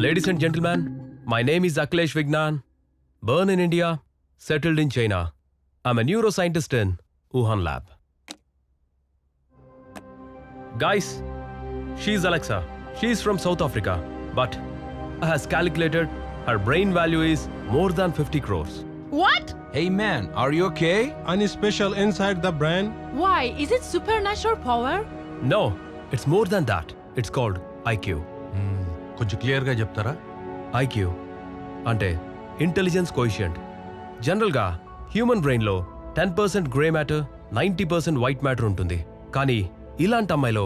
Ladies and gentlemen, my name is Akhilesh Vignan. Born in India, settled in China. I'm a neuroscientist in Wuhan lab. Guys, she's Alexa. She's from South Africa, but has calculated her brain value is more than 50 crores. What? Hey man, are you okay? Any special inside the brain? Why? Is it supernatural power? No, it's more than that. It's called IQ. కొంచెం క్లియర్గా చెప్తారా? IQ అంటే intelligence coefficient. జనరల్గా human బ్రెయిన్లో 10% grey matter, 90% white matter ఉంటుంది. కానీ ఇలాంటి అమ్మాయిలో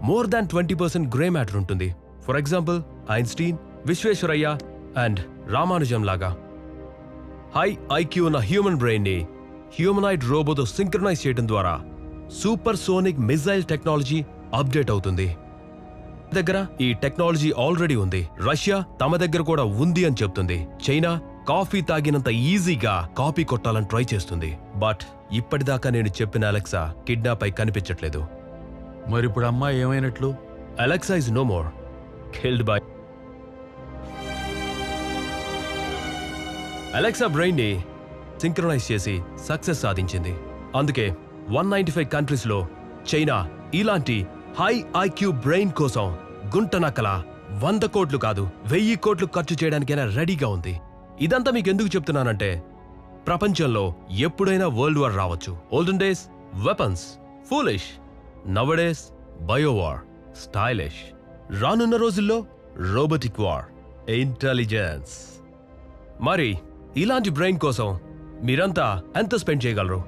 మోర్ దాన్ 20% గ్రే మ్యాటర్ ఉంటుంది. For example Einstein, Visvesvaraya and Ramanujam లాగా. హై ఐక్యూ ఉన్న హ్యూమన్ బ్రెయిన్ని హ్యూమనాయిడ్ రోబోతో సింక్రనైజ్ చేయడం ద్వారా super sonic missile technology update అవుతుంది. దగ్గర ఈ టెక్నాలజీ ఆల్రెడీ ఉంది. రష్యా తమ దగ్గర కూడా ఉంది అని చెప్తుంది. చైనా కాఫీ తాగినంత ఈజీగా కాపీ కొట్టాలని ట్రై చేస్తుంది. బట్ ఇప్పటిదాకా నేను చెప్పిన అలెక్సా కిడ్నాప్ అయి కనిపించట్లేదు. మరి ఇప్పుడు అమ్మాయి ఏమైనట్లు? Alexa is no more, killed by. Alexa brain ని సింక్రనైజ్ చేసి సక్సెస్ సాధించింది. అందుకే 195 కంట్రీస్ లో చైనా ఇలాంటి హై ఐక్యూ బ్రెయిన్ కోసం గుంటనక్కల 100 కోట్లు కాదు 1000 కోట్లు ఖర్చు చేయడానికైనా రెడీగా ఉంది. ఇదంతా మీకు ఎందుకు చెప్తున్నానంటే ప్రపంచంలో ఎప్పుడైనా వరల్డ్ వార్ రావచ్చు. Olden days weapons, foolish. Nowadays biowar, stylish. రానున్న రోజుల్లో రోబోటిక్ వార్, ఇంటెలిజెన్స్. మరి ఇలాంటి బ్రెయిన్ కోసం మీరంతా ఎంత స్పెండ్ చేయగలరు?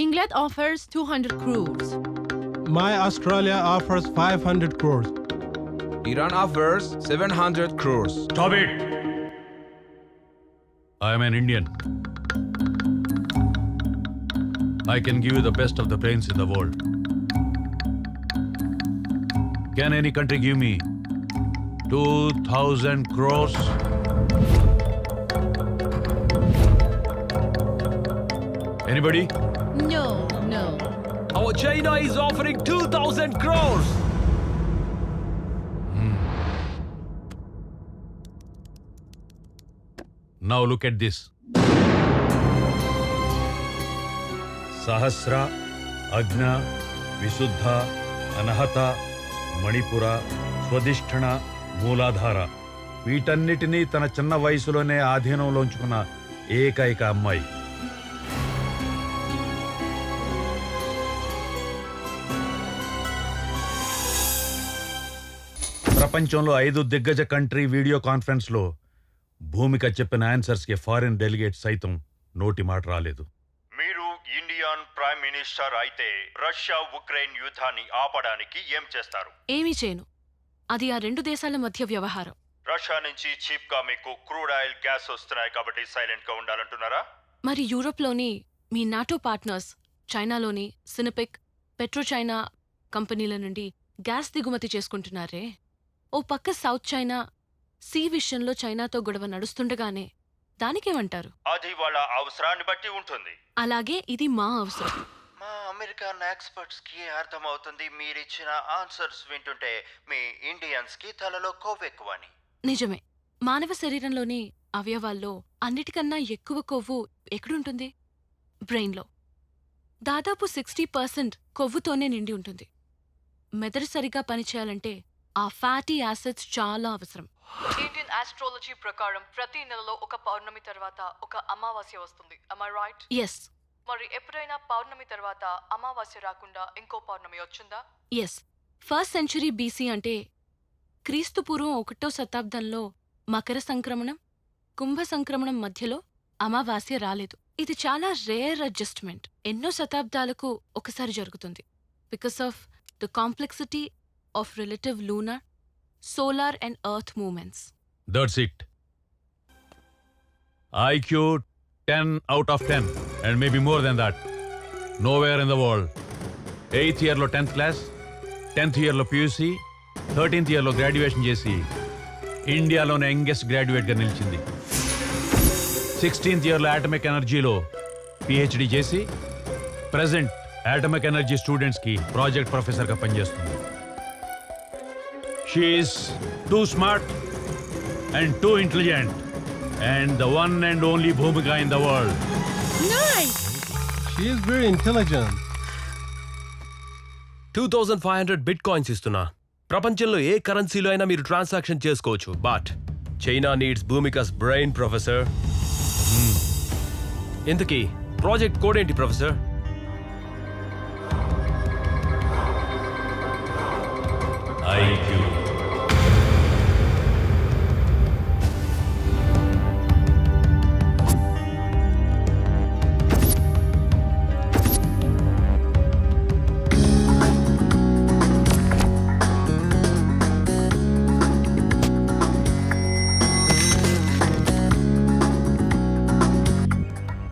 England offers 200 crores. My Australia offers 500 crores. Iran offers 700 crores. Stop it! I am an Indian. I can give you the best of the brains in the world. Can any country give me 2,000 crores? Anybody? No. Our China is offering 2,000 crores. Now look at this. Sahasra, Agna, Visuddha, Anahata, Manipura, Swadhisthana, Mooladhara. వీటన్నిటినీ తన చిన్న వయసులోనే ఆధీనంలో ఉంచుకున్న ఏకైక అమ్మాయి. ప్రపంచంలో 5 దిగ్గజ కంట్రీ వీడియో కాన్ఫరెన్స్ లో భూమిక చెప్పిన ఆన్సర్స్ కి ఫారిన్ డెలిగేట్ సైతం నోటి మాట రాలేదు. మీరు ఇండియన్ ప్రైమ్ మినిస్టర్ అయితే రష్యా ఉక్రెయిన్ యుద్ధాన్ని ఆపడానికి ఏం చేస్తారు? ఏమీ చేయను. అది ఆ రెండు దేశాల మధ్య వ్యవహారం. రష్యా నుంచి చీప్ గా మీకు క్రూడ్ ఆయిల్, గ్యాస్ వస్తున్నాయి కాబట్టి సైలెంట్ గా ఉండాలంటున్నారా? మరి యూరోప్లోని మీ నాటో పార్ట్నర్స్ చైనాలోని సినపెక్, పెట్రో చైనా కంపెనీల నుండి గ్యాస్ దిగుమతి చేసుకుంటున్నారే. ఓ పక్క సౌత్ చైనా సీ విషయంలో చైనాతో గొడవ నడుస్తుండగానే దానికేమంటారు? అది వాళ్ళ అవసరాన్ని బట్టి ఉంటుంది. అలాగే ఇది మా అవసరం. మా అమెరికన్ ఎక్స్పర్ట్స్ కి అర్థమవుతుంది మీరిచ్చిన ఆన్సర్స్ వింటుంటే మీ ఇండియన్స్ కి తలలో కొవ్వెక్కువని. నిజమే. మానవ శరీరంలోని అవయవాల్లో అన్నిటికన్నా ఎక్కువ కొవ్వు ఎక్కడుంటుంది? బ్రెయిన్లో. దాదాపు 60% కొవ్వుతోనే నిండి ఉంటుంది. మెదడు సరిగా పనిచేయాలంటే ఆ ఫ్యాటీ యాసిడ్స్ చాలా అవసరం. ఇండియన్ ఆస్ట్రాలజీ ప్రకారం ప్రతి నెలలో ఒక పౌర్ణమి తర్వాత ఒక అమావాస్య వస్తుంది. Am I right? ఎస్. మరి ఎప్పుడైనా పౌర్ణమి తర్వాత అమావాస్య రాకుండా ఇంకో పౌర్ణమి వచ్చిందా? ఎస్. 1st century BC అంటే క్రీస్తు పూర్వం 1వ శతాబ్దంలో మకర సంక్రమణం, కుంభ సంక్రమణం మధ్యలో అమావాస్య రాలేదు. ఇది చాలా రేర్ అడ్జస్ట్మెంట్. ఎన్నో శతాబ్దాలకు ఒకసారి జరుగుతుంది. Because of the complexity of relative lunar, solar and earth movements. That's it. IQ 10 out of 10 and maybe more than that. Nowhere in the world. 8th year లో 10th class, 10th year లో PUC, 13th year లో graduation చేసి ఇండియాలోనే youngest graduate గా నిలిచింది. 16th year లో atomic ఎనర్జీలో PhD చేసి ప్రెజెంట్ అటామిక్ ఎనర్జీ స్టూడెంట్స్ కి ప్రాజెక్ట్ ప్రొఫెసర్ గా పనిచేస్తుంది. She is too smart and too intelligent and the one and only Bhoomika in the world. She is very intelligent. 2500 bitcoins ఇస్తున్నా. ప్రపంచంలో ఏ కరెన్సీలో అయినా మీరు ట్రాన్సాక్షన్ చేసుకోవచ్చు. But China needs Bhoomika's brain professor. ఇంతకీ ప్రాజెక్ట్ కోడ్ ఏంటి ప్రొఫెసర్? IQ.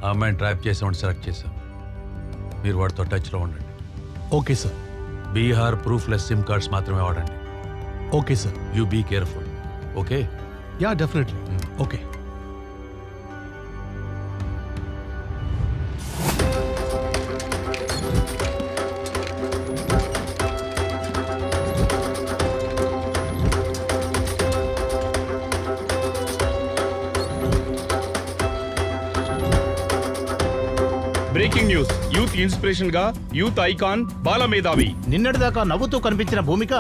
ఆ అమ్మాయిని ట్రాప్ చేసామని సెలెక్ట్ చేశాం. మీరు వాడితో టచ్లో ఉండండి. Okay sir. Bihar proofless SIM cards మాత్రమే వాడండి. Okay sir. You be careful. Okay. Yeah definitely. Okay. Breaking news. Youth inspiration గా యూత్ ఐకాన్ బాలమేధావి నిన్నటిదాకా నవ్వుతూ కనిపించిన భూమిక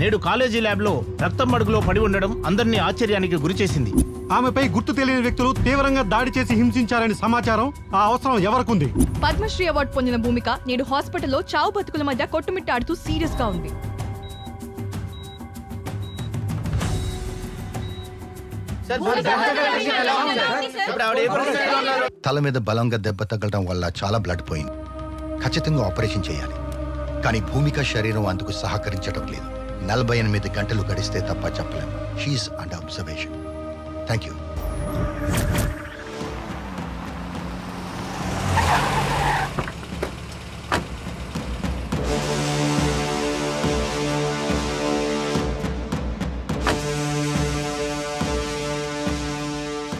నేడు కాలేజీ ల్యాబ్ లో రక్తం మడుగులో పడి ఉండడం అందరినీ ఆశ్చర్యానికి గురిచేసింది. ఆమెపై గుర్తు తెలియని వ్యక్తులు తీవ్రంగా దాడి చేసి హింసించారని సమాచారం. ఆ అవసరం ఎవరికుంది? పద్మశ్రీ అవార్డు పొందిన భూమిక నేడు హాస్పిటల్లో చావు బతుకుల మధ్య కొట్టుమిట్టాడుతూ సీరియస్ గా ఉంది. తల మీద బలంగా దెబ్బ తగలడం వల్ల చాలా బ్లడ్ పోయింది. ఖచ్చితంగా ఆపరేషన్ చేయాలి. కానీ భూమిక శరీరం అందుకు సహకరించడం లేదు. 48 గంటలు గడిస్తే తప్ప చెప్పలేము. She's under observation. Thank you.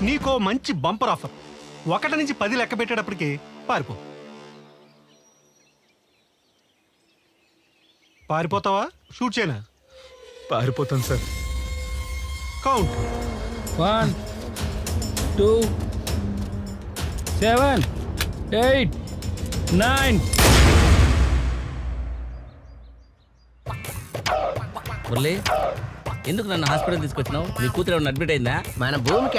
నీకో మంచి బంపర్ ఆఫర్. 1 నుంచి 10 లెక్క పెట్టేటప్పటికి పారిపో. పారిపోతావా? షూట్ చేయనా? పారిపోతాను సార్. కౌంట్. 1 2 7 8 9. మురళి, ఎందుకు నన్ను హాస్పిటల్ తీసుకొచ్చినావు? నీ కూతురు ఏమన్నా అడ్మిట్ అయిందా? మన భూమిక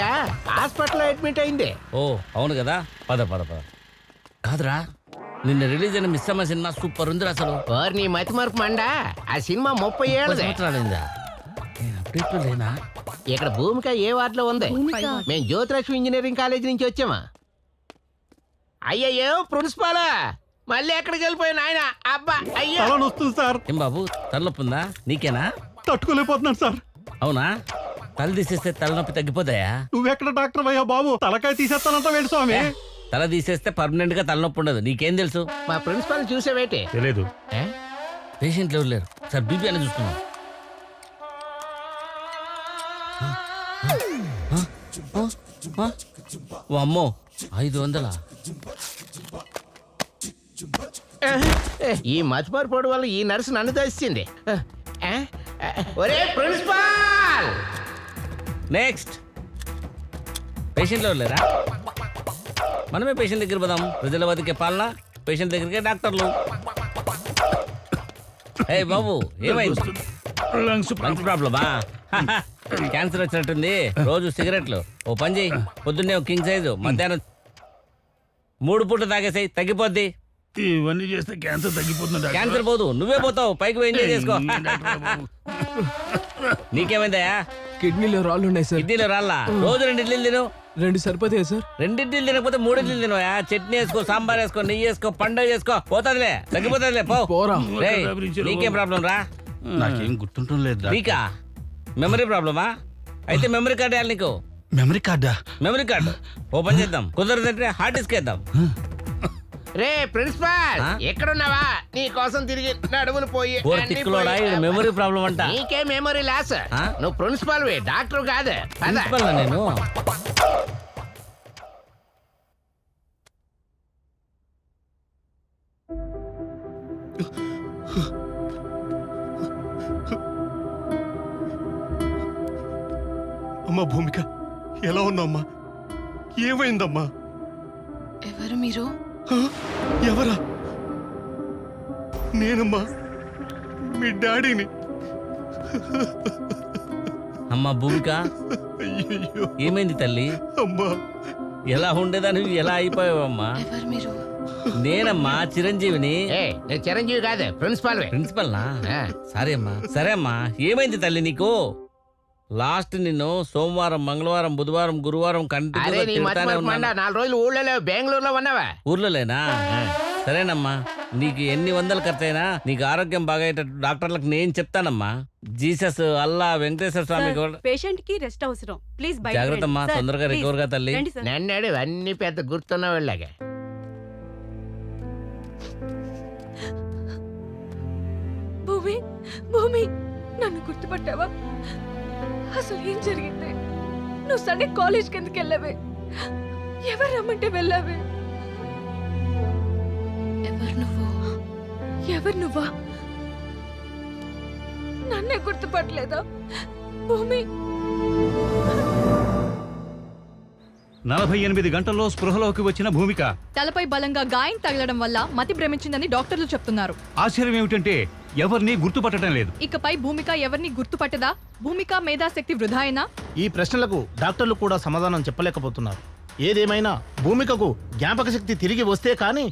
హాస్పిటల్లో అడ్మిట్ అయింది. ఓ అవును కదా. పద పద పద. కాదురా, నిన్న రిలీజ్ అయిన మిస్ అమ్మ సినిమా సూపర్ ఉంది అసలు. నీ మతి మరపు మండా. ఆ సినిమా 30 ఏళ్ళది. సంవత్సరాలైందా? నేను అప్డేట్లో లేనా? ఇక్కడ భూమిక ఏ వార్డులో ఉంది? మేము జ్యోతిలక్ష్మి ఇంజనీరింగ్ కాలేజ్ నుంచి వచ్చామా. అయ్యయ్యో ప్రిన్సిపాల్ మళ్ళీ ఎక్కడికి వెళ్ళిపోయిన ఆయన. అబ్బా అయ్యో తలనొస్తుంది సార్. ఏం బాబు, తలనొప్పి ఉందా? నీకేనా? తట్టుకోలేకపోతున్నాను సార్. అవునా? తల తీసేస్తే తలనొప్పి తగ్గిపోతాయా? నువ్వెక్కడ డాక్టర్ అయ్యా బాబు? తలకాయ తీసేస్తానంట వేడు స్వామి. తల తీసేస్తే పర్మనెంట్ గా తలనొప్పి ఉండదు. నీకేం తెలుసు? మా ప్రిన్సిపాల్ చూసావేటి? తెలియదు. పేషెంట్లు ఎవరు లేరు సార్. బీపీ అని చూస్తున్నాం. ఓ అమ్మో, 500. ఈ మతిమరుపోడు వల్ల ఈ నర్సు నన్ను దర్శించింది. ఒరే ప్రిన్సిపాల్. నెక్స్ట్ పేషెంట్లు ఎవరు లేరా? మనమే పేషెంట్ దగ్గర పోదాం. ప్రజల బతికే పాలన, పేషెంట్ దగ్గరికే డాక్టర్లు. ఏ బాబు, ఏమైంది? లంగ్స్ ప్రాబ్లమా? క్యాన్సర్ వచ్చినట్టుంది. రోజు సిగరెట్లు. ఓ పని చేయి, పొద్దున్నే కింగ్ సైజు, మధ్యాహ్నం 3 పూటలు తాగేసాయి, తగ్గిపోద్ది. ఇవన్నీ చేస్తే క్యాన్సర్ తగ్గిపోతుంది. క్యాన్సర్ పోదు, నువ్వే పోతావు. పైకి పోయి ఎంజాయ్ చేసుకో. నీకేమైందయా? కిడ్నీలో రాళ్ళు ఉన్నాయి సార్. కిడ్నీలో రాళ్ళా? రోజు 2 ఇడ్లీలు తిను. 2 సరిపోతాయి సార్. 2 ఇడ్లీలు తినకపోతే 3 ఇడ్లీలు తినవా? చట్నీ వేసుకో, సాంబార్ వేసుకో, నెయ్యి వేసుకో, పండుగ చేసుకో. పోతాదిలే, తగ్గిపోతాదిలే. పోరా. నీకేం ప్రాబ్లం రా? నాకేం గుర్తుంటం లేదు. నీకా మెమరీ ప్రాబ్లమా? అయితే మెమరీ కార్డు వేయాలి నీకు. మెమరీ కార్డా? మెమరీ కార్డు ఓపెన్ చేద్దాం. కుదరదంటే హార్డ్ డిస్క్ వేద్దాం. రే ప్రిన్సిపాల్, ఎక్కడున్నావా? నీ కోసం తిరిగి నడుములు పోయి తిక్కులోడా, మెమరీ ప్రాబ్లం అంట. నీకే మెమరీ లాస్. నువ్వు ప్రిన్సిపాల్ డాక్టర్ కాదు. ప్రిన్సిపల్ నేను. అమ్మా భూమిక, ఎలా ఉన్నామ్మా? ఏమైందమ్మా? ఎవరు మీరు? హ? ఎవరా? నేనమ్మా, మీ డాడీని. అమ్మా భూమిక, అయ్యయ్యో ఏమైంది తల్లి? అమ్మా. ఎలా ఉండేదాన్ని ఎలా అయిపోయావమ్మా? ఎవరు మీరు? నేనమ్మా చిరంజీవిని. నేను చిరంజీవి కాదు, ప్రిన్సిపాల్. ప్రిన్సిపల్నా? సరే అమ్మా, సరే అమ్మా. ఏమైంది తల్లి నీకు? లాస్ట్ నిన్ను సోమవారం, మంగళవారం, బుధవారం, గురువారం అరే నీ కంటిన్యూతానే మతి ఉన్నాను. 4 రోజులు ఊళ్ళో బెంగళూరులో ఉన్నావా? ఊర్లోలేనా? సరేనమ్మా, నీకు ఎన్ని వందలు ఖర్చయినా నీకు ఆరోగ్యం బాగయ్యేటట్టు డాక్టర్లకు నేను చెప్తానమ్మా. జీసస్, అల్లా, వెంకటేశ్వర స్వామి కూడా. పేషెంట్ కి రెస్ట్ అవసరం. ప్లీజ్ జాగ్రత్త అమ్మా, తొందరగా రికవర్ గా తల్లి. నన్నాడు అన్ని పెద్ద గుర్తున్న వాళ్ళగా. భూమి, భూమి, నన్ను గుర్తుపట్టావా? అసలు ఏం జరిగింది? నువ్వు సండే కాలేజ్కి ఎందుకు వెళ్ళావే? ఎవరు రమ్మంటే వెళ్ళావే? ఎవరు నువ్వు? ఎవరు నువ్వా? నన్నే గుర్తుపట్టలేదా? భూమి, 48 గంటల్లో స్పృహలోకి వచ్చిన భూమిక. తలపై బలంగా గాయం తగలడం వల్ల మతి భ్రమించిందని డాక్టర్లు చెప్తున్నారు. ఆశ్చర్యం ఏమిటంటే ఎవరిని గుర్తుపట్టడం లేదు. ఇకపై భూమిక ఎవరిని గుర్తుపట్టదా? భూమిక మేధాశక్తి వృధాయేనా? ఈ ప్రశ్నలకు డాక్టర్లు కూడా సమాధానం చెప్పలేకపోతున్నారు. ఏదేమైనా భూమికకు జ్ఞాపక శక్తి తిరిగి వస్తే కానీ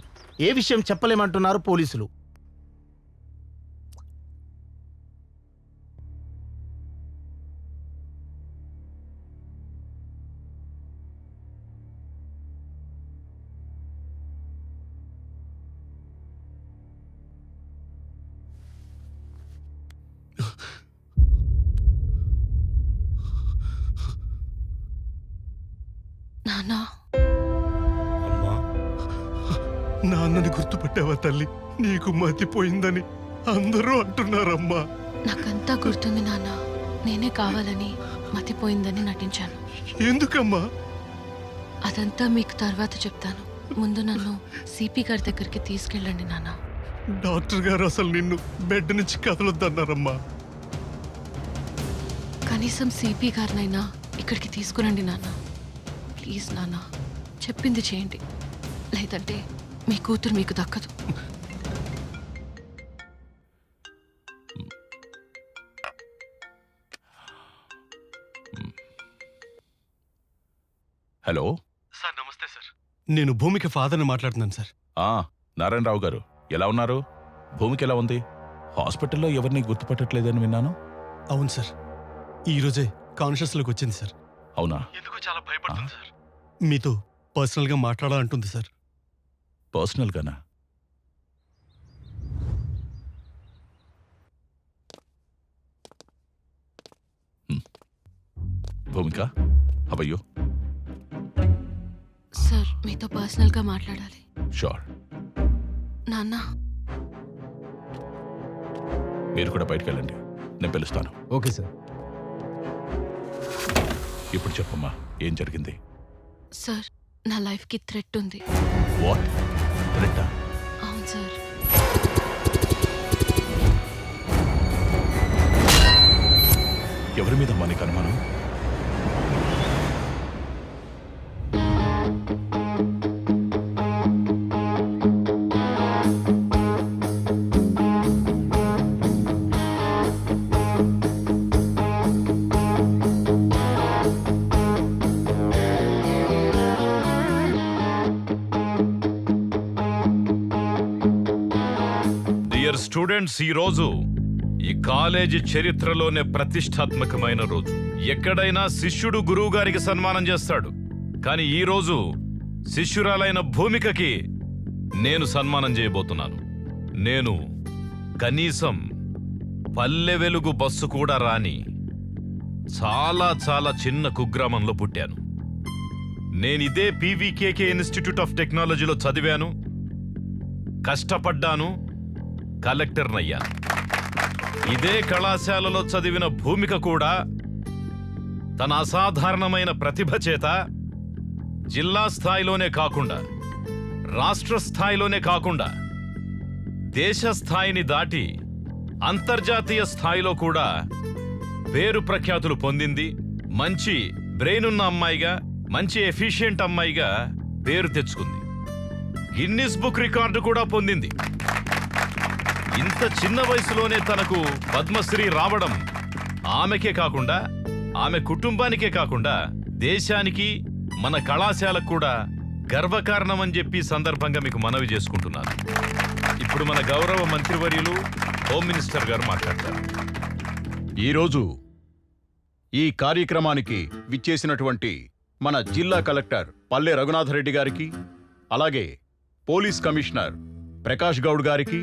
ఏ విషయం చెప్పలేమంటున్నారు పోలీసులు. నాన్నా, అమ్మా, నాన్నని గుర్తుపట్టావా తల్లి? నీకు మతిపోయిందని అందరూ అంటున్నారమ్మా. నాకంతా గుర్తుంది నాన్న. నేనే కావాలని మతిపోయిందని నటించాను. ఎందుకమ్మా? అదంతా మీకు తర్వాత చెప్తాను. ముందు నన్ను సిపి గారి దగ్గరికి తీసుకెళ్ళండి నాన్న. డాక్టర్ గారు అసలు నిన్ను బెడ్ నుంచి కదలొద్దన్నారమ్మా. కనీసం సిపి గారినైనా ఇక్కడికి తీసుకురండి నాన్న. ప్లీజ్ నాన్న, చెప్పింది చేయండి. లేదంటే మీ కూతురు మీకు దక్కదు. హలో సార్, నమస్తే సార్. నేను భూమిక ఫాదర్ని మాట్లాడుతున్నాను సార్. నారాయణరావు గారు ఎలా ఉన్నారు? భూమికి ఎలా ఉంది? హాస్పిటల్లో ఎవరిని గుర్తుపట్టట్లేదని విన్నాను. అవును సార్, ఈరోజే కాన్షియస్లోకి వచ్చింది సార్. అవునా? ఎందుకు చాలా భయపడుతుంది సార్. మీతో పర్సనల్గా మాట్లాడాలంటుంది సార్. పర్సనల్గానా? భూమిక, హవయ్యో? సార్, మీతో పర్సనల్గా మాట్లాడాలి. షూర్. నాన్న, మీరు కూడా బయటకు వెళ్ళండి, నేను పిలుస్తాను. Okay sir. ఇప్పుడు చెప్పమ్మా, ఏం జరిగింది? సార్, నా లైఫ్కి థ్రెట్ ఉంది. వాట్? థ్రెట్టా? అవును సార్. ఎవరి మీద మనకి అనుమానం? స్టూడెంట్స్, ఈ రోజు ఈ కాలేజీ చరిత్రలోనే ప్రతిష్టాత్మకమైన రోజు. ఎక్కడైనా శిష్యుడు గురువు గారికి సన్మానం చేస్తాడు, కానీ ఈ రోజు శిష్యురాలైన భూమికకి నేను సన్మానం చేయబోతున్నాను. నేను కనీసం పల్లె వెలుగు బస్సు కూడా రాని చాలా చాలా చిన్న కుగ్రామంలో పుట్టాను. నేనిదే పీవీకేకే ఇన్స్టిట్యూట్ ఆఫ్ టెక్నాలజీలో చదివాను, కష్టపడ్డాను, కలెక్టర్నయ్యాను. ఇదే కళాశాలలో చదివిన భూమిక కూడా తన అసాధారణమైన ప్రతిభ చేత జిల్లా స్థాయిలోనే కాకుండా, రాష్ట్ర స్థాయిలోనే కాకుండా, దేశ స్థాయిని దాటి అంతర్జాతీయ స్థాయిలో కూడా పేరు ప్రఖ్యాతులు పొందింది. మంచి బ్రెయిన్ ఉన్న అమ్మాయిగా, మంచి ఎఫిషియెంట్ అమ్మాయిగా పేరు తెచ్చుకుంది. గిన్నిస్ బుక్ రికార్డు కూడా పొందింది. ఇంత చిన్న వయసులోనే తనకు పద్మశ్రీ రావడం ఆమెకే కాకుండా, ఆమె కుటుంబానికే కాకుండా, దేశానికి, మన కళాశాలకు కూడా గర్వకారణమని చెప్పి సందర్భంగా మీకు మనవి చేసుకుంటున్నాను. ఇప్పుడు మన గౌరవ మంత్రివర్యులు హోమ్ మినిస్టర్ గారు మాట్లాడతారు. ఈరోజు ఈ కార్యక్రమానికి విచ్చేసినటువంటి మన జిల్లా కలెక్టర్ పల్లె రఘునాథరెడ్డి గారికి, అలాగే పోలీస్ కమిషనర్ ప్రకాష్ గౌడ్ గారికి,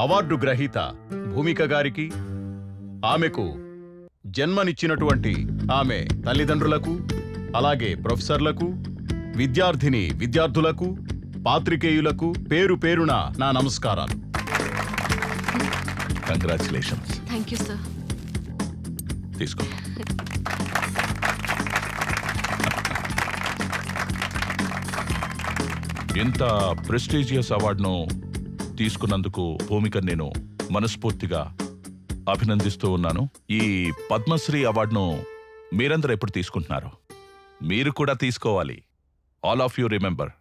అవార్డు గ్రహీత భూమిక గారికి, ఆమెకు జన్మనిచ్చినటువంటి ఆమె తల్లిదండ్రులకు, అలాగే ప్రొఫెసర్లకు, విద్యార్థులకు, పాత్రికేయులకు పేరు పేరున నా నమస్కారాలు. కంగ్రాచులేషన్స్. Thank you sir. తీసుకో. ఇంత ప్రెస్టీజియస్ అవార్డును తీసుకున్నందుకు భూమిక నేను మనస్ఫూర్తిగా అభినందిస్తూ ఉన్నాను. ఈ పద్మశ్రీ అవార్డును మీరందరూ ఎప్పుడు తీసుకుంటున్నారు? మీరు కూడా తీసుకోవాలి. All of you remember,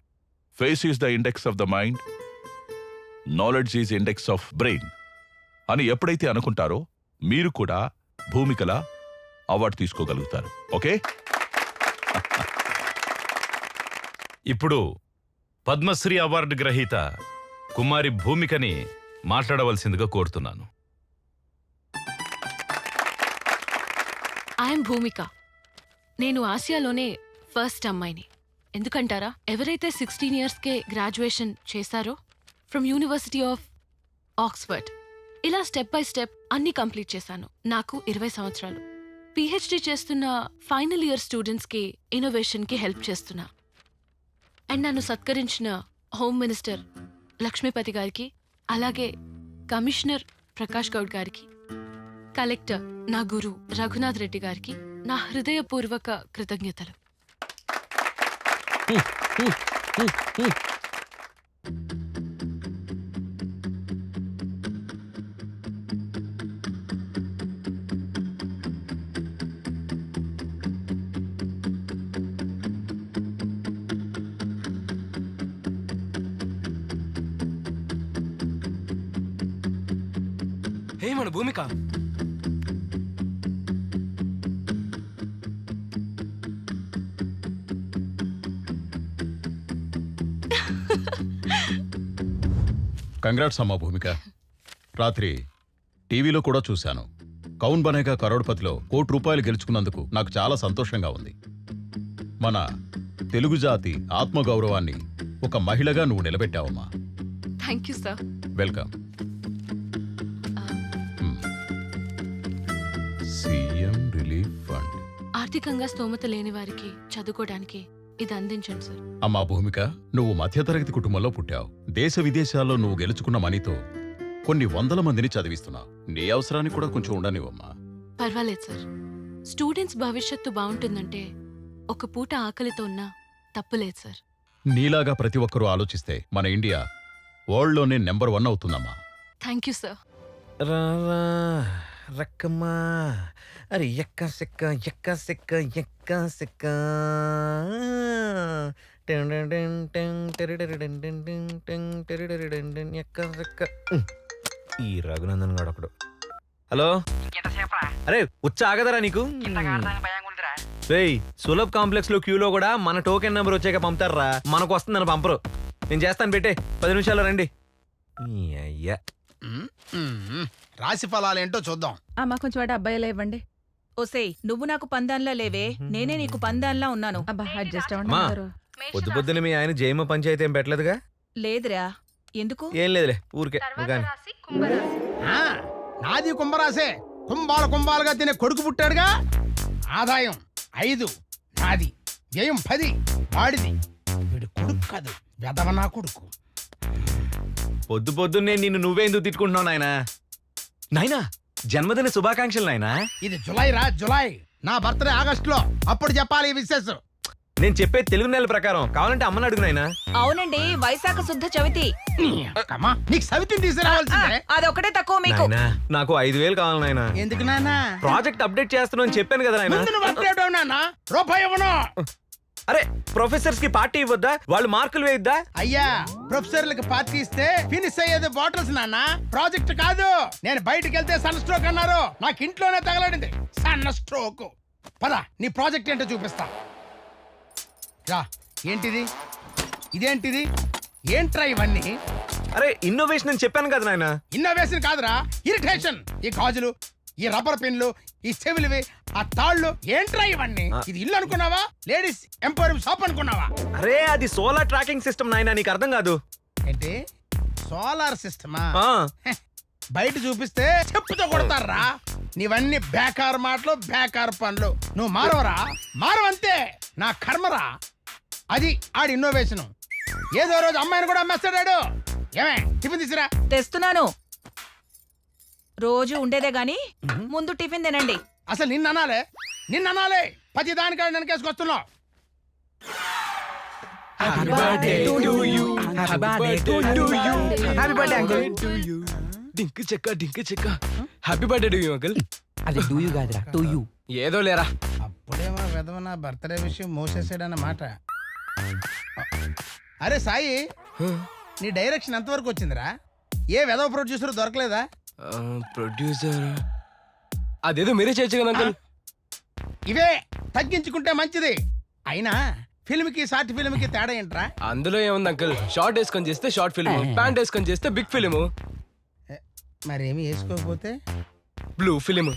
face is the index of the mind, knowledge is index of brain అని ఎప్పుడైతే అనుకుంటారో మీరు కూడా భూమికల అవార్డు తీసుకోగలుగుతారు. ఓకే? ఇప్పుడు పద్మశ్రీ అవార్డు గ్రహీత కుమారి భూమికని మాట్లాడవలసిందిగా కోరుతున్నాను. ఐఎమ్ భూమిక. నేను ఆసియాలోనే ఫస్ట్ అమ్మాయిని. ఎందుకంటారా? ఎవరైతే 16 ఇయర్స్కే గ్రాడ్యుయేషన్ చేశారో ఫ్రమ్ యూనివర్సిటీ ఆఫ్ ఆక్స్ఫర్డ్, ఇలా స్టెప్ బై స్టెప్ అన్ని కంప్లీట్ చేశాను. నాకు 20 సంవత్సరాలు. పిహెచ్డి చేస్తున్న ఫైనల్ ఇయర్ స్టూడెంట్స్కి ఇన్నోవేషన్కి హెల్ప్ చేస్తున్నా. అండ్ నన్ను సత్కరించిన హోమ్ మినిస్టర్ లక్ష్మీపతి గారికి, అలాగే కమిషనర్ ప్రకాష్ గౌడ్ గారికి, కలెక్టర్ నా గురు రఘునాథ్ రెడ్డి గారికి నా హృదయపూర్వక కృతజ్ఞతలు. హే మన భూమిక, కంగ్రాట్స్ అమ్మా భూమిక. రాత్రి టీవీలో కూడా చూశాను. కౌన్ బనేగా కరోడ్పతిలో ₹1 గెలుచుకున్నందుకు నాకు చాలా సంతోషంగా ఉంది. మన తెలుగు జాతి ఆత్మగౌరవాన్ని ఒక మహిళగా నువ్వు నిలబెట్టావమ్మా. Thank you sir. Welcome. CM relief fund. ఆర్థికంగా స్తోమత లేని వారికి చదువుకోవడానికి ఇది అందించండి సార్. అమ్మా భూమిక, నువ్వు మధ్యతరగతి కుటుంబంలో పుట్టావు. దేశ విదేశాల్లో నువ్వు గెలుచుకున్న మనీతో కొన్ని 100 మందిని చదివిస్తున్నావు. నీ అవసరానికి కూడా కొంచెం ఉండనివమ్మా. పర్వాలేదు సార్. స్టూడెంట్స్ భవిష్యత్తు బాగుంటుందంటే ఒక పూట ఆకలితో ఉన్నా తప్పులేదు సార్. నీలాగా ప్రతి ఒక్కరూ ఆలోచిస్తే మన ఇండియా వరల్డ్లోనే నెంబర్ 1 అవుతుందమ్మా. Thank you sir. రక్కమ్మా, అరే ఎక్క సెక్క ఎక్క సెక్క ఎక్క సెక్క. ఈ రఘునందన్ గాడు ఒకడు. హలో, అరే ఉచ్చ ఆగదరా నీకు? సులభ్ కాంప్లెక్స్ లో క్యూలో కూడా మన టోకెన్ నెంబర్ వచ్చాక పంపుతారా, మనకు వస్తుందని పంపరు. నేను చేస్తాను, పెట్టే 10 నిమిషాలు రండి. అయ్యా రాశి ఫలాలేంటో చూద్దాం. అమ్మా కొంచెం వాడు అబ్బాయిలా ఇవ్వండి. ఓసేయ్, నువ్వు నాకు పందాన్లా లేవే, నేనే నీకు పందాన్లా ఉన్నాను. అబ్బా అడ్జస్ట్ అవ్వండి. పొద్దు పొద్దున మీ ఆయన జయమ పంచాయతీ ఏం పెట్టలేదుగా? లేదురా. ఎందుకు? ఏం లేదులే, ఊరికే. నాది కుంభరాసే. కుంభాలుగా తినే కొడుకు పుట్టాడుగా. ఆదాయం 5 నాది, వ్యయం 10 వాడిది. వీడు కొడుకు కాదు, వెదవ నా కొడుకు. పొద్దు పొద్దున్నే నిన్ను నువ్వే ఎందుకు తిట్టుకుంటున్నావు నాయనా? నాయనా, జన్మదిన శుభాకాంక్షలు నాయనా. ఇది జులై రా, జులై. నా బర్త్డే ఆగస్టులో, అప్పుడు చెప్పాలి ఈ విశేషం. నేను చెప్పేది తెలుగు నెల ప్రకారం కావాలంటే అమ్మని అడుగు నాయనా. అవునండి, వైశాఖ శుద్ధ చవితి. అమ్మా నీకు సవితిని తీసుకురావాల్సిందే. అదొకటే తక్కువ మీకు. నాయనా, నాకు 5,000 కావాలి నాయనా. ఎందుకు నాన్న? ప్రాజెక్ట్ అప్డేట్ చేస్తున్నాను అని చెప్పాను కదా నాయనా. ముందు నువ్వు అప్డేట్ అవ్వు నాన్న. రూపాయి ఇవ్వను. అరే ప్రొఫెసర్స్ కి పార్టీ ఇవ్వద్దా? వాళ్ళు మార్కులు వేయద్దా? అయ్యా ప్రొఫెసర్లకు పార్టీ ఇస్తే ఫినిష్ అయ్యేది బాటిల్స్ నాన్న, ప్రాజెక్ట్ కాదు. నేను బయటికి వెళ్తే సన్ స్ట్రోక్ అన్నారు, నాకు ఇంట్లోనే తగలడింది సన్న స్ట్రోక్. పద నీ ప్రాజెక్ట్ ఏంటో చూపిస్తా. రా. ఏంటిది? ఇదేంటిది? ఏంట్రా ఇవన్నీ? అరే ఇన్నోవేషన్ అని చెప్పాను కదా నాయనా. ఇన్నోవేషన్ కాదురా, ఇరిటేషన్. ఈ గాజులు, ఈ రబ్బర్ పిన్లు, ఈ చెవులివి, ఆ తాళ్ళు, ఏంట్రా ఇవన్నీ? ఇది ఇల్లు అనుకున్నావా? లేడీస్ ఎంపోరియం షాప్ అనుకున్నావా? అరే అది సోలార్ ట్రాకింగ్ సిస్టమ్ నాయనా, నీకు అర్థం కాదు. ఏంటి సోలార్ సిస్టమా? బయట చూపిస్తే చెప్పుతో కొడతారా. నీవన్నీ బేకార్ మాటలు, బేకార్ పనులు. నువ్వు మారవరా? మారవంతే. నా కర్మరా. అది ఆడి ఇన్నోవేషన్. ఏదో రోజు అమ్మాయిని కూడా అమ్మేస్తాడాడు. ఏమే టిఫిన్ తీసురా. తెస్తున్నాను. రోజు ఉండేదే గాని ముందు టిఫిన్ తినండి. అసలు నిన్న అనాలే. పది దానికాడ వెనకేసుకొస్తున్నావు. డింక్ చెక్క happy birthday to you uncle. అది డూ యూ కాదురా టు యూ. ఏదో లేరా. అప్పుడేమో విధవ నా బర్త్డే విషయం మోసేసాడన్నమాట. అరే సాయి, నీ డైరెక్షన్ ఎంతవరకు వచ్చిందిరా? ఏ విధవ ప్రొడ్యూసర్ దొరకలేదా? ప్రొడ్యూసర్ అదేదో మీరే చేయొచ్చు కదా అంకుల్. ఇవే తగ్గించుకుంటే మంచిది. అయినా ఫిల్మ్ కి షార్ట్ ఫిల్మ్ కి తేడా ఏంట్రా? అందులో ఏముంది అంకుల్, షార్ట్ వేసుకొని చేస్తే షార్ట్ ఫిల్మ్, ప్యాంట్ వేసుకొని చేస్తే బిగ్ ఫిల్మ్. మరేమి వేసుకోకపోతే బ్లూ ఫిల్మ్.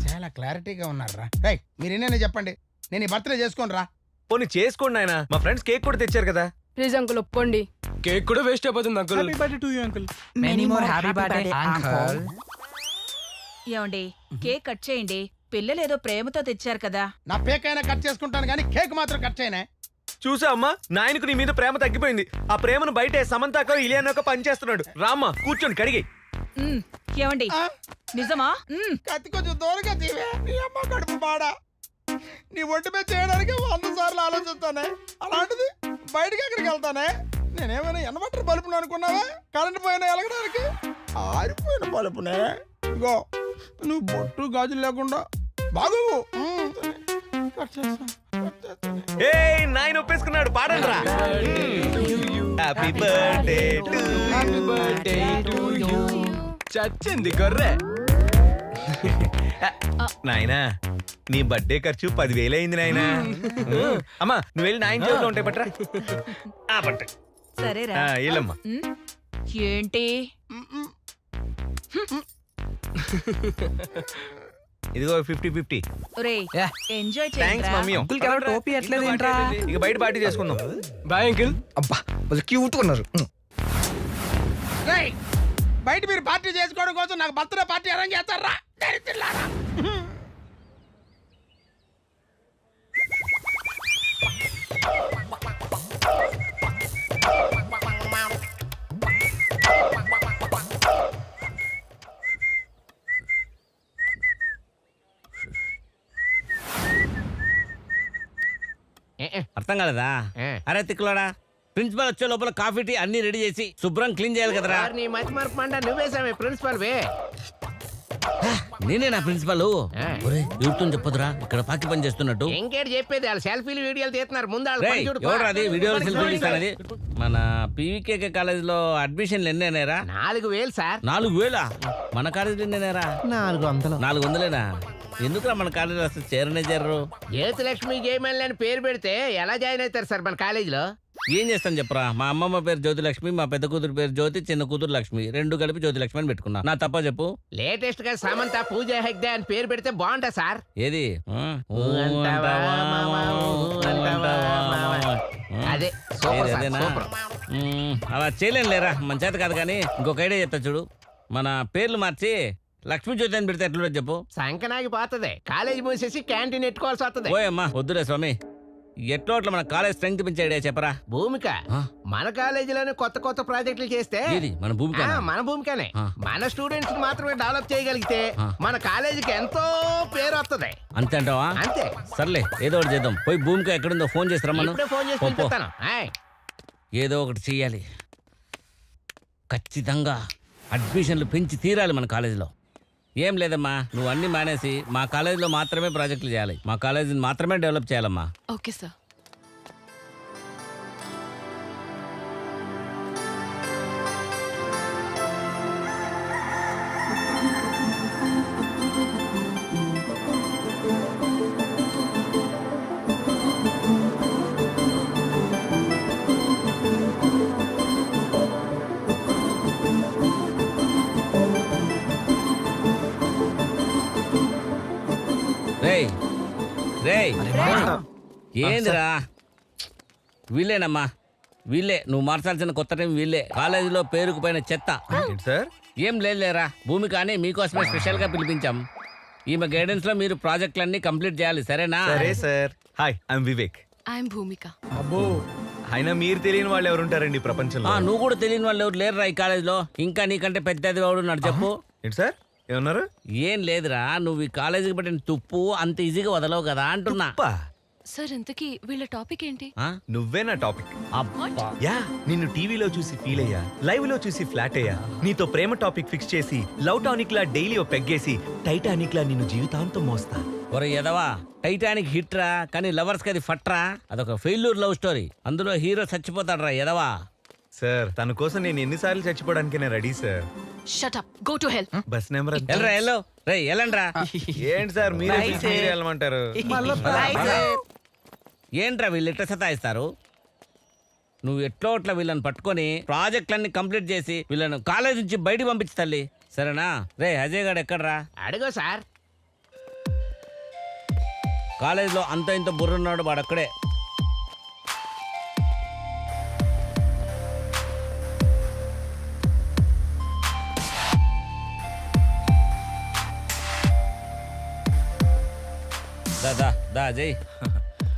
చాలా క్లారిటీగా ఉన్నారా? రైట్, మీరు ఎన్నైనా చెప్పండి, నేను ఈ బర్త్డే చేసుకోను రా. పోనీ చేసుకోండి నాయనా, మా ఫ్రెండ్స్ కేక్ కూడా తెచ్చారు కదా. ప్లీజ్ అంకుల్ ఒప్పుకోండి. కేక్ కూడా వేస్ట్ అయిపోతుంది uncle. Happy birthday to you uncle. Many more happy birthday uncle. ఏమండి కేక్ కట్ చేయండి. పిల్లలు ఏదో ప్రేమతో తెచ్చారు కదా. నా పేకైనా కట్ చేసుకుంటాను కానీ కేక్ మాత్రం కట్ చేయనే. చూసా అమ్మా, నాయనకు నీ మీద ప్రేమ తగ్గిపోయింది. ఆ ప్రేమను బయటే సమంతాకో ఇలియానోకో పని చేస్తున్నాడు. రామ్మా కూర్చొని కడిగి. ఏమండి నిజమా? కత్తి కొంచెం దూరంగా తీవే. నీ అమ్మ కడుపు బాడ. నీ ఒంటి మీద చేయడానికి 100 సార్లు ఆలోచిస్తానే, అలాంటిది బయటికి ఎక్కడికి వెళ్తానే? నేనేమైనా ఎనబట్టర్ బలుపును అనుకున్నావా? కరెంట్ పోయినా ఎలగడానికి ఆరిపోయిన బలుపునే. ఇగో నువ్వు బొట్టు గాజులు లేకుండా బాగు ఏయ్ నాయన ఒప్పేసుకున్నాడు, పాడండి రా. Happy birthday to you. చచ్చింది గొర్రె. నాయనా నీ బర్త్డే ఖర్చు 10,000 అయింది నాయనా. అమ్మా నువ్వు వెళ్ళి నాయన చేతిలో ఉంటాయి పట్రా. పట్ట సరేరా వెళ్ళమ్మా. ఏంటి ఇదిగో 50-50. Enjoy thanks mummy. టోపీ ఎట్లేదు ఏంట్రా? ఇక బయట పార్టీ చేసుకుందాం. Bye uncle. అబ్బా వాళ్ళు క్యూట్ ఉన్నారు. బయట మీరు పార్టీ చేసుకోవడం కోసం నాకు బర్త్డే పార్టీ అరేంజ్ చేస్తారా? అర్థం కాలేదా? అరే తిక్కులోడా, ప్రిన్సిపల్ వచ్చే లోపల కాఫీ టీ అన్ని రెడీ చేసి శుభ్రం క్లీన్ చేయాలి కదరా. నీ మతి మార్పు మంట నువ్వేసామే ప్రిన్సిపల్ వే. నేనే నా ప్రిన్సిపల్. యూట్యూబ్ చెప్పదురా, ఇక్కడ పాకి పని చేస్తున్నట్టు. ఇంకేటి చెప్పేది, వాళ్ళు సెల్ఫీలు వీడియోలు తీస్తున్నారు. ముందు ఎవరు వీడియోలు సెల్ఫీలు తీస్తానది? మన పీవీకే కాలేజ్ లో అడ్మిషన్లు ఎన్ని అయినారా? 4,000 సార్. 4,000? మన కాలేజీలో ఎన్ని అయినారా? 400. 400లేనా? ఎందుకురా మన కాలేజీలో అసలు చేరనే చేరరు? జ్యోతిలక్ష్మి జయమల్లి అని పేరు పెడితే ఎలా జాయిన్ అవుతారు సార్ మన కాలేజీలో? ఏం చేస్తాను చెప్పరా, మా అమ్మమ్మ పేరు జ్యోతిలక్ష్మి, మా పెద్ద కూతురు పేరు జ్యోతి, చిన్న కూతురు లక్ష్మి, రెండు కలిపి జ్యోతిలక్ష్మి అని పెట్టుకున్నా. నా తప్ప చెప్పు. లేటెస్ట్ గా సమంత పూజ హెగ్డే అని పేరు పెడితే బాగుంటా సార్. ఏది అదే అలా చేయలేను లేరా, మన చేత కాదు. కానీ ఇంకొక ఐడియా చెప్తా చూడు, మన పేర్లు మార్చి లక్ష్మీ జ్యోతి అని పెడితే ఎట్లా చెప్పు? సంకనాగి పోతుంది. కాలేజీ మూసేసి క్యాంటీన్ ఎట్టుకోవాల్సి వస్తుంది. ఓయమ్మా వద్దులే స్వామి, ఎట్లో అట్లా మన కాలేజ్ స్ట్రెంగ్త్ పెంచే ఐడియా చెప్పరా. భూమిక మన కాలేజీలోనే కొత్త కొత్త ప్రాజెక్టులు చేస్తే ఏది మన భూమిక? మన భూమికనే మన స్టూడెంట్స్ మాత్రమే డెవలప్ చేయగలిగితే మన కాలేజీకి ఎంతో పేరు వస్తుంది. అంతే అంటావా? అంతే. సర్లే ఏదో ఒకటి చేద్దాం. పోయి భూమిక ఎక్కడుందో ఫోన్ చేసి రమ్మను. ఇప్పుడే ఫోన్ చేసి పో, పో. పిలుస్తాను. ఏదో ఒకటి చెయ్యాలి. ఖచ్చితంగా అడ్మిషన్లు పెంచి తీరాలి మన కాలేజీలో. ఏం లేదమ్మా, నువ్వు అన్ని మానేసి మా కాలేజీలో మాత్రమే ప్రాజెక్టులు చేయాలి, మా కాలేజీని మాత్రమే డెవలప్ చేయాలమ్మా. Okay sir. రేయ్ రేయ్ ఏందిరా? వీళ్ళేనమ్మా, వీళ్ళే నువ్వు మార్చాల్సిన కొత్త టైం. వీళ్ళే కాలేజీలో పేరుకుపోయిన చెత్త. సార్ ఏం లేదులేరా, భూమి కానీ మీకోసమే స్పెషల్గా పిలిపించాం. ఈమె గైడెన్స్ లో మీరు ప్రాజెక్టులన్నీ కంప్లీట్ చేయాలి, సరేనా? సరే sir. Hi, I'm Vivek. I'm Bhoomika. అబ్బో, అయినా మీరు తెలియని వాళ్ళు ఎవరు ఉంటారండి ప్రపంచంలో? నువ్వు కూడా తెలియని వాళ్ళు ఎవరు లేరురా ఈ కాలేజీలో. ఇంకా నీకంటే పెద్దది ఎవడు ఉన్నాడు చెప్పు. ఏంటి సార్ ఏమన్నారు? ఏం లేదురా, నువ్వు ఈ కాలేజీకి పెట్టిన తుప్పు అంత ఈజీగా వదలవు కదా అంటున్నా. సార్ ఇంతకీ వీళ్ళ టాపిక్ ఏంటి? నువ్వే నా టాపిక్. యా, నిన్ను టీవీలో చూసి ఫీల్ అయ్యా, లైవ్ లో చూసి ఫ్లాట్ అయ్యా, నీతో ప్రేమ టాపిక్ ఫిక్స్ చేసి లవ్ టానిక్ లా డైలీ ఓ పెగ్గేసి టైటానిక్ లా నిన్ను జీవితాంతం మోస్తా. ఒరే ఎదవా, టైటానిక్ హిట్ రా, కానీ లవర్స్ కి అది ఫట్రా. అదొక ఫెయిల్యూర్ లవ్ స్టోరీ, అందులో హీరో చచ్చిపోతాడు రా ఎదవా. సార్ తన కోసం నేను ఎన్నిసార్లు చచ్చిపోవడానికి నేను ready sir. Shut up, go to hell. Bus number ఎల్రా ఎల్లో రే ఎల్లండ్రా. ఏంటి సార్ మీరే వెళ్ళమంటారు? ఏంట్రా వీళ్ళు ఎట్లా సతాయిస్తారు? నువ్వు ఎట్లో అట్లా వీళ్ళని పట్టుకొని ప్రాజెక్టులన్నీ కంప్లీట్ చేసి వీళ్ళను కాలేజ్ నుంచి బయటికి పంపించి తల్లి, సరేనా? రే అజయ్ గారు ఎక్కడ్రా? అడుగు సార్. కాలేజీలో అంత ఇంత బుర్రున్నాడు వాడు అక్కడే. దా అజయ్.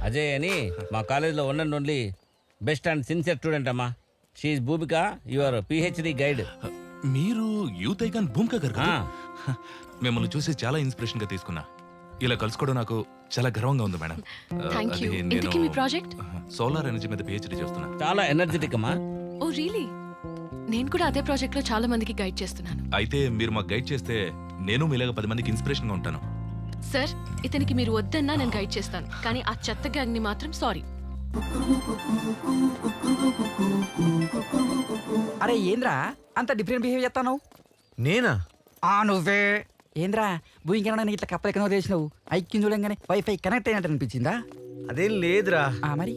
అజయ్ అని మా కాలేజీలో one and only best and sincere student అమ్మా. She is Bhoomika, your PhD guide. మీరు యూత్ ఐకాన్ భూమిక గారు కదా? మిమ్మల్ని చూసి చాలా ఇన్స్పిరేషన్ గా తీసుకున్నా. ఇలా కలుసుకోవడం నాకు చాలా గర్వంగా ఉంది మేడం. Thank you. ఇంతకీ మీ ప్రాజెక్ట్? సోలార్ ఎనర్జీ మీద పిహెచ్డి చేస్తున్నా. చాలా ఎనర్జెటిక్ అమ్మా. Oh really? నేను కూడా అదే ప్రాజెక్ట్ లో చాలా మందికి గైడ్ చేస్తున్నాను. అయితే మీరు మాకు గైడ్ చేస్తే నేను మీలాగా 10 మందికి ఇన్స్పిరేషన్ గా ఉంటాను. సార్ ఇతనికి మీరు వద్దన్నా నేను గైడ్ చేస్తాను, కానీ ఆ చెత్త గ్యాంగ్ ని మాత్రం సారీ. అరే ఏంద్రా అంత డిఫరెంట్ బిహేవ్ చేస్తావు? నేనా? నువ్వే. ఏంద్రా భూమికన్నా ఇట్లా కప్పలెక్కనో చేసినావు? ఐక్యం చూడంగానే వైఫై కనెక్ట్ అయినట్టు అనిపించిందా? అదేం లేదురా. మరి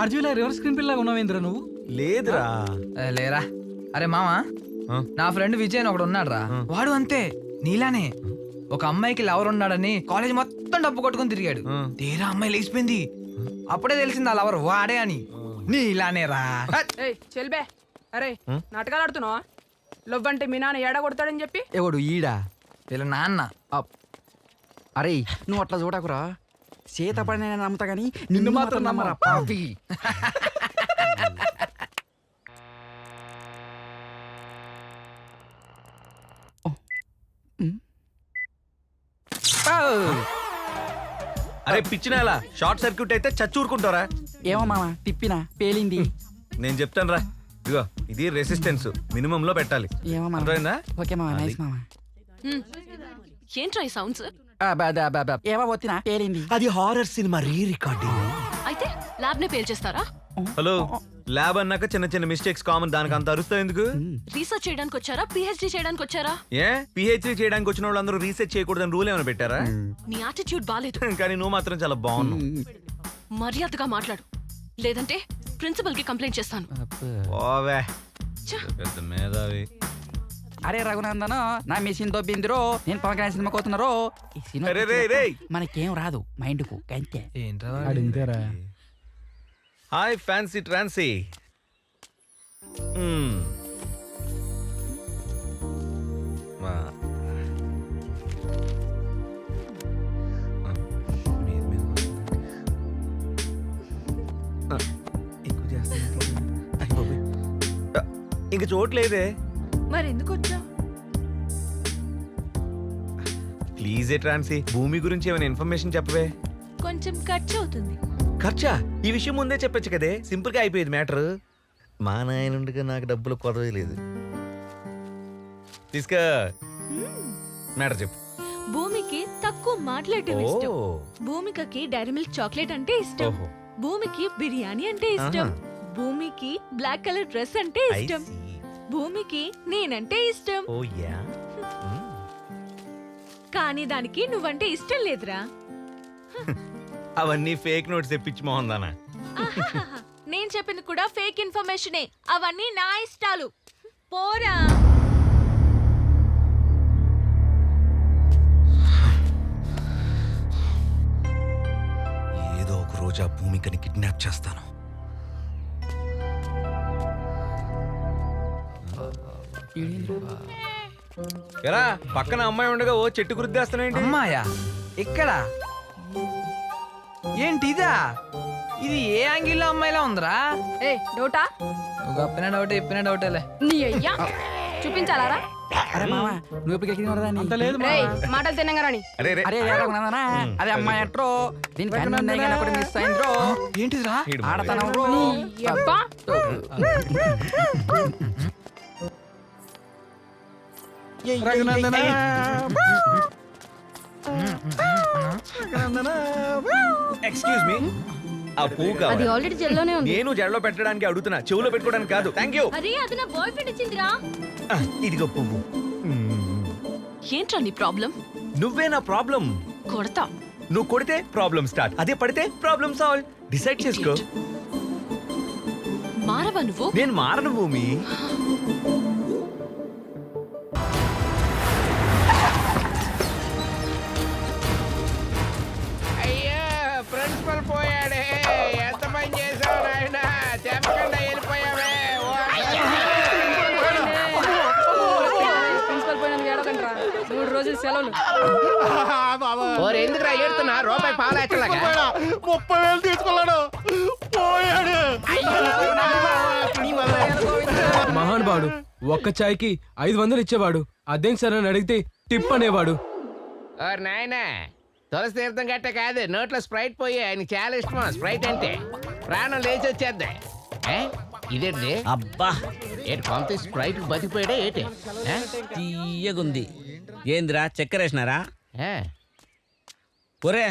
ఆర్జీలో రివర్స్ స్క్రీన్ పిల్లగా ఉన్నావేంద్రా నువ్వు? లేదురా. లేరా. అరే మామా, నా ఫ్రెండ్ విజయ్ అని ఒకడు ఉన్నాడు రా. వాడు అంతే నీలానే ఒక అమ్మాయికి లవర్ ఉన్నాడని కాలేజ్ మొత్తం డబ్బు కొట్టుకుని తిరిగాడు. తీరా అమ్మాయి లేచిపోయింది. అప్పుడే తెలిసింది ఆ లవర్ వాడే అని. నీలానే రా. చెల్బే, అరే నాటకాలు ఆడుతున్నావా? లవ్ అంటే మీ నాన్న ఏడా కొడతాడని చెప్పి. ఎవడు ఈడా? వీళ్ళ నాన్న. అరే నువ్వు అట్లా చూడకురా. చేత పడిన నమ్ముతా గానీ నిన్ను మాత్రం నమ్మరా పాపి. అరే పిచ్చినాలా, షార్ట్ సర్క్యూట్ అయితే చచ్చూరుకుంటారా? ఏమో మామ తిప్పినా పేలింది. నేను చెప్తాను రా. ఇదిగో ఇది రెసిస్టెన్స్ మినిమం లో పెట్టాలి. ఏమో మామ. అర్థమైందా? ఓకే మామ, నైస్ మామ. ఏంట్రా ఈ సౌండ్స్? ఏమో వచ్చినా పేలింది. అది హారర్ సినిమా రీ రికార్డింగ్. అయితే ల్యాబ్ నే పేల్చేస్తారా? హలో, ల్యాబ్ అన్నాక చిన్న చిన్న మిస్టేక్స్ కామన్, దానికి అంత అరుస్తావు ఎందుకు? రీసెర్చ్ చేయడానికి వచ్చారా, పిహెచ్డి చేయడానికి వచ్చారా? ఏ పిహెచ్డి చేయడానికి వచ్చిన వాళ్ళందరూ రీసెర్చ్ చేయకూడదని రూల్ ఏమైనా పెట్టారా? నీ యాటిట్యూడ్ బాలేదు. కానీ నువ్వు మాత్రం చాలా బాగున్నావు. మర్యాదగా మాట్లాడు, లేదంటే ప్రిన్సిపల్ కి కంప్లైంట్ చేస్తాను. ఓవే పెద్ద మేధావి. అరే రఘునందన్, నా మెషిన్ తో బిందిరో, నేను పవన్ కళ్యాణ్ సినిమా కోతున్నారో. మనకేం రాదు మైండ్ కు అంతే. ఏంట్రా? Hi fancy Trancy. ఎక్కువ చేస్తున్నట్లు. అయ్ బాబోయ్. ఇంక చోట్లేదే. మరి ఎందుకు వచ్చా? ప్లీజే ట్రాన్సీ, భూమి గురించి ఏమైనా ఇన్ఫర్మేషన్ చెప్పవే. కొంచెం ఖర్చు అవుతుంది. ఖర్చా? ఈ విషయం ముందే చెప్పొచ్చు కదే, సింపుల్ గా అయిపోయేది మ్యాటర్. మా నాయనుండగా నాకు డబ్బులు కొరవే లేదు. తీసుకో, మ్యాటర్ చెప్పు. భూమికి తక్కువ మాట్లాడటం ఇష్టం. ఓ. భూమికకి డైరీ మిల్క్ చాక్లెట్ అంటే ఇష్టం. ఓహో. భూమికి బిర్యానీ అంటే ఇష్టం. భూమికి బ్లాక్ కలర్ డ్రెస్ అంటే ఇష్టం. భూమికి నేనంటే ఇష్టం. ఓ యా. కానీ దానికి నువ్వంటే ఇష్టం లేదురా. అవన్నీ ఫేక్ నోట్స్ తెప్పించి మోహందానా. ఆహాహాహా. నేను చెప్పింది కూడా ఫేక్ ఇన్ఫర్మేషనే. అవన్నీ నా ఇష్టాలు. పోరా. ఏదో ఒక రోజు ఆ భూమికని కిడ్నాప్ చేస్తాను. ఎరా పక్కన అమ్మాయి ఉండగా ఓ చెట్టు గుర్తిస్తున్నాయండి. అమ్మాయా? ఇక్కడ ఏంటి ఇదా? ఇది ఏ యాంగిల్లో అమ్మాయిలా ఉందిరా? ఏ డౌటా? నువ్వు చెప్పిన డౌటే చెప్పిన డౌటేలే. నీ అయ్యా చూపించాలారా? అరే మామ నువ్వు ఎప్పుడు ఎక్కిన అంత లేదు రేయ్, మాటలు తిన్నగారని. అరే రే. అరే ఏడకున్నానా? అరే అమ్మాయి ఎట్రో దీనికి అన్ని ఉన్నాయి కానీ ఒకటి మిస్ అయింద్రో. ఏంటిదిరా? ఆడతనం రో. నీ అబ్బా. ఎక్స్క్యూజ్ మీ, ఆ పువ్వు అది కావాలి. ఆల్రెడీ జెల్లోనే ఉంది. నేను జడలో పెట్టడానికి అడుగుతున్నా, చెవులో పెట్టుకోవడానికి కాదు. Thank you. అరే అది నా బాయ్ ఫ్రెండ్ ఇచ్చిందిరా. ఇదిగో పువ్వు. ఏంట్రా నీ ప్రాబ్లం? నువ్వే నా ప్రాబ్లం. కొడతా. నువ్వు కొడితే ప్రాబ్లం స్టార్ట్, అదే పడితే ప్రాబ్లం సాల్వ్. డిసైడ్ చేసుకో. మారవా నువ్వు? నేను మారను భూమి. అయ్యో ప్రిన్సిపల్ పోయాడే, ఎంత పని చేసావు నాయన, చెప్పకుండా వెళ్ళిపోయావే. ప్రిన్సిపల్ పోయినందుకు ఏడకండ్రా. 3 రోజులు సెలవులు. ఎందుకురా ఏడుతున్నా? రూపాయి పాలేచ్చలాగా 30,000 తీసుకున్నాడు, పోయాడు. మహానుభావుడు ఒక్క చాయ్కి 500 ఇచ్చేవాడు. అదేం సార్ అని అడిగితే టిప్ అనేవాడు. ఓర్ నాయనా, తులసి తీర్థం గట్ట కాదు, నోట్లో స్ప్రైట్ పోయి ఆయన చాలా ఇష్టమా స్ప్రైట్ అంటే. ప్రాణం లేచి వచ్చేద్ది. ఇదేంటి? అబ్బా ఏంటి కొంత స్ప్రైట్ బతికిపోయాడే ఏంటి? తీయగుంది. ఏందిరా చక్కెరేసినారా? ఒరే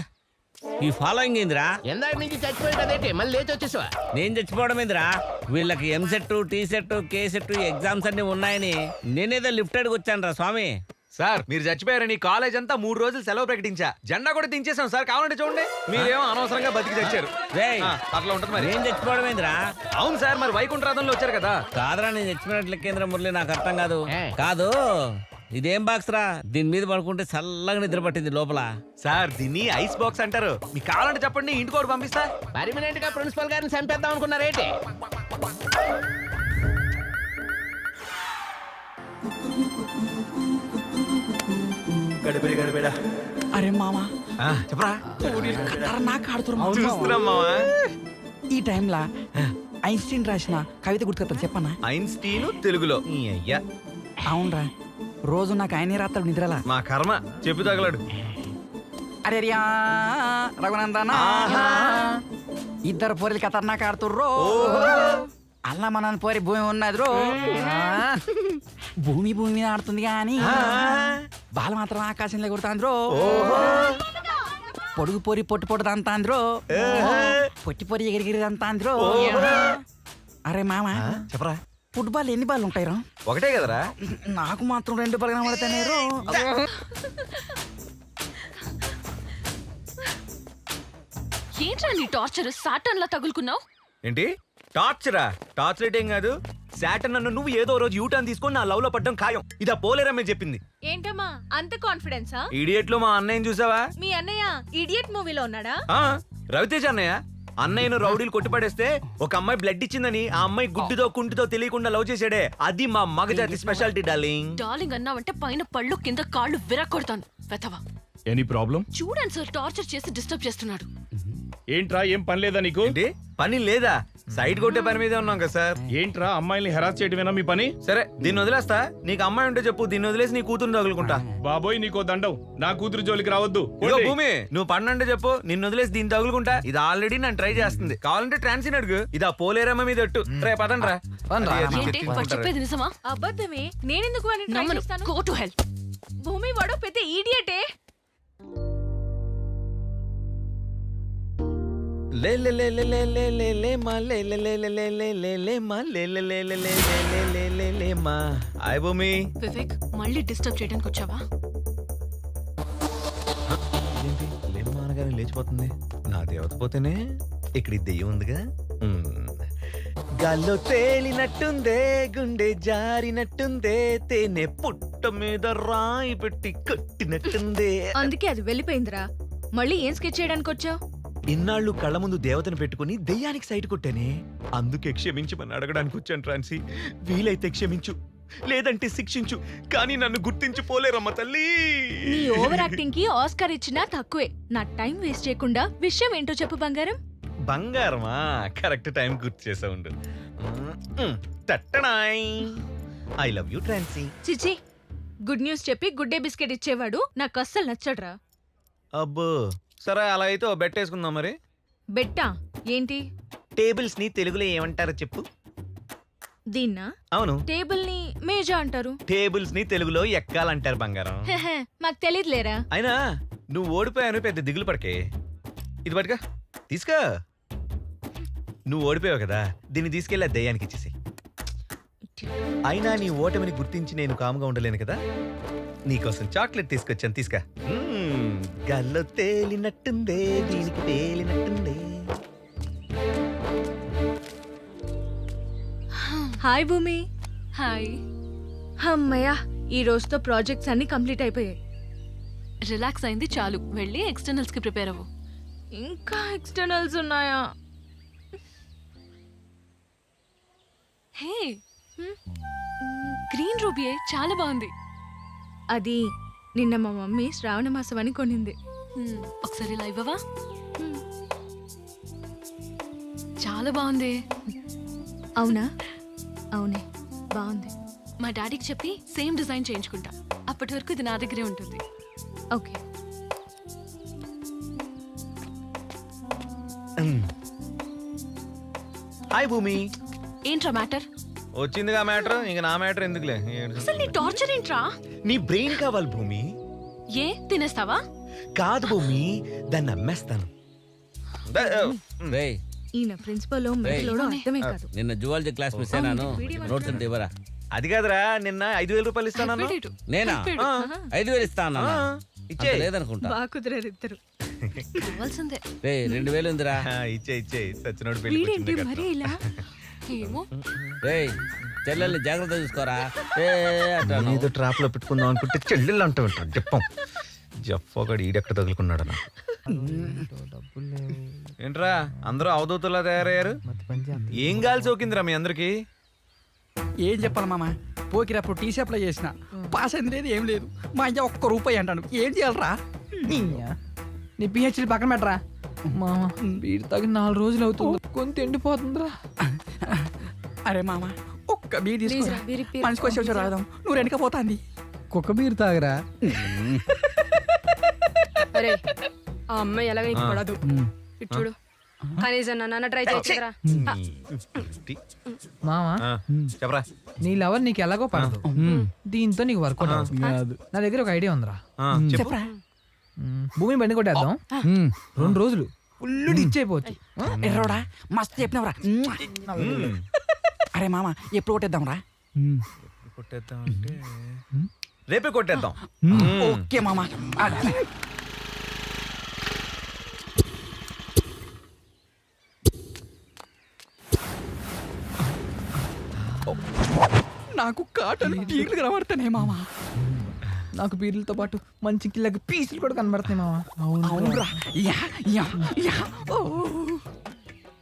ఈ ఫాలోయింగ్ ఏందిరా? ఎందాక నుంచి చచ్చిపోయేటదేంటి, మళ్ళీ లేచి వచ్చేసావా? నేను చచ్చిపోవడం ఏందిరా? వీళ్ళకి EAMCET tea set K set exams అన్ని ఉన్నాయని నేనేదో లిఫ్ట్ అడిగి వచ్చాను రా స్వామి. సార్ మీరు చచ్చిపోయారని కాలేజ్ అంతా 3 రోజులు సెలవు ప్రకటించా. జెండా కూడా దించేసాం సార్, కావాలంటే చూడండి. మీరేమో అనవసరంగా బతికి తెచ్చారు. రేయ్, అట్లా ఉంటుంది మరి. నేను చచ్చిపోవడం ఏందిరా? అవును సార్, మరి వైకుంఠరాధంలో వచ్చారు కదా. కాదురా, నేను చచ్చిపోయినట్లు కేంద్ర మురళి, నాకు అర్థం కాదు. కాదు ఇదేం బాక్స్ రా? దీని మీద పడుకుంటే చల్లగా నిద్ర పట్టింది లోపల. సార్ దీన్ని ఐస్ బాక్స్ అంటారు. మీకు కావాలంటే చెప్పండి, ఇంటికి కూడా పంపిస్తా. పర్మినెంట్ గా ప్రిన్సిపల్ గారిని చంపేద్దాం అనుకున్నారేంటి? అరే మామ చెప్పరా. ఖతర్నాక్ ఆడుతున్నా. చూస్తున్నాం మావా. ఈ టైంలా ఐన్స్టీన్ రాసిన కవిత గుర్తుకొస్తుంది చెప్పన్నా? ఐన్స్టీన్ తెలుగులో. అయ్యా అవునరా, రోజు నాకు ఆయనే రాస్తాడు నిద్రలా. మా కర్మ, చెప్పు తగలడు. అరే రియా రఘునందన, ఇద్దరు పోరీలు ఖతర్నాక్ ఆడుతుర్రో. అల్లా మన పోరి భూమి ఉన్నది రో. భూమి భూమి మీద ఆడుతుంది కానీ బాలు మాత్రం ఆకాశంలో కొడుతాంద్రో. పొడుగు పొరి పొట్టు పొట్టు దంతాంద్రో. పొట్టి పొరి ఎగిరిగిరి దంతాంద్రో. అరే మామ చెప్పరా, ఫుట్బాల్ ఎన్ని బాల్ ఉంటాయి రా? ఒకటే కదరా. నాకు మాత్రం 2 బాల్ కనబడతానే రో. ఏంట్రా నీ టార్చర్? సాటన్ లా తగులుకున్నావు. ఏంటి టార్చరా? టార్చ్ లైట్ ఏం కాదు. శాటన్ నన్ను నువ్వు ఏదో రోజు యూటర్న్ తీసుకొని నా లవ్ లో పడ్డం ఖాయం. ఇదా పోలేరమ్మే చెప్పింది. ఏంటమ్మా అంత కాన్ఫిడెన్సా? ఇడియట్ లో మా అన్నయ్యని చూసావా? మీ అన్నయ్య ఇడియట్ మూవీలో ఉన్నాడా? రవితేజ అన్నయ్య. అన్నయ్యను రౌడీలు కొట్టిపడేస్తే ఒక అమ్మాయి బ్లడ్ ఇచ్చిందని ఆ అమ్మాయి గుడ్డితో కుంటితో తెలియకుండా లవ్ చేసాడే, అది మా మగజాతి స్పెషాలిటీ డార్లింగ్. డార్లింగ్ అన్నావంటే పైన పళ్ళు కింద కాళ్ళు విరక్కొడతాను. వెతవా. Any problem? చూడండి సార్, టార్చర్ చేసి డిస్టర్బ్ చేస్తున్నాడు. ఏంట్రా ఏం పని లేదా నీకు? పని లేదా? సైడ్ కొట్టే పని మీదే ఉన్నాం కదా సార్. ఏంట్రా అమ్మాయిల్ని హెరాస్ చేయడమేనా మీ పని? సరే దీన్ని వదిలేస్తా. నీకు అమ్మాయి ఉంటే చెప్పు, దీన్ని వదిలేసి నీ కూతురు తగులుకుంటా. బాబోయ్ నీకో దండం, నా కూతురు జోలికి రావద్దు. ఇదిగో భూమి, నువ్వు పన్నంటే చెప్పు, నిన్ను వదిలేసి దీన్ని తగులుకుంటా. ఇది ఆల్రెడీ నన్ను ట్రై చేస్తుంది. కావాలంటే ట్రాన్సిన్ అడుగు. ఇది ఆ పోలేరమ్మ మీద ఎట్టు. రే పదండి రా. ఏంటి వాడు చెప్పేది నిజమా? అబద్ధమే. నేనెందుకు వాడిని try నమ్మను. చేస్తాను? Go to hell. భూమి వాడు పెద్ద ఈడియటే. లే లే లే లే లే లే లే లే మా లే లే లే లే లే లే లే లే మా లే లే లే లే లే లే లే లే లే మా. హాయ్ భూమి. వివేక్ మళ్ళీ డిస్టర్బ్ చేయడానికి వచ్చావా? ఏంటి లేమ్మా అనగానే లేచిపోతుంది? నా దేవత పోతేనే ఇక్కడ ఈ దెయ్యం ఉందిగా. గాల్లో తేలినట్టుందే, గుండె జారినట్టుందే, తేనె పుట్ట మీద రాయి పెట్టి కట్టినట్టుందే. అందుకే అది వెళ్ళిపోయిందిరా. మళ్ళీ ఏం స్కెచ్ చేయడానికి వచ్చావు? ఇన్నాళ్ళు కళ్ళ ముందు దేవతను పెట్టుకుని దెయ్యానికి సైట్ కొట్టానే. అందుకే క్షమించమని అడగడానికి వచ్చాను ట్రాన్సీ. వీలైతే క్షమించు, లేదంటే శిక్షించు, కానీ నన్ను గుర్తించిపోలేరమ్మ తల్లి. నీ ఓవర్ యాక్టింగ్ కి ఆస్కార్ ఇచ్చినా తక్కువే. నా టైం వేస్ట్ చేయకుండా విషయం ఏంటో చెప్పు బంగారం. బంగారమా? కరెక్ట్ టైం గుర్తు చేసా ఉండు. తట్టనాయ్. I love you Trancy. చిచి, గుడ్ న్యూస్ చెప్పి గుడ్ డే బిస్కెట్ ఇచ్చేవాడు నాకు అస్సలు నచ్చడ్రా. అబ్బో సరే, అలా అయితే ఓ బెట్ వేసుకుందాం మరి. బెట్టా? ఏంటి? టేబుల్స్ ని తెలుగులో ఏమంటారో చెప్పు. దీన్నా? అవును. టేబుల్ ని మేజా అంటారు. టేబుల్స్ ని తెలుగులో ఎక్కాలంటారు బంగారం. మాకు తెలియదులేరా. అయినా నువ్వు ఓడిపోయాను, పెద్ద దిగులు పడకే. ఇది పట్టుగా, తీసుకో. నువ్వు ఓడిపోయావు కదా, దీన్ని తీసుకెళ్ళి ఆ దయ్యానికి ఇచ్చేసి. అయినా నీ ఓటమిని గుర్తించి నేను కాముగా ఉండలేను కదా. నీకోసం చాక్లెట్ తీసుకొచ్చాను, తీసుకా. గల్లో తేలినట్టుందే, దీనికి తేలినట్టుందే. హాయ్ భూమి. హాయ్. అమ్మయ్యా, ఈ రోజుతో ప్రాజెక్ట్స్ అన్ని కంప్లీట్ అయిపోయాయి. రిలాక్స్ అయింది చాలు. వెళ్ళి ఎక్స్టర్నల్స్ కి ప్రిపేర్ అవ్వు. ఇంకా ఎక్స్టర్నల్స్ ఉన్నాయా? హే, గ్రీన్ రూబీయే, చాలా బాగుంది. అది నిన్న మా మమ్మీ శ్రావణ మాసం అని కొనింది. ఒకసారి లైవ్ అవ్వా? చాలా బాగుంది. అవునా? అవునే, బాగుంది. మా డాడీకి చెప్పి సేమ్ డిజైన్ చేయించుకుంటా. అప్పటి వరకు ఇది నా దగ్గరే ఉంటుంది. ఓకే. హాయ్ భూమి. ఏంట్రా మ్యాటర్? వచ్చిందిగా మ్యాటర్, ఇంక నా మ్యాటర్ ఎందుకులే. అసలు నీ టార్చర్ ఏంట్రా? నీ బ్రెయిన్ కావాలి భూమి. ఏ తినేస్తావా? కాదు భూమి, దాన్ని అమ్మేస్తాను. ఈయన ప్రిన్సిపల్ అర్థమే కాదు. నిన్న జువాలజీ క్లాస్ మిస్ అయినాను. నోట్స్ అంటే ఇవ్వరా? అది కాదురా, నిన్న 5,000 రూపాయలు ఇస్తాను. నేనా? 5,000 ఇస్తాను. ఇచ్చే లేదనుకుంటా. బాగా కుదిరారు ఇద్దరు. కావాల్సిందే. 2,000 ఉందిరా. ఇచ్చే సచ్చినోడు వీడేంటి మరి ఇలా? ఏమో. చెల్లెల్ని జాగ్రత్త చూసుకోరా. ఏదో ట్రాప్ లో పెట్టుకుందాం అనుకుంటే చెల్లెళ్ళు అంటూ ఉంటాడు. చెప్పం జప్పగాడు ఈడెక్కడ తగులుకున్నాడు నాకు. ఏంట్రా అందరూ అవధూతలా తయారయ్యారు? ఏం గాలి సోకిందిరా మీ అందరికి? ఏం చెప్పాలి మామ, పోకిరప్పుడు టీసీ అప్లై చేసిన, పాస్ అయింది లేదు, ఏం లేదు. మా అయ్య ₹1 అంటాను. ఏం చేయాలరా? నీ పిహెచ్డి పక్కన పెట్టరా. మామ బీడి తగ్గి 4 రోజులు అవుతుంది, కొంత ఎండిపోతుందిరా. అరే మామ, ఒక్క బీర్ తీసుకురా, మనిషికి వచ్చి రాదాం. నువ్వు వెనకపోతాంది. కుక్క బీర్ తాగరా. అరే ఆ అమ్మాయి ఎలాగ నీకు పడదు. ఇటు చూడు, కనీసం నన్ను ట్రై చేయరా. మామ చెప్పరా. నీ లవర్ నీకు ఎలాగో పడదు, దీంతో నీకు వర్కౌట్ కాదు. నా దగ్గర ఒక ఐడియా ఉందిరా. చెప్పరా. భూమి బండి కొట్టేద్దాం, 2 రోజులు ఫుల్ డిచ్ అయిపోవచ్చు. ఎర్రోడా మస్తు చెప్పినవరా. అరే మామ ఎప్పుడు కొట్టేద్దాం రా? కొట్టేద్దాం అంటే రేపే కొట్టేద్దాం. ఓకే మామ. నాకు కాటలు పీర్లు కనబడుతున్నాయి మామ. నాకు పీర్లతో పాటు మంచి కిల్లకి పీసులు కూడా కనబడుతున్నాయి మామ. అవునురా.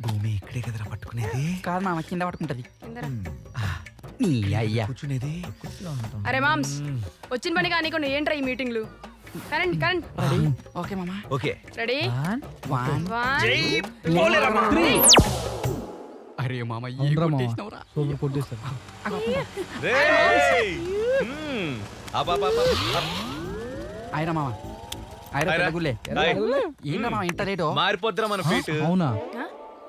భూమి ఇక్కడే కదరా పట్టుకునేది? కాదు మామ, కింద పట్టుకుంటది. అయ్యా కూర్చునేది. అరే మామ్స్, వచ్చిన పని కానీ ఏంట్రా ఈ మీటింగ్లు? కరెంట్ కరెంట్ రెడీ ఓకే మామా ఓకే రెడీ వన్ అరే మామ సూపర్ కొట్టేస్తారు. అయినా మామ అయినా అయిరా. తెలుగులే ఆయ్. ఏంటా మామ ఇంత లేటో మారిపోద్దురా మన ఫీట్. అవునా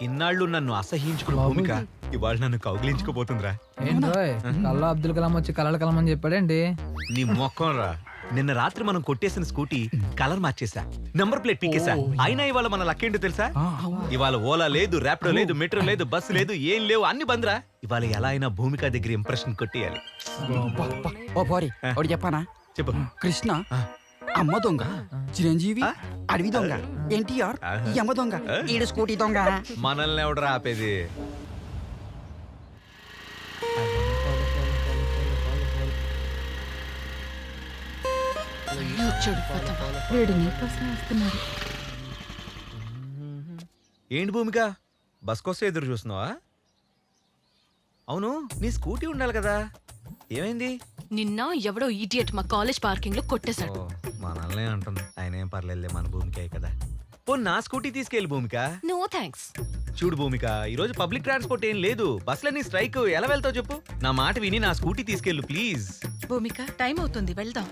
ఇన్నాళ్ళు నన్ను అసహించుకున్న భూమిక ఇవాళ నన్ను కౌగిలించుకోబోతుందిరా. ఏంట్రోయ్ కల్లా అబ్దుల్ కలాం వచ్చి కలర్ కలాం అని చెప్పాడేంటి? నీ మొక్కం రా. నిన్న రాత్రి మనం కొట్టేసిన స్కూటీ కలర్ మార్చేసా, నంబర్ ప్లేట్ పీకేసా. అయినా ఇవాళ మన లక్కేంటో తెలుసా? ఇవాళ ఓలా లేదు, ర్యాపిడో లేదు, మెట్రో లేదు, బస్సు లేదు, ఏం లేవు, అన్ని బంద్రా. ఇవాళ ఎలా అయినా భూమిక దగ్గర ఇంప్రెషన్ కొట్టేయాలి. ఓ పోరి ఒకటి చెప్పానా? చెప్పు. కృష్ణ అమ్మ దొంగ, చిరంజీవి అడవి దొంగ, ఎన్టీఆర్ ఈ అమ్మ దొంగ, ఈడు స్కూటీ దొంగ. మనల్ని ఎవడరా ఆపేది? ఏంటి భూమిక, బస్ కోసం ఎదురు చూస్తున్నావా? అవును, నీ స్కూటీ ఉండాలి కదా, ఏమైంది? నిన్న ఎవడో ఈడియట్ మా కాలేజ్ పార్కింగ్ లో కొట్టేశాడు. మనల్నే అంటుంది. ఆయన ఏం పర్లేదులే, మన భూమికే కదా. పో నా స్కూటీ తీసుకెళ్ళి భూమిక. No thanks. చూడు భూమిక, ఈ రోజు పబ్లిక్ ట్రాన్స్పోర్ట్ ఏం లేదు, బస్సులన్నీ స్ట్రైక్. ఎలా వెళ్తావు చెప్పు? నా మాట విని నా స్కూటీ తీసుకెళ్ళు ప్లీజ్. భూమిక టైం అవుతుంది వెళ్దాం.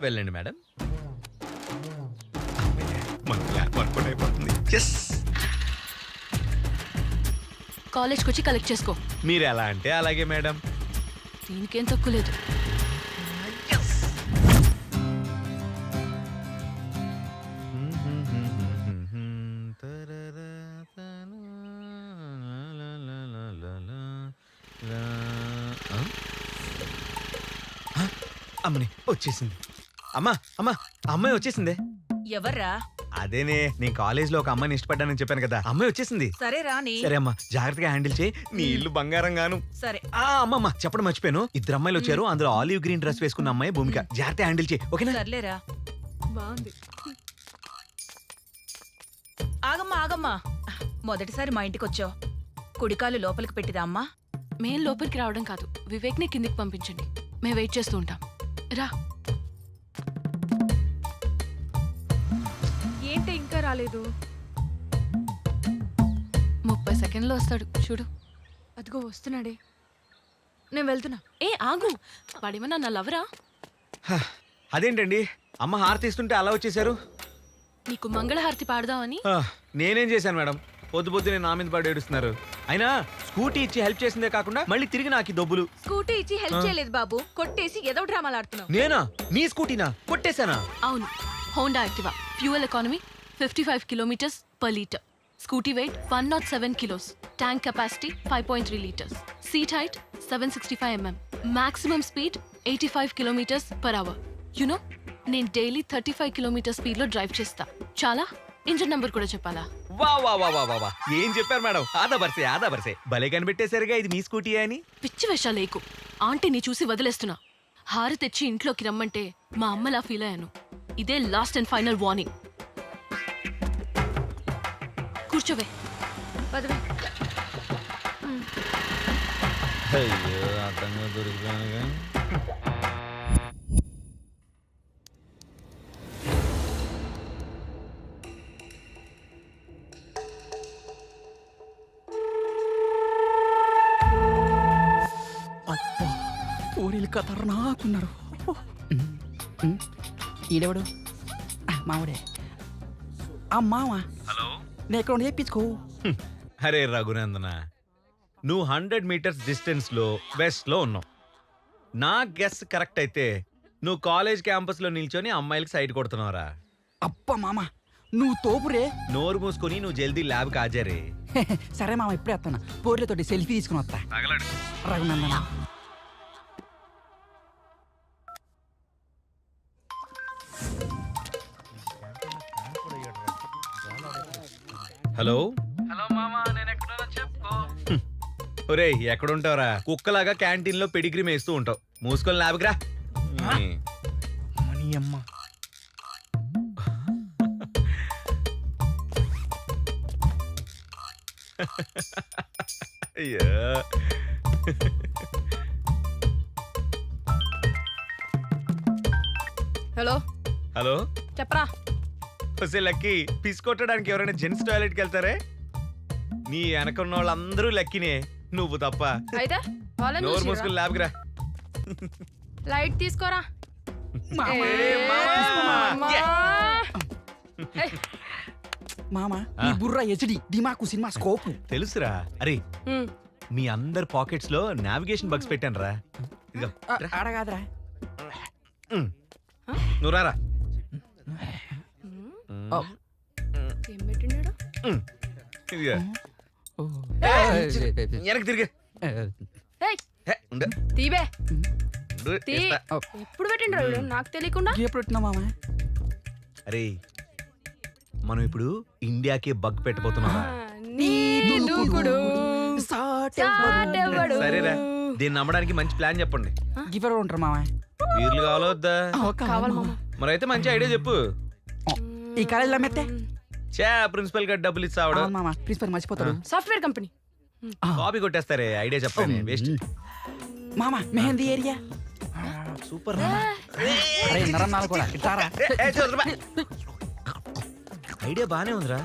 వెళ్ళండి మేడం. మన ప్లాన్ వర్కౌట్ అయిపోతుంది. కాలేజ్కి వచ్చి కలెక్ట్ చేసుకో. మీరు ఎలా అంటే అలాగే మేడం. దీనికేం తక్కువ లేదు. అమ్మని వచ్చేసింది. అమ్మా అమ్మా, అమ్మాయి వచ్చేసిందే. ఎవర్రా? అదేనే, నేను కాలేజ్ లో ఒక అమ్మాయిని ఇష్టపడ్డానని చెప్పాను కదా, అమ్మాయి వచ్చేసింది. సరే రాని. సరే అమ్మా, జాగ్రత్తగా హ్యాండిల్ చేయి. నీ ఇల్లు బంగారం గాను. సరే. అమ్మమ్మ చెప్పడం మర్చిపోయాను, ఇద్దరు అమ్మాయిలు వచ్చారు, అందులో ఆలివ్ గ్రీన్ డ్రెస్ వేసుకున్న అమ్మాయి భూమిక. జాగ్రత్తగా హ్యాండిల్ చేయి, ఓకేనా? సర్లేరా. బాగుంది. ఆగమ్మా ఆగమ్మా, మొదటిసారి మా ఇంటికి వచ్చావు, కుడికాలు లోపలికి పెట్టిరా అమ్మా. మేం లోపలికి రావడం కాదు, వివేక్ ని కిందికి పంపించండి, మేము వెయిట్ చేస్తూ ఉంటాం. రా. ఏంటి ఇంకా రాలేదు? 30 సెకండ్లో వస్తాడు చూడు. అదిగో వస్తున్నాడే, నేను వెళ్తున్నా. ఏ ఆగు, వాడేమన్నా నా లవరా? అదేంటండి అమ్మ హారతి ఇస్తుంటే అలా వచ్చేసారు? నీకు మంగళహారతి పాడదామని. నేనేం చేశాను మేడం? పొద్దు పొద్దునే నా మీద పడి ఏడుస్తున్నారు. అయినా స్కూటీ ఇచ్చి హెల్ప్ చేసిందే కాకుండా మళ్ళీ తిరిగి నాకు దొబ్బులు. స్కూటీ ఇచ్చి హెల్ప్ చేయలేదు బాబు, కొట్టేసి ఏదో డ్రామాలు ఆడుతున్నావు. నేనా? నీ స్కూటీనా కొట్టేశానా? అవును, Honda Activa. Fuel economy 55 kilometres per litre. Scooty weight 107 kilos. Tank capacity 5.3 litres. Seat height 765 mm. Maximum speed 85 kilometres per hour. You know, నేను డైలీ 35 కిలోమీటర్ స్పీడ్ లో డ్రైవ్ చేస్తా. చాలా ఇంజిన్ నంబర్ కూడా చెప్పాలా? వా వా వా వా వా, ఏం చెప్పారు మేడం? ఆదా బర్సే భలే కనిపెట్టేసరిగా ఇది మీ స్కూటీ అని. పిచ్చి వేషాలేకు. ఆంటీని చూసి వదిలేస్తున్నా. హార తెచ్చి ఇంట్లోకి రమ్మంటే మా అమ్మలా ఫీల్ అయ్యాను. ఇదే లాస్ట్ అండ్ ఫైనల్ వార్నింగ్. కూర్చోవే. పదవే. అయ్యో, అర్థంగా దొరికిపోయానుగా. ఊరిలు ఖతర్నాకున్నారు. ఈడెవడు? మావాడే. మావా. హలో, నేను ఎక్కడ చెప్పించుకో. అరే రఘునందన, నువ్వు 100 మీటర్స్ డిస్టెన్స్ లో వెస్ట్ లో ఉన్నావు. నా గెస్ కరెక్ట్ అయితే నువ్వు కాలేజ్ క్యాంపస్ లో నిల్చొని అమ్మాయిలకి సైడ్ కొడుతున్నావురా. అప్ప మామ నువ్వు తోపురే. నోరు మూసుకొని నువ్వు జల్దీ ల్యాబ్ కాజారే. సరే మామ, ఇప్పుడే వస్తాను. పోర్లతోటి సెల్ఫీ తీసుకుని వస్తా. రఘునందన. హలో. హలో మామా, నేను ఎక్కడున్నా చెప్పుకో. ఒరేయ్, ఎక్కడుంటావురా? కుక్కలాగా క్యాంటీన్ లో పెడిగ్రీ మేస్తూ ఉంటావు. మూసుకొని ల్యాబ్కి రా. మనీ అమ్మ. అయ్యో. హలో హలో చెప్పరా. వస్తే లక్కీ పిస్ కొట్టడానికి ఎవరైనా జెంట్స్ టాయిలెట్కి వెళ్తారే? నీ వెనకున్న వాళ్ళందరూ లక్కీనే, నువ్వు తప్ప. అయితే వాళ్ళని నోరు చూసిర్రా? మూసుకుని ల్యాబ్కి రా. లైట్ తీసుకోరా. మామ ఈ బుర్ర హెచ్డి దిమాకు సినిమా స్కోప్ తెలుసురా. అరే మీ అందరి పాకెట్స్ లో నావిగేషన్ బగ్స్ పెట్టాను రా. ఇదిగో ఆడగాదరా. నువ్వు రారా. ఏం పెట్టిండు? ఇదిగో. వెనక్కి తిరిగి తీబే ఉండు, తీ. ఇస్తా. ఎప్పుడు పెట్టిండ్రు వీడు? నాకు తెలియకుండా. ఎప్పుడు పెట్టినా మామ? అరే మనం ఇప్పుడు ఇండియాకి బగ్ పెట్టబోతున్నాం. నీ దూకుడు సాటెవ్వడు. సరేరా, దీన్ని నమ్మడానికి మంచి ప్లాన్ చెప్పండి. గిఫర్ ఉంటారు మామ. వీర్లు కావాలా వద్దా? కావాలి మామ. మరి అయితే మంచి ఐడియా చెప్పు. ఈ కాలేజీలో మెత్తే చా ప్రిన్సిపల్ గారు డబ్బులు ఇస్తాడు. మామ ప్రిన్సిపల్ మర్చిపోతాడు. Software company. కాపీ కొట్టేస్తారే ఐడియా చెప్పాను. వేస్ట్. మామ మెహందీ ఏరియా సూపర్. అరే నరన్నాలు కూడా ఇట్టారా. ఐడియా బానే ఉందిరా.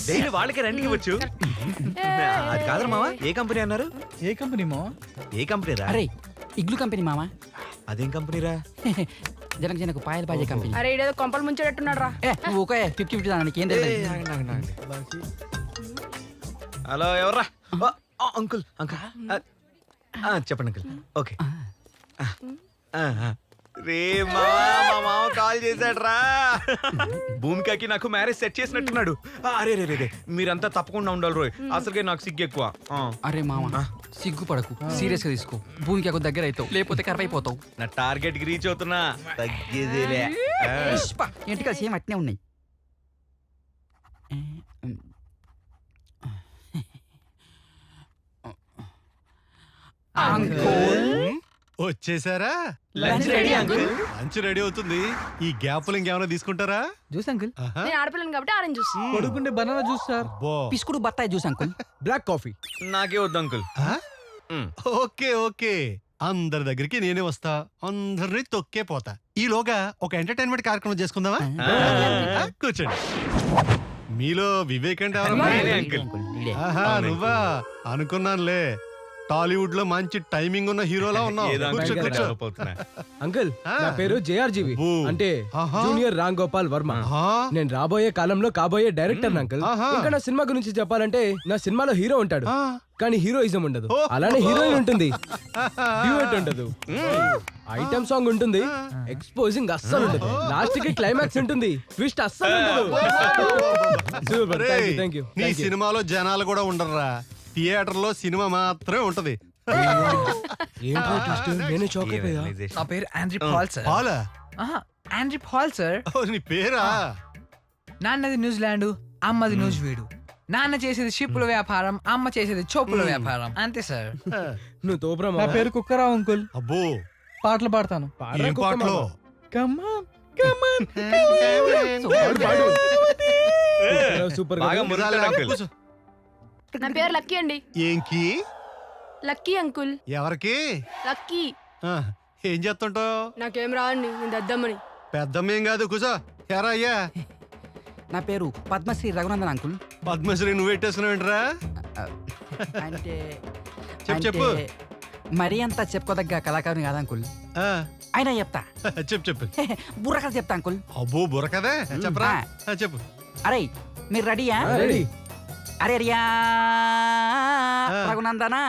డైలీ వాళ్ళకే రెంట్కి ఇవ్వచ్చు. అది కాదురా మావా, ఏ కంపెనీ అన్నారు? ఏ కంపెనీ మో? ఏ కంపెనీ రా? అరే ఇగ్లు కంపెనీ మామ. అదేం కంపెనీ రా? జనకు పాయలు బాజే కంపెనీ. అరే ఇదేదో కొంపలు ముంచేటట్టున్నాడు రా. నువ్వు ఓకే 50-50 దానికి ఏం తెలియదు. హలో ఎవర్రా? అంకుల్ అంకుల్ చెప్పండి అంకుల్. ఓకే రే మావా, మా మామ కాల్ చేశాడు రా. భూమికకి నాకు మ్యారేజ్ సెట్ చేసినట్టున్నాడు. అరే రే రే మీరంతా తప్పకుండా ఉండాలి రోయ్, అసలుకే నాకు సిగ్గు ఎక్కువ. అరే మామ సిగ్గుపడకు, సీరియస్ గా తీసుకో. భూమికి దగ్గర అవుతావు, లేకపోతే కరవ అయిపోతావు. నా టార్గెట్ కి రీచ్ అవుతున్నా, తగ్గేదేలే. ఇంటికి సేమ్ అట్నే ఉన్నాయి. వచ్చేసారా? Lunch ready uncle. Lunch ready అవుతుంది. ఈ గ్యాప్లు ఇంకేమైనా తీసుకుంటారా? Juice uncle. నేను ఆడపిల్లని కాబట్టి ఆరెంజ్ జ్యూస్. కొడుకుంటే బనానా జ్యూస్ సార్. పిస్కుడు బత్తాయి జ్యూస్ అంకుల్. Black coffee. నాకే వద్దు అంకుల్. ఓకే ఓకే, అందరి దగ్గరికి నేనే వస్తా, అందరినీ తొక్కే పోతా. ఈలోగా ఒక ఎంటర్టైన్మెంట్ కార్యక్రమం చేసుకుందామా? కూర్చోండి. మీలో వివేక్ అంటే ఆహా నువ్వా? అనుకున్నానులే, టాలీవుడ్ లో మంచి టైమింగ్ ఉన్న హీరోలా ఉన్నావు. కూర్చో కూర్చో. అంకుల్ నా పేరు జేఆర్జీవి, అంటే జూనియర్ రామ్ గోపాల్ వర్మ. నేను రాబోయే కాలంలో కాబోయే డైరెక్టర్ అంకుల్. ఇంకా నా సినిమా గురించి చెప్పాలంటే నా సినిమాలో హీరో ఉంటాడు, కానీ హీరోయిజం ఉండదు. అలానే హీరోయిన్ ఉంటుంది, డ్యూయట్ ఉండదు, ఐటమ్ సాంగ్ ఉంటుంది, ఎక్స్పోజింగ్ అస్సలు ఉండదు, లాస్ట్ కి క్లైమాక్స్ ఉంటుంది, ట్విస్ట్ అస్సలు ఉండదు. Super, thank you. నీ సినిమాలో జనాలు కూడా ఉండరురా, థియేటర్ లో సినిమా మాత్రమే ఉంటది. నా పేరు ఆండ్రీ పాల్ సార్. పాలా? Andre Paul sir. నీ పేరా? నాన్నది న్యూజిలాండ్, అమ్మది న్యూజివీడు. నాన్న చేసేది షిప్పుల వ్యాపారం, అమ్మ చేసేది చోపుల వ్యాపారం, అంతే సార్. నువ్వు తోపురా. నా పేరు కుక్కరావు అంకుల్. అబ్బో పాటలు పాడతాను. ఏం పాటలు? సూపర్. నా పేరు లక్కీ అండి. ఏంకి? Lucky uncle. ఎవరికి? లక్కీ. ఏం చేస్తుంటావు? నాకేం రావండి, నేను దద్దమ్మని. పెద్దమ్మేం కాదు, కూసో. ఎరా అయ్యా? నా పేరు పద్మశ్రీ రఘునందన్ అంకుల్. పద్మశ్రీ నువ్వు పెట్టేసుకున్నావేంట్రా? అంటే చెప్పు. మరీ అంత చెప్పుకోదగ్గ కళాకారుని కాదు అంకుల్, అయినా చెప్తా. చెప్పు. బుర్రకథ చెప్తా అంకుల్. అబ్బో బుర్రకథే చెప్పరా? చెప్పు. అరే మీరు రెడీయా? రెడీ. అరే రియా రఘునందనా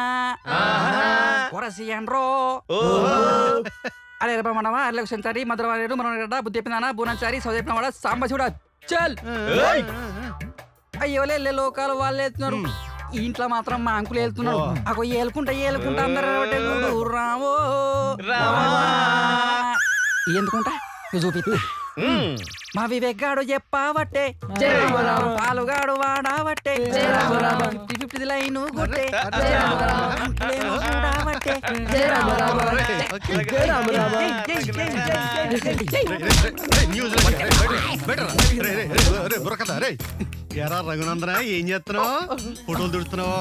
కొరసియన్రో అరే రమణమా అల్లెకు సెంచారి మధురవాడు మనగడ్డ బుద్ధి చెప్పినానా బూనంచారి సౌదీప్నవాడ సాంబ చూడ చల్. అయ్యోలే లోకాలు వాళ్ళు వెళ్తున్నారు, ఈ ఇంట్లో మాత్రం మా అంకులు వెళ్తున్నాడు. అగో ఏలుకుంటా అందరూ రావో ఎందుకుంటా చూపిస్తా. మా వివేగాడు చెప్పావట్టే, పాలుగాడు వాడావట్టే, 50 లైను కొట్టే, ఎరా రఘునందన ఏం చేస్తున్నావు? ఫోటోలు తుడుతున్నావు?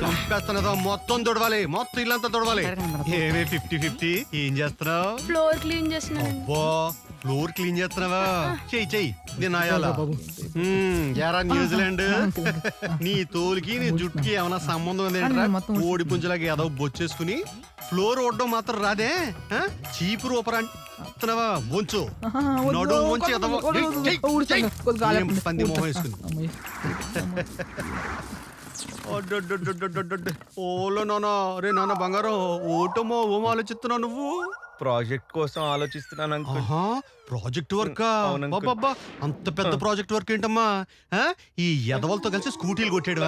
చంపేస్తున్నదో మొత్తం తొడవాలి, మొత్తం ఇల్లంతా తొడవాలి. ఏమే 50-50 ఏం చేస్తున్నావు? ఫ్లోర్ క్లీన్ చేస్తున్నాను. అబ్బో ఫ్లోర్ క్లీన్ చేస్తున్నావా? చెయ్యి నేను ఆయాలా. యారా న్యూజిలాండ్, నీ తోలుకి నీ జుట్టుకి ఏమైనా సంబంధం ఉందేంట్రా? కోడి పుంజలాగా ఏదో బొచ్చేసుకుని ఫ్లోర్ ఓడడం మాత్రం రాదే? చీపు రూపరంటున్నావా? వంచు నడు వంచి పంది మొహం వేసుకుని. ఓలో నానా, రే నాన్న బంగారం, ఓటమో ఓమో ఆలోచిస్తున్నావు నువ్వు? ప్రాజెక్ట్ కోసం ఆలోచిస్తున్నాను అంకుల్. Project work? అంత పెద్ద ప్రాజెక్ట్ వర్క్ ఏంటమ్మా? ఈ ఎదవలతో కలిసి స్కూటీలు కొట్టాడు?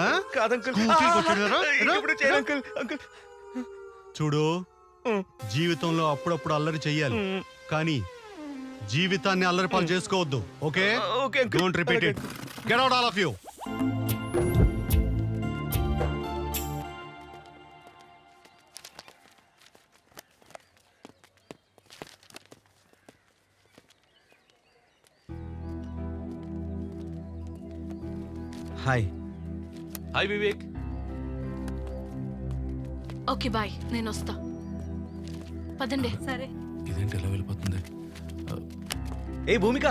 చూడు, జీవితంలో అప్పుడప్పుడు అల్లరి చెయ్యాలి, కానీ జీవితాన్ని అల్లరి పాలు చేసుకోవద్దు. Okay, don't repeat it. Get out all of you. Hi. Hi Vivek. Okay bye, నేను వస్తా. పదండి. సరే. ఇదేంటి ఎలా వెళ్ళిపోతుంది? ఏ భూమిక,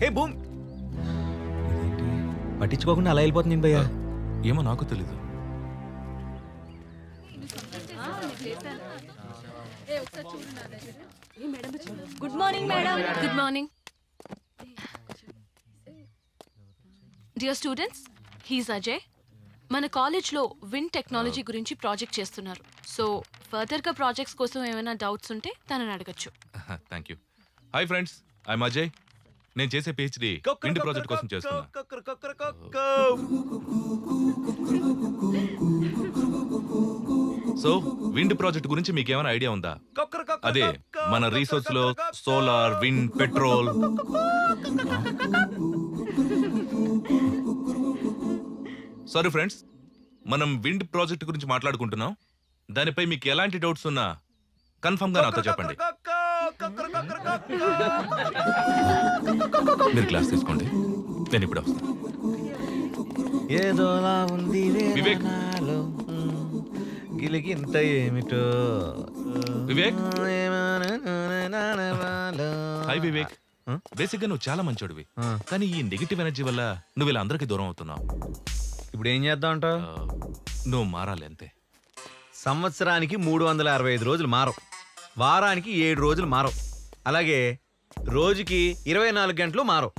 ఏ భూమి, పట్టించుకోకుండా అలా వెళ్ళిపోతుంది నేను భయ్యా. ఏమో నాకు తెలీదు. Good morning madam. Good morning. Dear students, he's Ajay. మన కాలేజ్లో విండ్ టెక్నాలజీ గురించి ప్రాజెక్ట్ చేస్తున్నారు. సో ఫర్దర్గా ప్రాజెక్ట్స్ కోసం ఏమైనా డౌట్స్ ఉంటే తనని అడగచ్చు. Thank you. Hi friends, I'm Ajay. నేను చేసే పిహెచ్డి విండ్ ప్రాజెక్ట్ కోసం చేస్తున్నా. సో విండ్ ప్రాజెక్ట్ గురించి మీకు ఏమైనా ఐడియా ఉందా? అదే మన రీసోర్స్ లో solar, wind, petrol. Sorry friends, మనం విండ్ ప్రాజెక్ట్ గురించి మాట్లాడుకుంటున్నాం. దానిపై మీకు ఎలాంటి డౌట్స్ ఉన్నా కన్ఫర్మ్ గా నాతో చెప్పండి. మీరు క్లాస్ తీసుకోండి, నేను ఇప్పుడు వస్తాను. ఏదోలా ఉంది వివేక్. గిలిగింత ఏమిటో. వివేక్. హాయ్ వివేక్. బేసిక్ గా నువ్వు చాలా మంచోడివి, కానీ ఈ నెగిటివ్ ఎనర్జీ వల్ల నువ్వు ఇలా అందరికీ దూరం అవుతున్నావు. ఇప్పుడు ఏం చేద్దాం అంట? నువ్వు మారాలి అంతే. సంవత్సరానికి 365 రోజులు మారవు, వారానికి 7 రోజులు మారవు, అలాగే రోజుకి 24 గంటలు మారవు.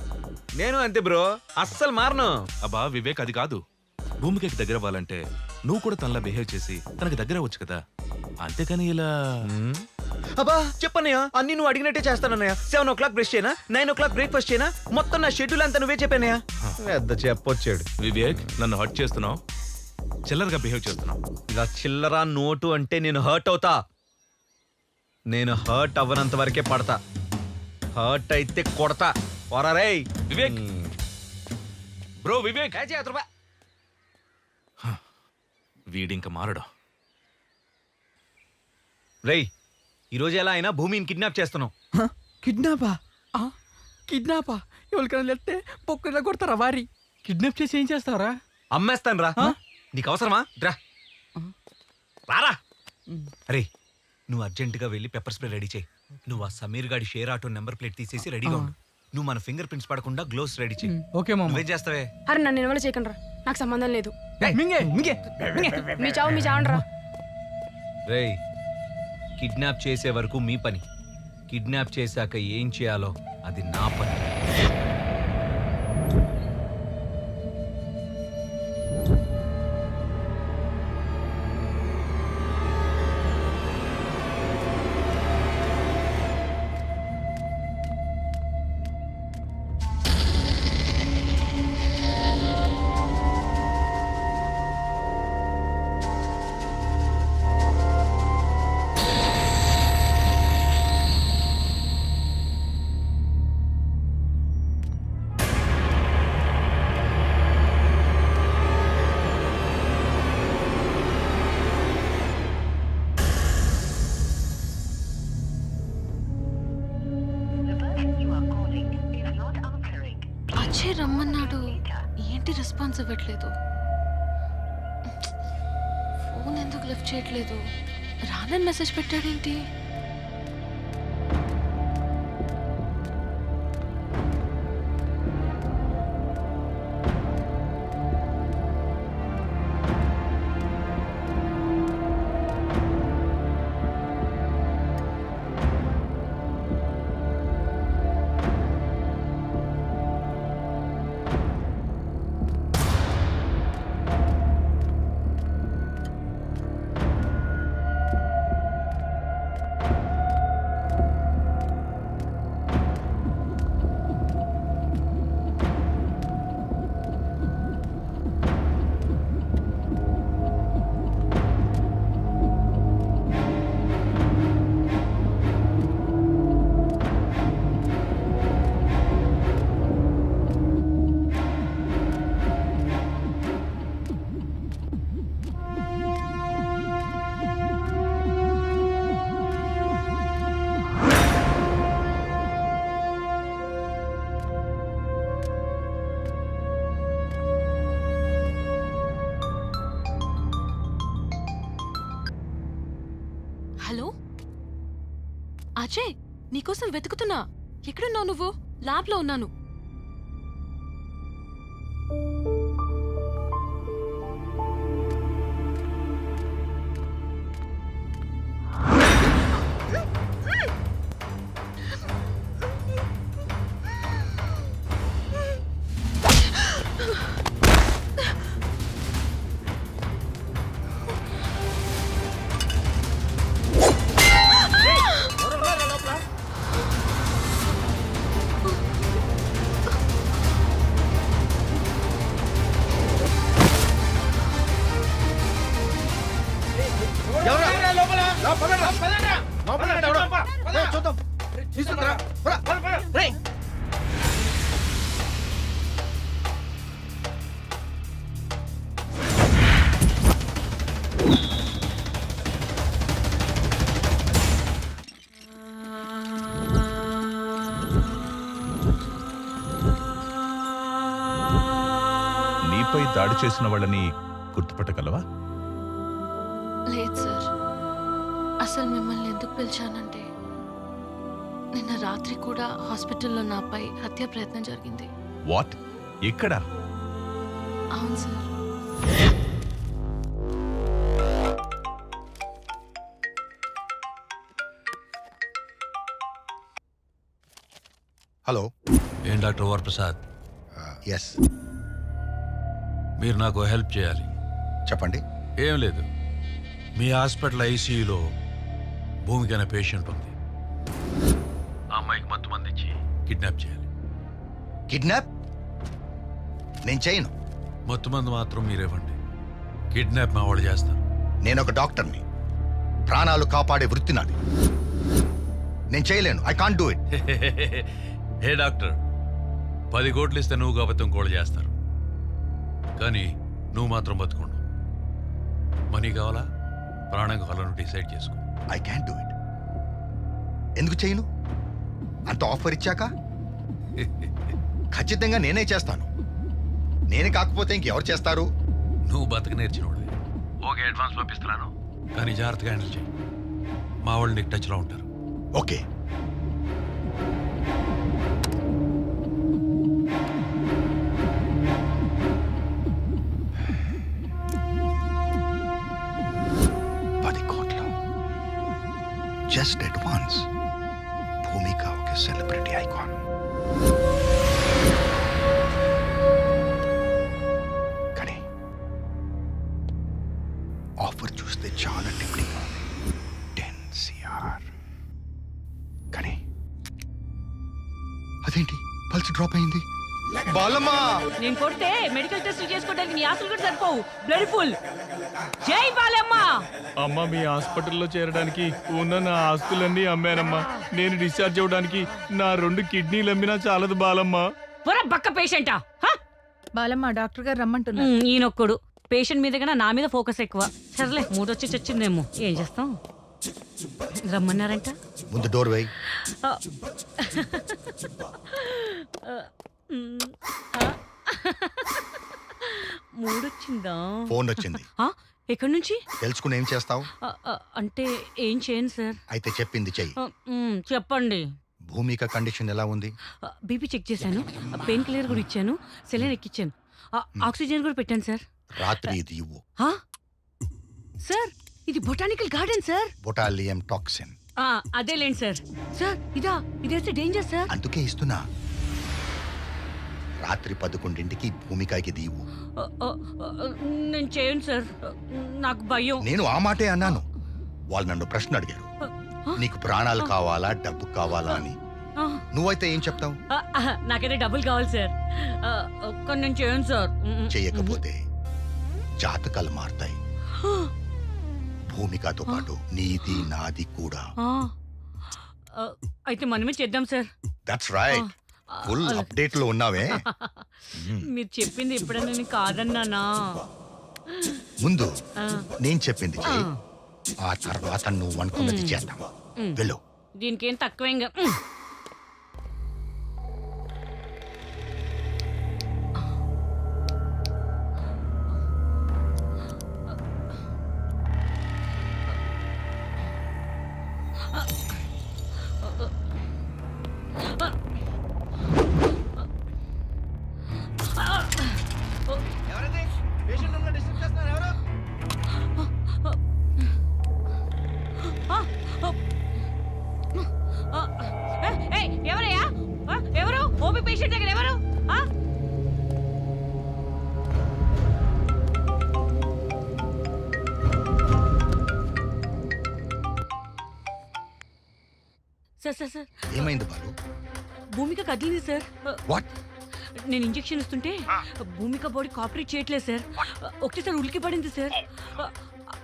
నేను అంతే బ్రో, అస్సలు మారను. అబ్బా వివేక్, అది కాదు. భూమికి దగ్గర అవ్వాలంటే నువ్వు కూడా తనలా బిహేవ్ చేసి తనకి దగ్గర అవ్వచ్చు కదా, అంతేకాని ఇలా. అబ్బా చెప్పన్నయ్య, అన్ని నువ్వు అడిగినట్టే చేస్తానన్నయ్య. 7 o'clock బ్రష్ చేయనా, 9 o'clock బ్రేక్ఫాస్ట్ చేయనా, మొత్తం నా షెడ్యూల్ అంతా నువ్వే చెప్పానయ్య. పెద్ద చెప్పొచ్చాడు. వివేక్, నన్ను హర్ట్ చేస్తున్నావు, చిల్లరగా బిహేవ్ చేస్తున్నావు. ఇలా చిల్లరా నోటు అంటే నేను హర్ట్ అవుతా. నేను హర్ట్ అవ్వనంత వరకే పడతా, హర్ట్ అయితే కొడతా. పోరా వివేక్. బ్రో వివేక్, వీడింక మారడం. రేయ్, ఈరోజు ఎలా అయినా భూమిని కిడ్నాప్ చేస్తున్నావు. కిడ్నాపా? కిడ్నాపా? ఎవరికైనా వెళ్తే పొక్కలా కొడతారా? వారి కిడ్నాప్ చేసి ఏం చేస్తావరా? అమ్మేస్తాను రా. నీకు అవసరమా? రా రారా. అరే, నువ్వు అర్జెంటుగా వెళ్ళి పెప్పర్ స్ప్రే రెడీ చేయి. నువ్వు ఆ సమీర్ గాడి షేర్ ఆటో నెంబర్ ప్లేట్ తీసేసి రెడీగా ఉండు. నువ్వు మన ఫింగర్ ప్రింట్స్ పడకుండా గ్లోవ్స్ రెడీ చేయి. ఓకే మామ. నువ్వేం చేస్తావే? అరే నన్ను ఇన్వాల్వ్ చేయకండి రా, నాకు సంబంధం లేదు. మింగే మింగే మీ చావండి రా. రేయ్, కిడ్నాప్ చేసే వరకు మీ పని, కిడ్నాప్ చేశాక ఏం చేయాలో అది నా పని. అజయ్ రమ్మన్నాడు, ఏంటి రెస్పాన్స్ ఇవ్వట్లేదు? ఫోన్ ఎందుకు లిఫ్ట్ చేయట్లేదు? రానని మెసేజ్ పెట్టాడేంటి? హలో అజయ్, నీకోసం వెతుకుతున్నా. ఎక్కడున్నావు నువ్వు? ల్యాబ్లో ఉన్నాను. నీపై దాడి చేసిన వాళ్ళని గుర్తుపట్టగలవా? లేదు సార్. అసలు మిమ్మల్ని ఎందుకు పిలిచానంటే, నిన్న రాత్రి కూడా హాస్పిటల్లో నాపై హత్య ప్రయత్నం జరిగింది. వాట్? ఎక్కడ? అవును సార్. హలో. ఏం డాక్టర్ వరప్రసాద్? ఎస్. మీరు నాకు హెల్ప్ చేయాలి. చెప్పండి. ఏం లేదు, మీ హాస్పిటల్ ఐసీయూలో భూమికి అనే పేషెంట్ ఉంది. ఆ అమ్మాయికి మత్తు మందిచ్చి కిడ్నాప్ చేయాలి. కిడ్నాప్? నేను చేయను. మత్తు మందు మాత్రం మీరేవ్వండి, కిడ్నాప్ మా వాళ్ళు చేస్తారు. నేను ఒక డాక్టర్ని, ప్రాణాలు కాపాడే వృత్తి నాది. నేను చేయలేను. I can't do it. Hey doctor, 10 కోట్లు ఇస్తే నువ్వు కాబట్టి ఇంకోళ్ళు చేస్తారు, కానీ నువ్వు మాత్రం బతుకుండు. మనీ కావాలా ప్రాణం కావాలా నువ్వు డిసైడ్ చేసుకో. I can do it. ఎందుకు చేయను? అంత ఆఫర్ ఇచ్చాక ఖచ్చితంగా నేనే చేస్తాను. నేను కాకపోతే ఇంకెవరు చేస్తారు? నువ్వు బతక నేర్చినోడు. ఓకే, అడ్వాన్స్ పంపిస్తున్నాను, కానీ జాగ్రత్తగా హ్యాండిల్ చేయి. మా వాళ్ళు నీకు టచ్లో ఉంటారు. ఓకే. Just advance. భూమిక ఒక సెలబ్రిటీ ఐకాన్. కానీ ఆఫర్ చూస్తే చాలా టెంప్టింగ్ ఉంది. 10 CR. కానీ అదేంటి పల్స్ డ్రాప్ అయింది? బాలమ్మా, నేను కొడితే మెడికల్ టెస్ట్ చేసుకోవడానికి నీ ఆస్తులు కూడా సరిపోవు. Blood full. జై బాలమ్మ. అమ్మ, మీ హాస్పిటల్లో చేరడానికి ఉన్న నా ఆస్తులన్నీ అమ్మానమ్మా. నేను డిశ్చార్జ్ అవ్వడానికి నా 2 కిడ్నీలు అమ్మినా చాలదు బాలమ్మ. బక్క పేషెంటా? బాలమ్మ, డాక్టర్ గారు రమ్మంటున్నారు. ఈయనొక్కడు పేషెంట్ మీద కన్నా నా మీద ఫోకస్ ఎక్కువ. సర్లే, మూడొచ్చి చచ్చిందేమో, ఏం చేస్తాం. రమ్మన్నారంట. ముందు డోర్ వేయి. మూడొచ్చిందా? ఫోన్ వచ్చింది. ఎక్కడి నుంచి? తెలుసుకుని ఏం చేస్తావు? అంటే ఏం చేయను సార్. అయితే చెప్పింది చెయ్యి. చెప్పండి. భూమిక కండిషన్ ఎలా ఉంది? బీపీ చెక్ చేశాను, పెయిన్ కిల్లర్ కూడా ఇచ్చాను, సెలైన్ ఎక్కిచ్చాను, ఆక్సిజన్ కూడా పెట్టాను సార్. రాత్రి ఇది ఇవ్వు. సార్ ఇది botanical garden sir. Botulinum toxin. అదేలేండి సార్. సార్ ఇదేస్తే డేంజర్ సార్. అందుకే ఇస్తున్నా. రాత్రి 11ంటికి భూమికకి దీవు. నేను చేయను సార్, నాకు భయం. నేను ఆ మాటే అన్నాను. వాళ్ళు నన్ను ప్రశ్న అడిగారు, నీకు ప్రాణాలు కావాలా డబ్బు కావాలా అని. నువ్వైతే ఏం చెప్తావు? నాకైతే డబ్బులు కావాలి సార్, కానీ నేను చేయను సార్. చేయకపోతే జాతకాలు మారుతాయి. భూమికతో పాటు నీది నాది కూడా. అయితే మనమే చేద్దాం sir. That's right. Full update లో ఉన్నావే. మీరు చెప్పింది ఎప్పుడైనా నేను కాదన్నానా? ముందు నేను చెప్పింది చెయ్యి, ఆ తర్వాత నువ్వు అనుకున్నది చేద్దాం. వెళ్ళు. దీనికేం తక్కువ. ఎవరయ్యా? ఎవరు? ఓపీ పేషెంట్ దగ్గర ఎవరు? సార్ సార్ సార్ ఏమైంది బాలు? భూమిక కదిలింది సార్. వాట్? నేను ఇంజెక్షన్ ఇస్తుంటే భూమిక బాడీ కోఆపరేట్ చేయట్లేదు సార్. ఒకటేసారి ఉలికి పడింది సార్.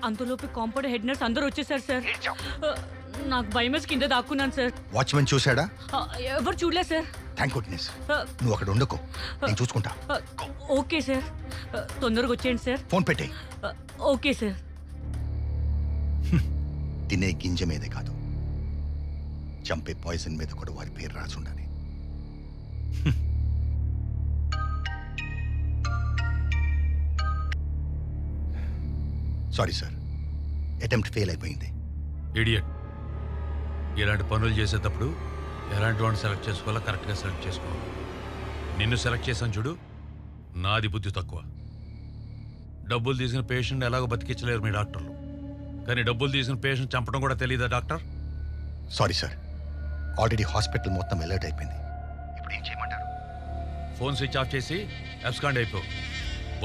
అంతలోపు కాంపౌండ్ హెడ్ నర్స్ అందరూ వచ్చేసారు సార్. నాకు భయమేసి కింద దాక్కున్నాను సార్. వాచ్మెన్ చూశాడా? ఎవరు చూడలేదు సార్. Thank goodness. నువ్వు అక్కడ ఉండకు, నేను చూసుకుంటా. ఓకే సార్, తొందరగా వచ్చేయండి సార్. ఫోన్ పెట్టేయ్. Okay sir. తినే గింజ మీదే కాదు, చంపే పాయిజన్ మీద కూడా వారి పేరు రాసి ఉండాలి. సారీ సార్, అటెంప్ట్ ఫెయిల్ అయిపోయింది. ఇడియట్. ఇలాంటి పనులు చేసేటప్పుడు ఎలాంటి వాడిని సెలెక్ట్ చేసుకోవాలో కరెక్ట్గా సెలెక్ట్ చేసుకోవాలి. నిన్ను సెలెక్ట్ చేశాను చూడు, నాది బుద్ధి తక్కువ. డబ్బులు తీసిన పేషెంట్ ఎలాగో బతికించలేరు మీ డాక్టర్లు, కానీ డబ్బులు తీసిన పేషెంట్ చంపడం కూడా తెలియదా doctor? Sorry sir, already hospital మొత్తం అలర్ట్ అయిపోయింది. ఇప్పుడు ఏం చేయమంటారు? ఫోన్ స్విచ్ ఆఫ్ చేసి అబ్స్కాండ్ అయిపో.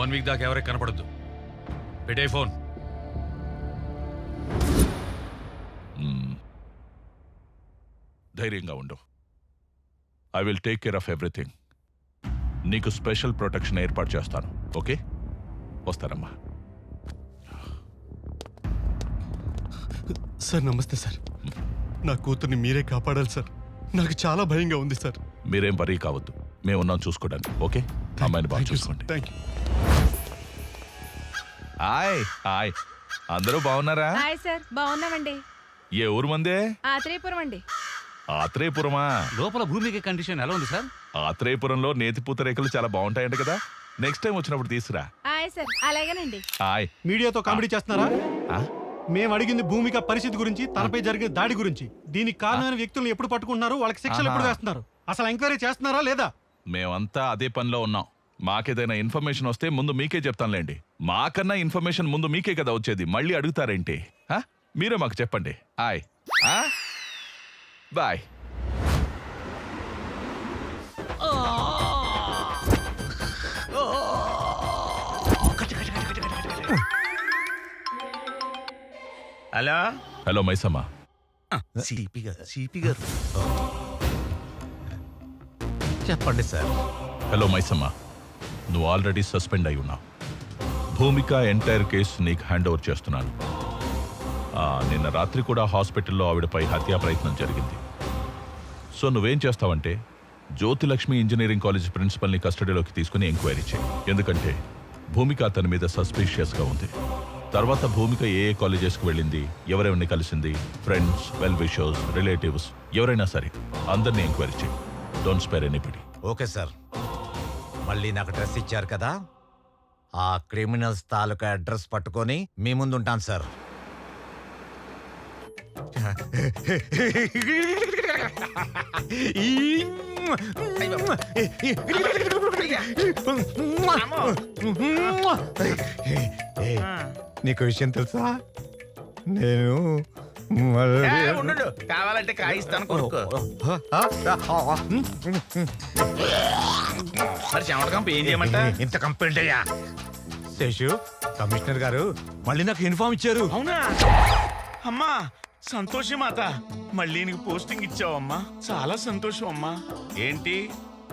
1 వీక్ దాకా ఎవరికి కనపడద్దు. పెట్టే ఫోన్. ధైర్యంగా ఉండు. I will take care of everything. నీకు స్పెషల్ ప్రొటెక్షన్ ఏర్పాటు చేస్తాను. ఓకే, వస్తానమ్మా. సార్ నమస్తే సార్. నా కూతుర్ని మీరే కాపాడాలి సార్. నాకు చాలా భయంగా ఉంది సార్. మీరేం వరీ కావద్దు, మేము ఉన్నాం చూసుకోవడానికి. ఓకే, అమ్మాయిని బాగా చూసుకోండి. Thank you. హాయ్ హాయ్, అందరూ బాగున్నారా? హాయ్ సార్, బాగున్నామండి. ఏ ఊరు మందే? ఆత్రేయపురం అండి. ఆత్రేయపురమా? లోపల భూమికి కండిషన్ ఎలా ఉంది సార్? ఆత్రేయపురంలో నేతి పూతరేకలు చాలా బాగుంటాయంట కదా, నెక్స్ట్ టైం వచ్చినప్పుడు తీసురా. హాయ్ సార్, అలాగేనండి. హాయ్. మీడియాతో కామెడీ చేస్తున్నారా? మేము అడిగింది భూమిక పరిస్థితి గురించి, తనపై జరిగిన దాడి గురించి. దీనికి కారణమైన వ్యక్తులను ఎప్పుడు పట్టుకుంటున్నారు, వాళ్ళకి శిక్షలు ఎప్పుడు వేస్తున్నారు, అసలు ఎంక్వైరీ చేస్తున్నారా లేదా? మేమంతా అదే పనిలో ఉన్నాం. మాకేదైనా ఇన్ఫర్మేషన్ వస్తే ముందు మీకే చెప్తానులేండి. మాకన్నా ఇన్ఫర్మేషన్ ముందు మీకే కదా వచ్చేది, మళ్ళీ అడుగుతారేంటి? మీరే మాకు చెప్పండి. Hi bye. Hello hello Maisamma. CP గారు చెప్పండి సార్. హలో మైసమ్మ, నువ్వు ఆల్రెడీ సస్పెండ్ అయి ఉన్నావు. భూమిక ఎంటైర్ కేసు నీకు హ్యాండ్ ఓవర్ చేస్తున్నాను. నిన్న రాత్రి కూడా హాస్పిటల్లో ఆవిడపై హత్యా ప్రయత్నం జరిగింది. సో నువ్వేం చేస్తావంటే జ్యోతిలక్ష్మి ఇంజనీరింగ్ కాలేజ్ ప్రిన్సిపల్ని కస్టడీలోకి తీసుకుని ఎంక్వైరీ చేయి. ఎందుకంటే భూమిక అతని మీద సస్పీషియస్గా ఉంది. తర్వాత భూమిక ఏ కాలేజెస్కి వెళ్ళింది, ఎవరెవరిని కలిసింది, ఫ్రెండ్స్, వెల్ విషర్స్, రిలేటివ్స్ ఎవరైనా సరే అందరినీ ఎంక్వైరీ చేయి. Don't spare anybody. Okay sir. మళ్ళీ నాకు డ్రెస్ ఇచ్చారు కదా, ఆ క్రిమినల్స్ తాలూకా అడ్రస్ పట్టుకొని మీ ముందు ఉంటాను సార్. నీకు విషయం తెలుసా? నేను ఉండు, కావాలంటే కాయిస్తాను కొనుక్కో. మరి చెమటకంప ఏం చేయమంట? ఇంత కంప్లైంట్ అయ్యా శేషు, కమిషనర్ గారు మళ్ళీ నాకు ఇన్ఫార్మ్ ఇచ్చారు. అవునా అమ్మా, సంతోషం మాత, మళ్ళీ నీకు పోస్టింగ్ ఇచ్చావమ్మా, చాలా సంతోషం అమ్మా. ఏంటి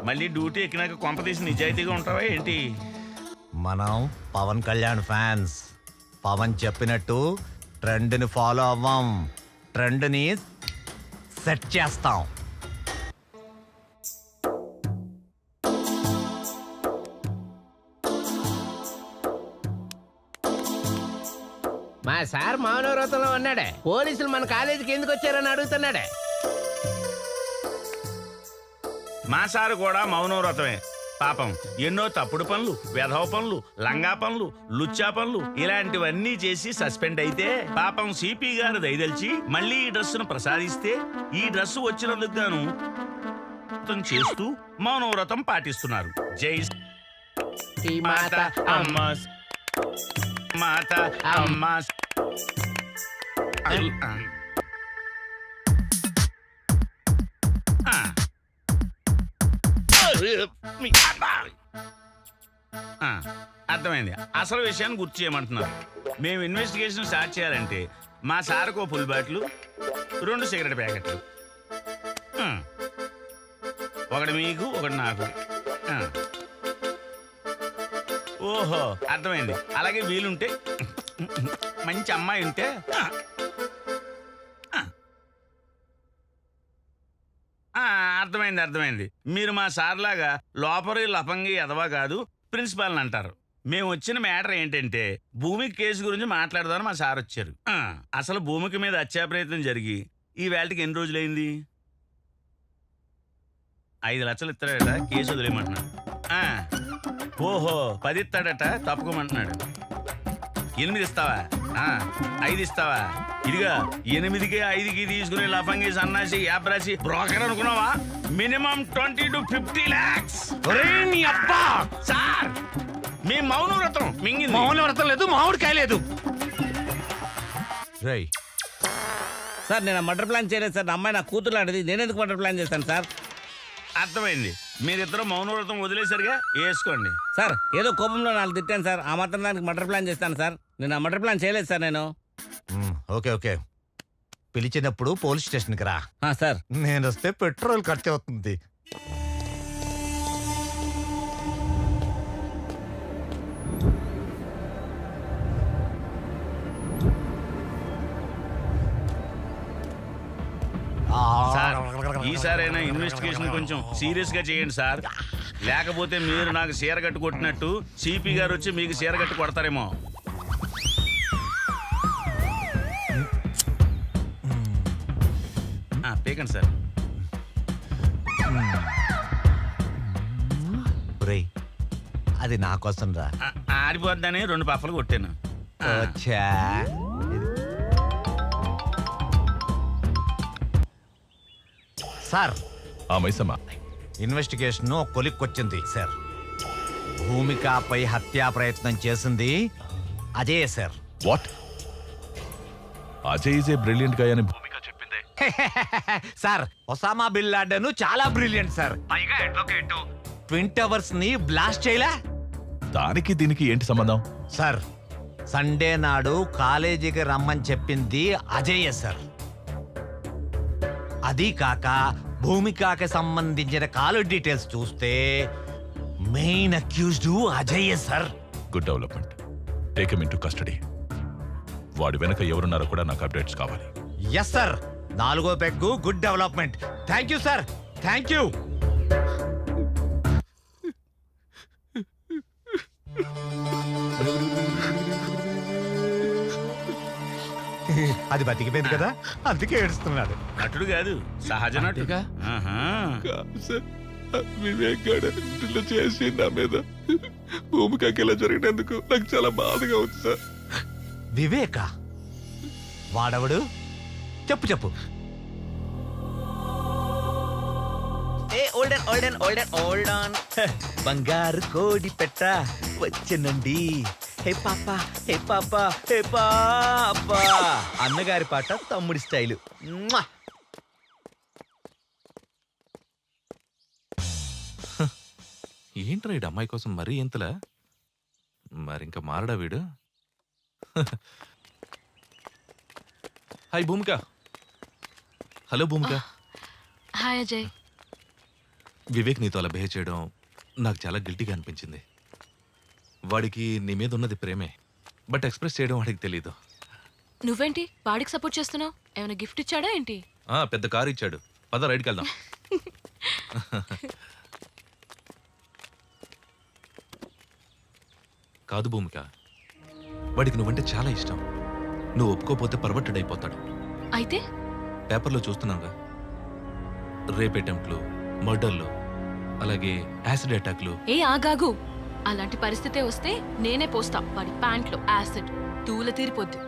మళ్ళీ డ్యూటీ ఎక్కినాక కొంప తీసి నిజాయితీగా ఉంటావా ఏంటి? మనం పవన్ కళ్యాణ్ ఫ్యాన్స్. పవన్ చెప్పినట్టు ట్రెండ్ని ఫాలో అవ్వం, ట్రెండ్ని సెట్ చేస్తాం. మా సార్ మౌనవ్రతంలో ఉన్నాడే, పోలీసులు మన కాలేజీకి ఎందుకు వచ్చారని అడుగుతున్నాడే. మా సారు కూడా మౌనవ్రతమే. పాపం ఎన్నో తప్పుడు పనులు, వెధవ పనులు, లంగా పనులు, లుచ్చా పనులు ఇలాంటివన్నీ చేసి సస్పెండ్ అయితే పాపం సిపి గారు దయదలిచి మళ్ళీ ఈ డ్రెస్సును ప్రసాదిస్తే ఈ డ్రెస్సు వచ్చినందుకు గాను చేస్తూ మౌనవ్రతం పాటిస్తున్నారు. జై మాత అమ్మ, మాత అమ్మ. అర్థమైంది. అసలు విషయాన్ని గుర్తు చేయమంటున్నారు. మేము ఇన్వెస్టిగేషన్ స్టార్ట్ చేయాలంటే మా సార్కు ఫుల్ బాటిల్, 2 సిగరెట్ ప్యాకెట్లు, ఒకటి మీకు ఒకటి నాకు. ఓహో అర్థమైంది. అలాగే వీలుంటే మంచి అమ్మాయి ఉంటే అర్థమైంది. మీరు మా సార్లాగా లోపరి లపంగి ఎదవా కాదు, ప్రిన్సిపాల్ అంటారు. మేము వచ్చిన మ్యాటర్ ఏంటంటే భూమికి కేసు గురించి మాట్లాడదామని మా సార్ వచ్చారు. అసలు భూమికి మీద హత్యా ప్రయత్నం జరిగి ఈ వేళకి ఎన్ని రోజులైంది? 5 లక్షలు ఇస్తాడట, కేసు వదిలేయమంటున్నాడు. ఓహో 10 ఇస్తాడట, తప్పుకోమంటున్నాడు. 8 ఇస్తావా? 5 ఇస్తావా? ఇదిగా 8కి 5కి తీసుకుని లఫంగి సన్నాసి యాప్రాసి బ్రోకర్ అనుకున్నావా? Minimum 20 to 50 lakhs. అబ్బా సార్, మీ మౌనవ్రతం మింగింది. మౌనవ్రతం లేదు, మామిడికాయ లేదు. రై సార్, నేను మర్డర్ ప్లాన్ చేయలేదు సార్. నా అమ్మాయి నా కూతురు లాంటిది, నేను ఎందుకు మర్డర్ ప్లాన్ చేస్తాను సార్? అర్థమైంది. మీరిద్దరు మౌనవ్రతం వదిలేసరిగా వేసుకోండి సార్. ఏదో కోపంలో నాలుగు తిట్టాను సార్, ఆ మాత్రం దానికి మర్డర్ ప్లాన్ చేస్తాను సార్. నేను ఆ మర్డర్ ప్లాన్ చేయలేదు సార్. నేను ఓకే పిలిచినప్పుడు పోలీస్ స్టేషన్కి రా. సార్ నేను వస్తే పెట్రోల్ ఖర్చు అవుతుంది. సార్ ఈసారైనా ఇన్వెస్టిగేషన్ కొంచెం సీరియస్ గా చేయండి సార్. లేకపోతే మీరు నాకు చీరగట్టు కొట్టినట్టు సిపి గారు వచ్చి మీకు చీరగట్టు కొడతారేమో. పీకండి సార్. అది నా కోసం రా. ఆడిపోద్దని 2 పఫలు కొట్టాను. సార్ మైసమ్మ, ఇన్వెస్టిగేషన్ కొలిక్కొచ్చింది సార్. భూమికపై హత్యా ప్రయత్నం చేసింది Ajay sir. What? Ajay is a brilliant guy అని భూమిక చెప్పింది సార్. ఒసామా బిన్ లాడెన్ చాలా బ్రిలియంట్ సార్. పైగా అడ్వకేట్. ట్విన్ టవర్స్ ని బ్లాస్ట్ చేయలే. దానికి దీనికి ఏంటి సంబంధం? సార్ సండే నాడు కాలేజీకి రమ్మని చెప్పింది అజయ్ సార్. అది కాక భూమికకి సంబంధించిన కాల్ డీటెయిల్స్ చూస్తే main accused Ajay sir. Good development. Take him into custody. వాడి వెనక ఎవరున్నారో కూడా నాకు అప్డేట్స్ కావాలి. Yes sir. 4వ peg good development. Thank you sir, thank you. అది బతికిపోయింది కదా, అందుకే ఏడుస్తున్నాడు. నటుడు కాదు, సహజ నటుడుగా. వివేక్ గారు చేసి నా మీద భూమికకి ఇలా జరిగినందుకు నాకు చాలా బాధగా ఉంది సార్. వివేక వాడవడు చెప్పు చెప్పు. ఏ ఓల్డెన్ ఓల్డెన్ ఓల్డెన్ ఓల్డన్ బంగారు కోడి పెట్ట వచ్చనండి. హే పాపా హే పాపా హే పాపా. అన్నగారి పాట తమ్ముడి స్టైలు. ఏంట్రా ఈడు అమ్మాయి కోసం మరీ ఎంతలా? మరింకా మారడా వీడు? హాయ్ భూమిక. హలో భూమిక. హాయ్ అజయ్. వివేక్ నీతో అలా బిహేవ్ చేయడం నాకు చాలా గిల్టీగా అనిపించింది. వాడికి నీ మీద ఉన్నది ప్రేమే, బట్ ఎక్స్ప్రెస్ చేయడం వాడికి తెలీదు. నువ్వేంటి వాడికి సపోర్ట్ చేస్తున్నావు? ఏమైనా గిఫ్ట్ ఇచ్చాడా ఏంటి? పెద్ద కారు ఇచ్చాడు. పద రైడ్కి వెళ్దాం. కాదు భూమిక, వాడికి నువ్వంటే చాలా ఇష్టం. నువ్వు ఒప్పుకోపోతే పర్వర్టెడ్ అయిపోతాడు. అయితే పేపర్లో చూస్తున్నాగా, రేప్ అటెంప్ట్లు, మర్డర్లు, అలాగే యాసిడ్ అటాక్లు. ఏ ఆగాగు, అలాంటి పరిస్థితే వస్తే నేనే పోస్తా వాడి ప్యాంట్లో యాసిడ్. తూల తీరిపోద్ది.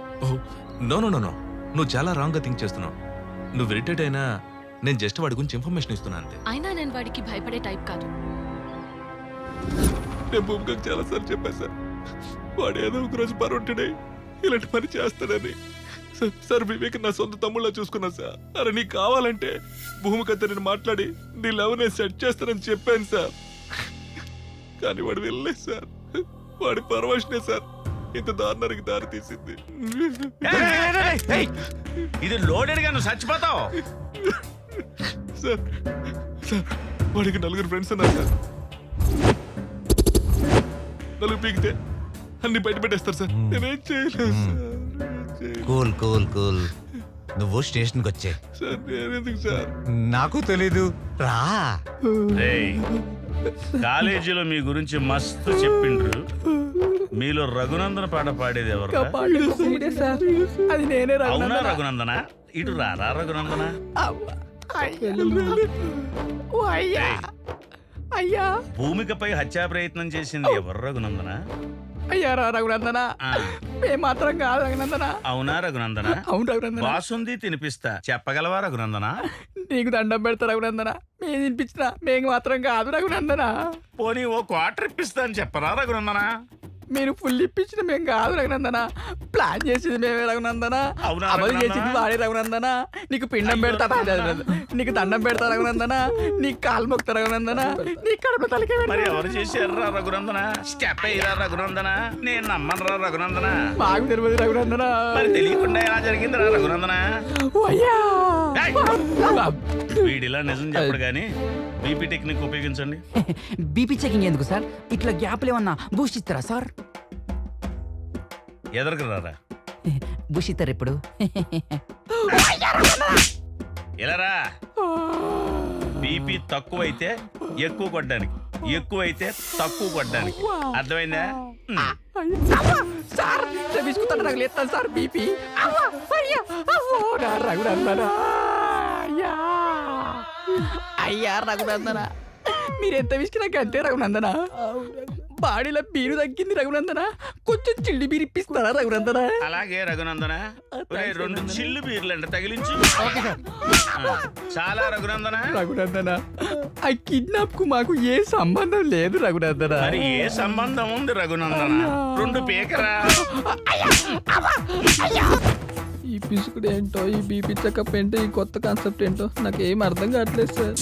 నో నో నో నో, నువ్వు చాలా రాంగ్ గా థింక్ చేస్తున్నావు. నువ్వు ఇరిటేట్ అయినా నేను జస్ట్ వాడి గురించి ఇన్ఫర్మేషన్ ఇస్తున్నా అంతే. అయినా నేను వాడికి భయపడే టైప్ కాదు. నేను భూమికకు చాలా సార్లు చెప్పాను సార్, వాడు ఏదో ఒక రోజు పర్వర్టెడ్ అయి ఇలాంటి పని చేస్తాడని. సార్ వివేక్ నా సొంత తమ్ముళ్ళ చూసుకున్నా సార్. అరే నీకు కావాలంటే భూమికతో నేను మాట్లాడి నీ లవ్ నేను సెట్ చేస్తానని చెప్పాను సార్. కానీ వాడు వెళ్ళలేదు సార్. వాడి పరవశనే సార్ ఇంత దారుణానికి దారి తీసింది. ఇది లోడెడ్ గా నువ్వు చచ్చిపోతావు సార్. సార్ వాడికి 4 ఫ్రెండ్స్ ఉన్నారు సార్. 4 పీకితే అన్ని బయట పెట్టేస్తారు సార్. నేనేం చేయలేదు సార్. Cool cool cool. నువ్వు స్టేషన్కి వచ్చే సార్. నేనెందుకు సార్? నాకు తెలీదు, రా. కాలేజీలో మీ గురించి మస్తు చెప్పిండ్రు. మీలో రఘునందన పాట పాడేది ఎవరు? అది నేనే. అవునా రఘునందన? ఇటు రారా రఘునందన. అయ్యా భూమికపై హత్యా ప్రయత్నం చేసింది ఎవరు రఘునందన? అయ్యారా రఘునందన? మేము మాత్రం కాదు రఘునందన. అవునా రఘునందన? అవును రఘునందన. బాసుంది తినిపిస్తా చెప్పగలవా రఘునందన? నీకు దండం పెడతా రఘునందన. మేము తినిపించినా మేము మాత్రం కాదు రఘునందన. పోనీ ఓ క్వార్టర్ ఇప్పిస్తా అని చెప్పరా రఘునందన? మీరు ఫుల్ ఇప్పించిన మేము కాదు రఘునందన. ప్లాన్ చేసింది మేమే రఘునందన. అమలు చేసింది వాడే రఘునందన. నీకు పిండం పెడతా, నీకు దండం పెడతా రఘునందన. నీకు కాలు మొక్తా రఘునందన. నీ కడుపు తలకే. మరి ఎవరు చేశారా రఘునందన? స్టెప్ అయ్యారా రఘునందన? నేను నమ్మనరా రఘునందన. మాకు తెలియదు రఘునందన. మరి తెలియకుండా ఎలా జరిగిందిరా రఘునందన? వీడిలా నిజం చెప్పడు గానీ బీపీ టెక్నిక్ ఉపయోగించండి. బీపీ చెకింగ్ ఎందుకు సార్? ఇట్లా గ్యాప్లు ఏమన్నా బూస్ట్ ఇస్తారా సార్? ఎదరకు రారా. బూస్ట్ ఇస్తారు ఇప్పుడు. ఇలా రా. బీపీ తక్కువైతే ఎక్కువ కొట్టడానికి, ఎక్కువైతే తక్కువ కొట్టడానికి. అర్థమైందా? సార్ బిస్కుతాను నాకు లేస్తాను సార్ బీపీ. రఘునందన అయ్యా రఘునందన, మీరెంత విసికినాక అంతే రఘునందన. బాడీలో బీరు తగ్గింది రఘునందన. కొంచెం చిల్లి బీరు ఇప్పిస్తారా రఘునందన? అలాగే రఘునందన. 2 చిల్లు బీర్లు అంట తగిలించు. చాలా రఘునందన. రఘునందన ఆ కిడ్నాప్ కు మాకు ఏ సంబంధం లేదు రఘునందన. మరి ఏ సంబంధం ఉంది రఘునందన? 2 పీకరా. ఈ పిసుకుడు ఏంటో, ఈ బీపీ చెకప్ ఏంటో, ఈ కొత్త కాన్సెప్ట్ ఏంటో నాకు ఏం అర్థం కావట్లేదు సార్.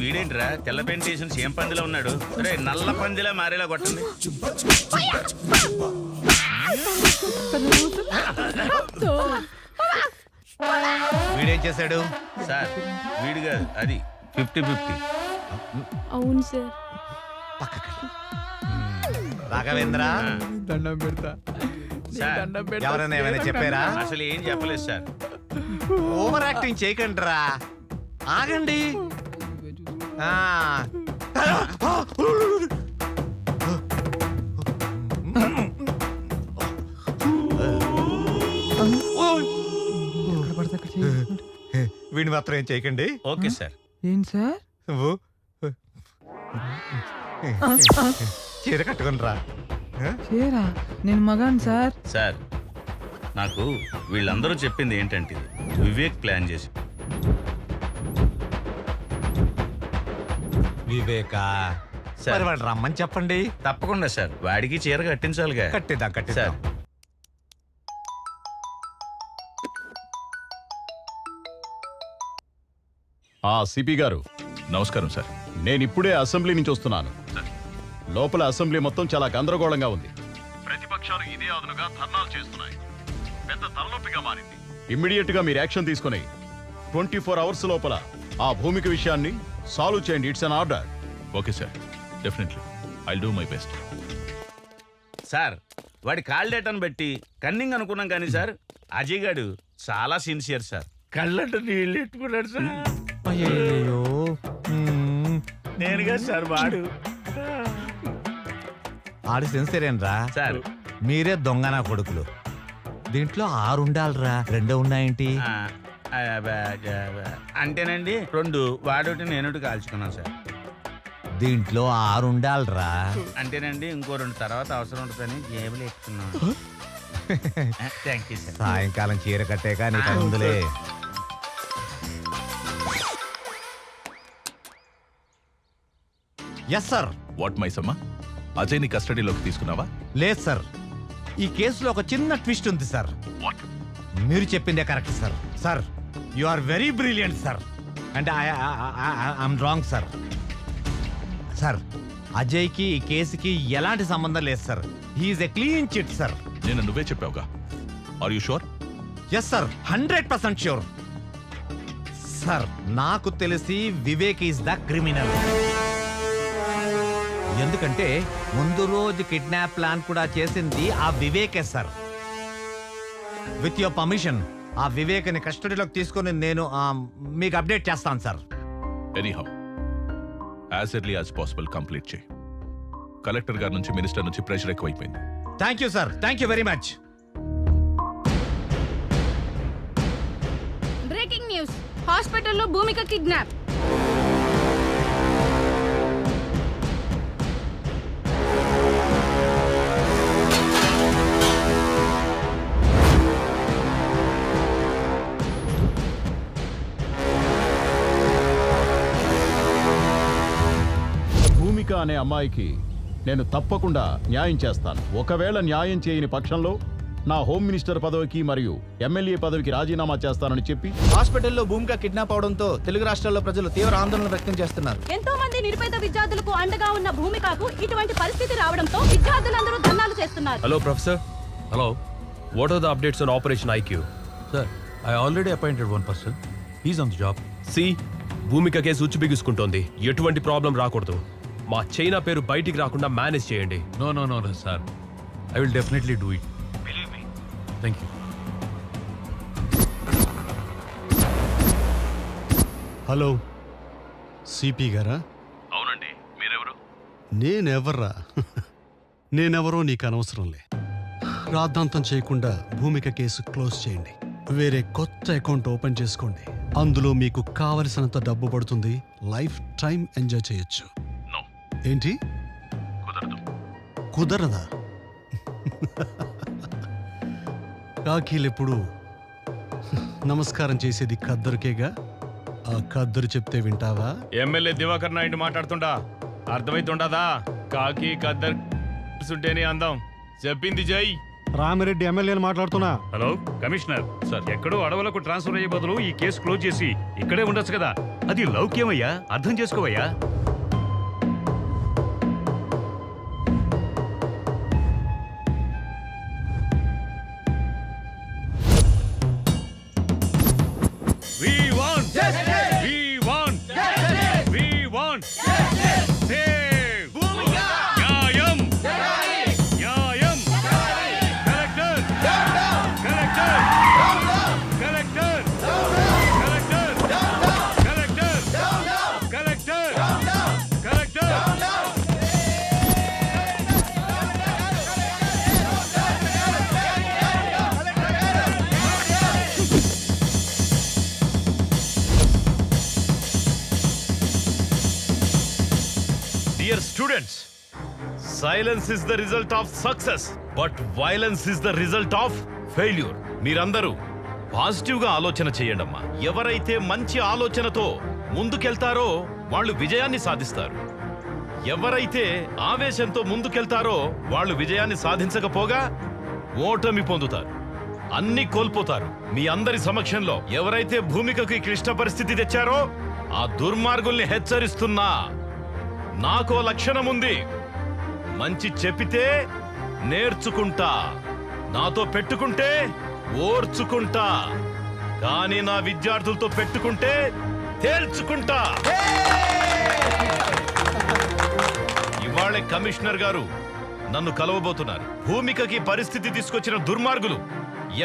వీడేంట్రా తెల్ల పెయింట్ వేసిన సేమ్ పందిలో ఉన్నాడు. రే నల్ల పందిలా మారేలా కొట్టండి. వీడేం చేశాడు సార్? వీడు కాదు, అది 50-50. అవును సార్. రాఘవేంద్ర దండం పెడతా. ఎవరైనా ఏమైనా చెప్పారా? అసలు ఏం చెప్పలేదు సార్. ఓవర్ యాక్టింగ్ చేయకండి రా. ఆగండి. వీడిని మాత్రం ఏం చేయకండి. Okay sir. ఏం సార్? నువ్వు చీర కట్టుకుని రా. చేరా నేను మగాను సార్. సార్ నాకు వీళ్ళందరూ చెప్పింది ఏంటంటే వివేక్ ప్లాన్ చేసి వివేకా సార్. మరి వాడు రమ్మని చెప్పండి. తప్పకుండా సార్, వాడికి చీర కట్టించాలిగా. కట్టిద్దాం సార్ కట్టిద్దాం. సిపి గారు నమస్కారం సార్. నేను ఇప్పుడే అసెంబ్లీ నుంచి వస్తున్నాను. లోపల అసెంబ్లీ మొత్తం చాలా గందరగోళంగా ఉంది. ప్రతిపక్షాలు ఇదే అదునుగా ధర్నాలు చేస్తున్నాయి. పెద్ద తలనొప్పిగా మారింది. ఇమ్మీడియట్ గా మీరు యాక్షన్ తీసుకుని 24 అవర్స్ లోపల ఆ భూమిక విషయాన్ని సాల్వ్ చేయండి. It's an order. Okay sir, definitely I'll do my best. Sir వాడి కాల్ డేటాను బట్టి కన్నింగ్ అనుకున్నాం కానీ సార్ అజయ్ గారు చాలా సిన్సియర్ సార్. కళ్ళంట నీళ్ళు ఎట్టుకున్నాడు సార్. అయ్యో నేనుగా సార్ వాడు. ఆడి సెన్సరేనరా సార్. మీరే దొంగనా కొడుకులు. దీంట్లో 6 ఉండాలిరా, 2 ఉన్నాయేంటి? అంటేనండి 2 వాడోటి నేనోటి కాల్చుకున్నాను సార్. దీంట్లో 6 ఉండాలిరా. అంటేనండి ఇంకో 2 తర్వాత అవసరం ఉంటుందని జేబులు ఎక్కుతున్నాను. Thank you sir. సాయంకాలం చీర కట్టాక నీకు అందులే. Yes sir. What Maisamma, Ajay ని కస్టడీలోకి తీసుకున్నావా? లేదు సార్, ఈ కేసులో ఒక చిన్న ట్విస్ట్ ఉంది సార్. మీరు చెప్పిందే correct sir. Sir you are very brilliant sir. అంటే ఐఎమ్ రాంగ్ సార్. సార్ అజయ్కి ఈ కేసుకి ఎలాంటి సంబంధం లేదు sir. He is a clean chit sir. నేను నువ్వే చెప్పావుగా. Are you sure? Yes sir, 100% sure. Sir నాకు తెలిసి వివేక్ ఈస్ ద క్రిమినల్. ఎందుకంటే ముందు రోజు కిడ్నాప్ ప్లాన్ కూడా చేసింది ఆ వివేకే సార్. విత్ యువర్ పర్మిషన్ ఆ వివేక్ని కస్టడీలోకి తీసుకొని నేను మీకు అప్డేట్ చేస్తాను sir. Anyhow as early as possible complete చేయి. కలెక్టర్ గారి నుంచి, మినిస్టర్ నుంచి ప్రెషర్ ఎక్కువైపోయింది. Thank you sir, thank you very much. Breaking news, హాస్పిటల్లో భూమిక కిడ్నాప్. భూమిక అనే అమ్మాయికి నేను తప్పకుండా న్యాయం చేస్తాను. ఒకవేళ న్యాయం చేయని పక్షంలో నా హోమ్ మినిస్టర్ పదవికి మరియు ఎమ్మెల్యే పదవికి రాజీనామా చేస్తానని చెప్పి. హాస్పిటల్లో భూమిక కిడ్నాప్ అవడంతో తెలుగు రాష్ట్రాల్లో ప్రజలు తీవ్ర ఆందోళన వ్యక్తం చేస్తున్నారు. ఎంతో మంది నిరుపేద విద్యార్థులకు అండగా ఉన్న భూమికకు ఇటువంటి పరిస్థితి రావడంతో విద్యార్థులందరూ ధర్నాలు చేస్తున్నారు. Hello professor. Hello, what are the updates on operation IQ? Sir, I already appointed 1 person. He's on the job. See, Bhumika case ఉచ్చు బిగుసుకుంటోంది. ఎటువంటి ప్రాబ్లం రాకూడదు. మా చైనా పేరు బయటికి రాకుండా మేనేజ్ చేయండి. No no no sir, I will definitely do it. Believe me. Thank you. Hello, CP గారా? అవునండి, మీరెవరు? నేనెవర్రా? నేనెవరో నీకు అనవసరంలే. రాద్ధాంతం చేయకుండా భూమిక కేసు క్లోజ్ చేయండి. వేరే కొత్త అకౌంట్ ఓపెన్ చేసుకోండి. అందులో మీకు కావలసినంత డబ్బు పడుతుంది. లైఫ్ టైం ఎంజాయ్ చేయొచ్చు. ఏంటి? కుదరదా? కాకీలెప్పుడు నమస్కారం చేసేది ఖద్దరుకేగా. ఆ ఖద్దరు చెప్తే వింటావా? ఎమ్మెల్యే దివాకర్ నాయుడు మాట్లాడుతుండా అర్థమైతుండదా? కాకి ఖద్దర్ ఉంటేనే అందం. చెప్పింది జై. రామిరెడ్డి ఎమ్మెల్యేని మాట్లాడుతున్నా. హలో కమిషనర్ సార్, ఎక్కడో అడవులకు ట్రాన్స్ఫర్ అయ్యే బదులు ఈ కేసు క్లోజ్ చేసి ఇక్కడే ఉండొచ్చు కదా. అది లౌక్యమయ్యా, అర్థం చేసుకోవయ్యా. Students, silence is the result of success, but violence is the result of failure. మీరందరూ పాజిటివ్ గా ఆలోచన చేయండమ్మా. ఎవరైతే మంచి ఆలోచనతో ముందుకెళ్తారో వాళ్ళు విజయాన్ని సాధిస్తారు. ఎవరైతే ఆవేశంతో ముందుకెళ్తారో వాళ్ళు విజయాన్ని సాధించకపోగా ఓటమి పొందుతారు, అన్ని కోల్పోతారు. మీ అందరి సమక్షంలో ఎవరైతే భూమికకి క్లిష్ట పరిస్థితి తెచ్చారో ఆ దుర్మార్గుల్ని హెచ్చరిస్తున్నా. నాకో లక్షణం ఉంది, మంచి చెప్పితే నేర్చుకుంటా, నాతో పెట్టుకుంటే ఓర్చుకుంటా, కానీ నా విద్యార్థులతో పెట్టుకుంటే తేల్చుకుంటా. ఇవాళ కమిషనర్ గారు నన్ను కలవబోతున్నారు. భూమికకి పరిస్థితి తీసుకొచ్చిన దుర్మార్గులు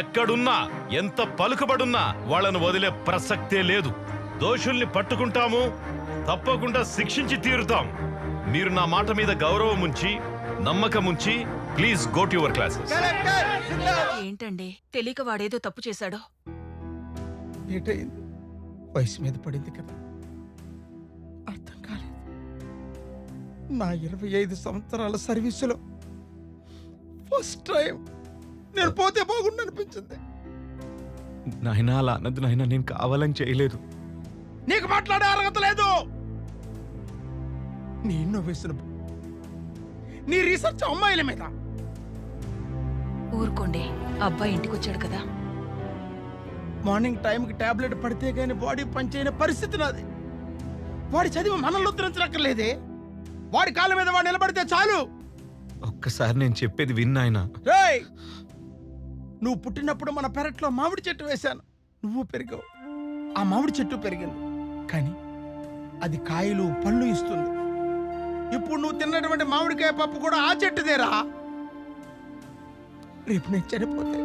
ఎక్కడున్నా, ఎంత పలుకుబడున్నా వాళ్ళను వదిలే ప్రసక్తే లేదు. దోషుల్ని పట్టుకుంటాము, తప్పకుండా శిక్షించి తీరుతాం. మీరు నా మాట మీద గౌరవం ఉంచి, నమ్మకం ఉంచి, please go to your classes. ఏంటండి తెలియక వాడేదో తప్పు చేశాడో. ఏటైంది? వయసు మీద పడింది కదా, అర్థం కాలేదు. నా 25 సంవత్సరాల సర్వీసులో ఫస్ట్ టైం నేను పోతే బాగుండు అనిపించింది. నాయనా అలా అన్నది నాయనా, నేను కావాలని చేయలేదు. నీకు మాట్లాడే అర్హత లేదు. నీ ఇన్నోవేషన్, నీ రీసెర్చ్ అమ్మాయిల మీద. ఊరుకోండి, అబ్బాయి ఇంటికి వచ్చాడు కదా. మార్నింగ్ టైంకి టాబ్లెట్ పడితే గానీ బాడీ పనిచేయన పరిస్థితి నాది. వాడి చదివి మనల్ని ఉద్ధరించనక్కర్లేదే. వాడి కాళ్ళ మీద వాడు నిలబడితే చాలు. ఒక్కసారి నేను చెప్పేది విన్నాయనా. రేయ్, నువ్వు పుట్టినప్పుడు మన పెరట్లో మామిడి చెట్టు వేశాను, నువ్వు పెరిగావు, ఆ మామిడి చెట్టు పెరిగింది, కానీ అది కాయలు పళ్ళు ఇస్తుంది. ఇప్పుడు నువ్వు తిన్నటువంటి మామిడికాయ పప్పు కూడా ఆ చెట్టుదేరా. రేపు నేను చనిపోతే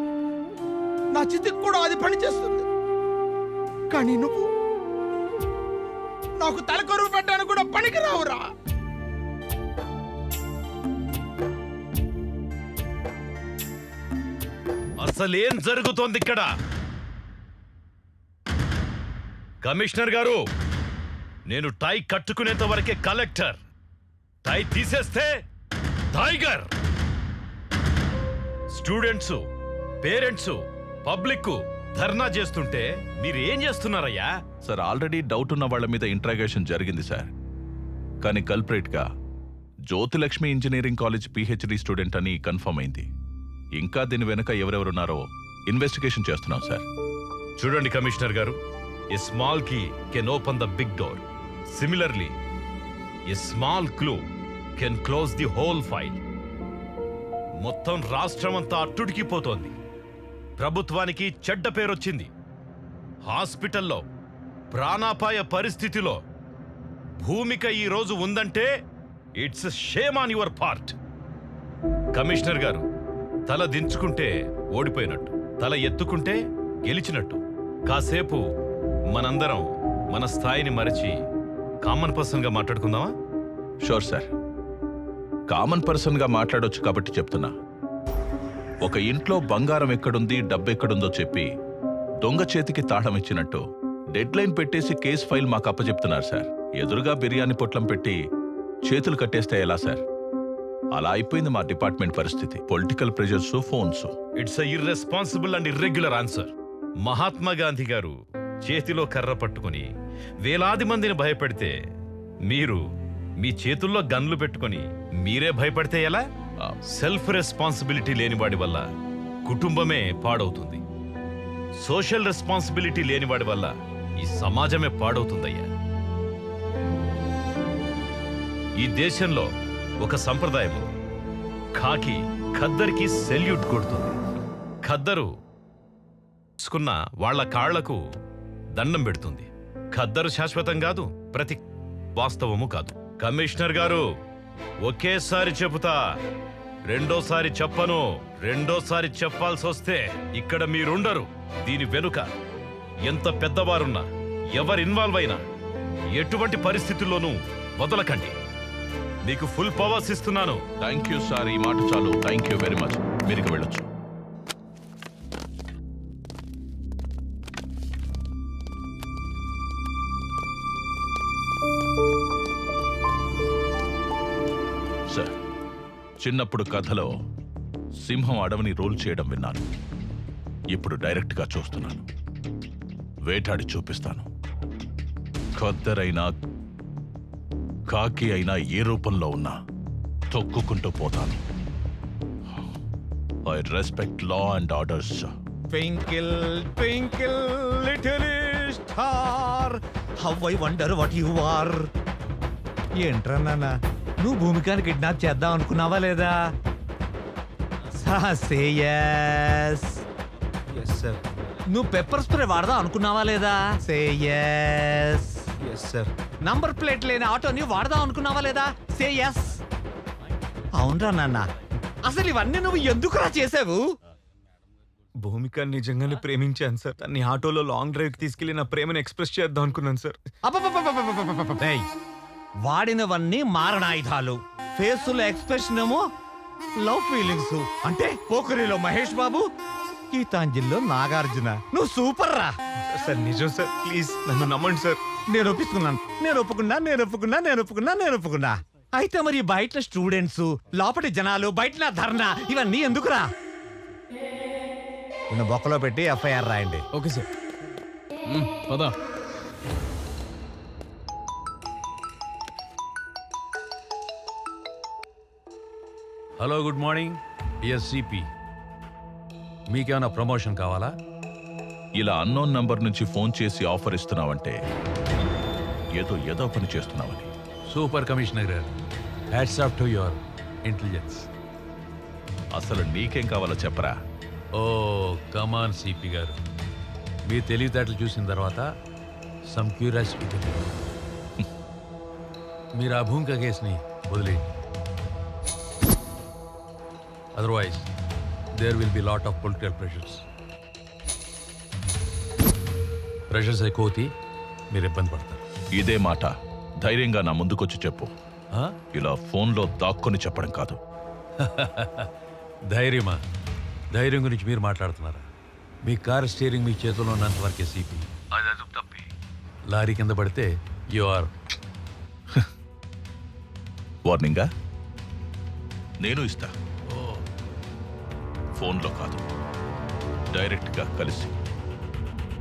నా చితికి కూడా అది పని చేస్తుంది, కానీ నువ్వు నాకు తలకొరువు పెట్టడానికి కూడా పనికి రావురా. అసలేం జరుగుతోంది ఇక్కడ? కమిషనర్ గారు, నేను టై కట్టుకునేంత వరకే కలెక్టర్, టై తీసేస్తే టైగర్. స్టూడెంట్స్, పేరెంట్స్, పబ్లిక్ ధర్నా చేస్తుంటే మీరు ఏం చేస్తున్నారయ్యా? సార్, ఆల్రెడీ డౌట్ ఉన్న వాళ్ళ మీద ఇంట్రాగేషన్ జరిగింది సార్. కానీ కల్ప్రేట్ గా Jyothilakshmi engineering college PhD student అని కన్ఫర్మ్ అయింది. ఇంకా దీని వెనుక ఎవరెవరున్నారో ఇన్వెస్టిగేషన్ చేస్తున్నాం సార్. చూడండి కమిషనర్ గారు, a small key can open the big door. Similarly a small clue can close the whole file. మొత్తం రాష్ట్రమంతా అట్టుడికిపోతోంది. ప్రభుత్వానికి చెడ్డ పేరొచ్చింది. హాస్పిటల్లో ప్రాణాపాయ పరిస్థితిలో భూమిక ఈ రోజు ఉందంటే it's shame on your part. Commissioner గారు, తల దించుకుంటే ఓడిపోయినట్టు, తల ఎత్తుకుంటే గెలిచినట్టు. కాసేపు మనందరం మన స్థాయిని మరచి కామన్ పర్సన్ గా మాట్లాడుకుందామా? షూర్ సార్, కామన్ పర్సన్ గా మాట్లాడొచ్చు కాబట్టి చెప్తున్నా. ఒక ఇంట్లో బంగారం ఎక్కడుంది, డబ్బెక్కడుందో చెప్పి దొంగ చేతికి తాళం ఇచ్చినట్టు డెడ్ లైన్ పెట్టేసి కేసు ఫైల్ మాకు అప్పచెప్తున్నారు సార్. ఎదురుగా బిర్యానీ పొట్లం పెట్టి చేతులు కట్టేస్తే ఎలా సార్? అలా అయిపోయింది మా డిపార్ట్మెంట్ పరిస్థితి. Political pressures, phones. It's irresponsible and irregular answer. Mahatma Gandhi గారు చేతిలో కర్ర పట్టుకుని వేలాది మందిని భయపెడితే మీరు మీ చేతుల్లో గన్లు పెట్టుకుని మీరే భయపడితే ఎలా? సెల్ఫ్ రెస్పాన్సిబిలిటీ లేనివాడి వల్ల కుటుంబమే పాడవుతుంది. సోషల్ రెస్పాన్సిబిలిటీ లేనివాడి వల్ల ఈ సమాజమే పాడవుతుందయ్యా. ఈ దేశంలో ఒక సంప్రదాయం ఉంది. ఖాకి ఖద్దరికి సెల్యూట్ కొడుతుంది. ఖద్దరు తీసుకున్న వాళ్ల కాళ్లకు దండం పెడుతుంది. ఖద్దరు శాశ్వతం కాదు, ప్రతి వాస్తవము కాదు. కమిషనర్ గారు, ఒకేసారి చెబుతా, రెండోసారి చెప్పను. రెండోసారి చెప్పాల్సి వస్తే ఇక్కడ మీరుండరు. దీని వెనుక ఎంత పెద్దవారున్నా, ఎవరు ఇన్వాల్వ్ అయినా ఎటువంటి పరిస్థితుల్లోనూ వదలకండి. మీకు ఫుల్ పవర్స్ ఇస్తున్నాను. థ్యాంక్ యూ సార్, ఈ మాట చాలు. Thank you very much. మీరు ఇక వెళ్ళొచ్చు. చిన్నప్పుడు కథలో సింహం అడవిని రూల్ చేయడం విన్నాను. ఇప్పుడు డైరెక్ట్గా చూస్తున్నాను. వేటాడి చూపిస్తాను. ఖద్దరైనా కాకి అయినా ఏ రూపంలో ఉన్నా తొక్కుకుంటూ పోతాను. I respect law and orders. Twinkle twinkle little star how I wonder what you are. ఏంట్రా నాన్న, నువ్వు భూమికాని కిడ్నాప్ చేద్దాం అనుకున్నావా లేదా? సే yes. Yes sir. నువ్వు పెప్పర్ స్ప్రే వాడదాం అనుకున్నావా లేదా? సే yes. ఎస్ సార్. నంబర్ ప్లేట్ లేని ఆటోని వాడదాం అనుకున్నావా లేదా? సే yes. అవునరా నాన్న, అసలు ఇవన్నీ నువ్వు ఎందుకురా చేసావు? భూమిక నిజంగానే ప్రేమించాను సార్. తన్ని ఆటోలో లాంగ్ డ్రైవ్ తీసుకెళ్లి నా ప్రేమను ఎక్స్ప్రెస్ చేద్దాం అనుకున్నాను సార్. ఏయ్, వాడినవన్నీ మారణాయుధాలు. ఫేసులో ఎక్స్ప్రెషన్ ఏమో లవ్ ఫీలింగ్స్. అంటే పోకరిలో మహేష్ బాబు, గీతాంజలిలో నాగార్జున. నువ్వు సూపర్ రా సార్. నిజం సార్, ప్లీజ్ నన్ను నమ్మండి సార్. నేను ఒప్పుకున్నా. అయితే మరి బయట స్టూడెంట్స్, లోపటి జనాలు, బయట నా ధర్నా, ఇవన్నీ ఎందుకురా? నిన్ను బొక్కలో పెట్టి ఎఫ్ఐఆర్ రాయండి. Okay sir. పదా. Hello, good morning SCP. మీకేమైనా ప్రమోషన్ కావాలా? ఇలా అన్నోన్ నంబర్ నుంచి ఫోన్ చేసి ఆఫర్ ఇస్తున్నావంటే ఏదో పని చేస్తున్నావని. సూపర్ కమిషనర్ గారు, hats off to your intelligence. అసలు నీకేం కావాలో చెప్పరా? ఓ కమాన్ సిపి గారు, మీ తెలివితేటలు చూసిన తర్వాత సమ్ క్యూరియాసిటీ. మీరు ఆ భూమిక కేసుని వదిలేయండి. Otherwise there will be lot of political pressures ఎక్కువ అవుతాయి, మీరు ఇబ్బంది పడతారు. ఇదే మాట ధైర్యంగా నా ముందుకొచ్చి చెప్పు. ఇలా ఫోన్లో దాక్కొని చెప్పడం కాదు. ధైర్యమా? ధైర్యం గురించి మీరు మాట్లాడుతున్నారా? మీ కారు స్టీరింగ్ మీ చేతిలో ఉన్నంత వరకే సిపి. అది అదుపు తప్పి లారీ కింద పడితే యు ఆర్. వార్నింగా నేను ఇస్తా. ఫోన్లో కాదు, డైరెక్ట్గా కలిసి.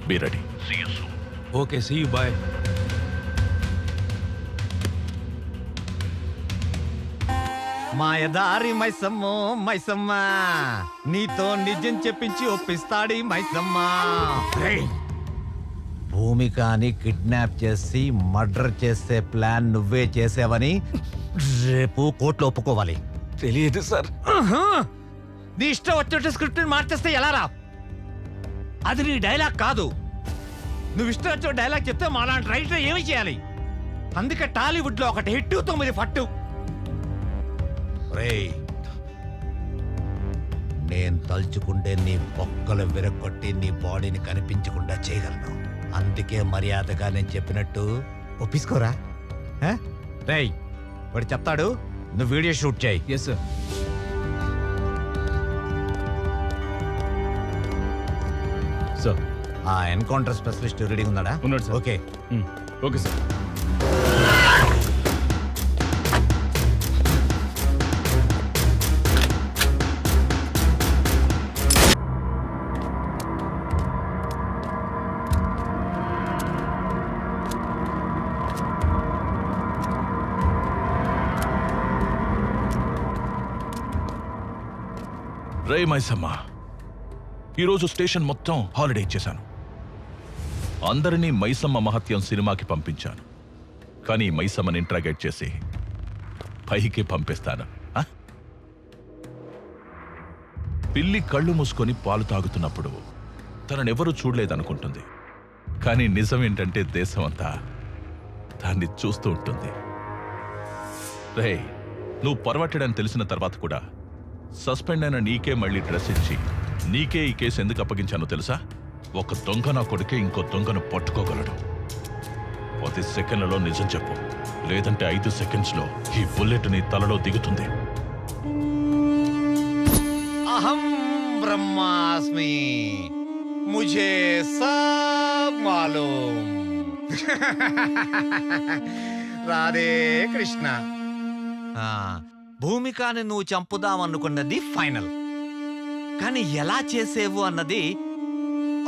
Be ready. See you soon. Okay, see you, bye. మాయదారి మైసమ్మ, నీతో నిజం చెప్పించి ఒప్పిస్తాడి మైసమ్మ. భూమికాని కిడ్నాప్ చేసి మర్డర్ చేసే ప్లాన్ నువ్వే చేసావని రేపు కోర్టులో ఒప్పుకోవాలి. తెలియదు సార్. నీ ఇష్టం వచ్చినట్టు స్క్రిప్ట్ మార్చేస్తే ఎలా రా? అది నీ డైలాగ్ కాదు. నువ్వు ఇష్టం వచ్చిన డైలాగ్ చెప్తే మాలాంటి రైటర్ ఏమి చేయాలి? అందుకే టాలీవుడ్ లో ఒకటి హిట్ 9 ఫట్టు. రేయ్, నేను తలుచుకుంటే నీ బొక్కలు విరగొట్టి నీ బాడీని కనిపించకుండా చేయగలను. అందుకే మర్యాదగా నేను చెప్పినట్టు ఒప్పించుకోరా. రేయ్, వాడు చెప్తాడు, నువ్వు వీడియో షూట్ చేయి. Yes sir. సార్, ఆ ఎన్కౌంటర్ స్పెషలిస్ట్ రెడీ ఉన్నాడా? ఉన్నాడు సార్. ఓకే. Okay sir. రే మైసమ్మ, ఈరోజు స్టేషన్ మొత్తం హాలిడే ఇచ్చేశాను. అందరినీ మైసమ్మ మహత్యం సినిమాకి పంపించాను. కానీ మైసమ్మని ఇంట్రాగేట్ చేసి పైకి పంపిస్తాను. పిల్లి కళ్ళు మూసుకొని పాలు తాగుతున్నప్పుడు తననెవరూ చూడలేదనుకుంటుంది. కానీ నిజం ఏంటంటే దేశమంతా దాన్ని చూస్తూ ఉంటుంది. రే, నువ్వు పర్వట్టడని తెలిసిన తర్వాత కూడా సస్పెండ్ అయిన నీకే మళ్ళీ డ్రెస్ ఇచ్చి నీకే ఈ కేసు ఎందుకు అప్పగించానో తెలుసా? ఒక దొంగ నా కొడుకే ఇంకో దొంగను పట్టుకోగలడు. 10 సెకండ్లలో నిజం చెప్పు, లేదంటే 5 సెకండ్స్లో ఈ బుల్లెట్ నీ తలలో దిగుతుంది. అహం బ్రహ్మాస్మి, ముझे सब मालूम. రాధే కృష్ణ. భూమికాని నువ్వు చంపుదామనుకున్నది ఫైనల్, కానీ ఎలా చేసేవు అన్నది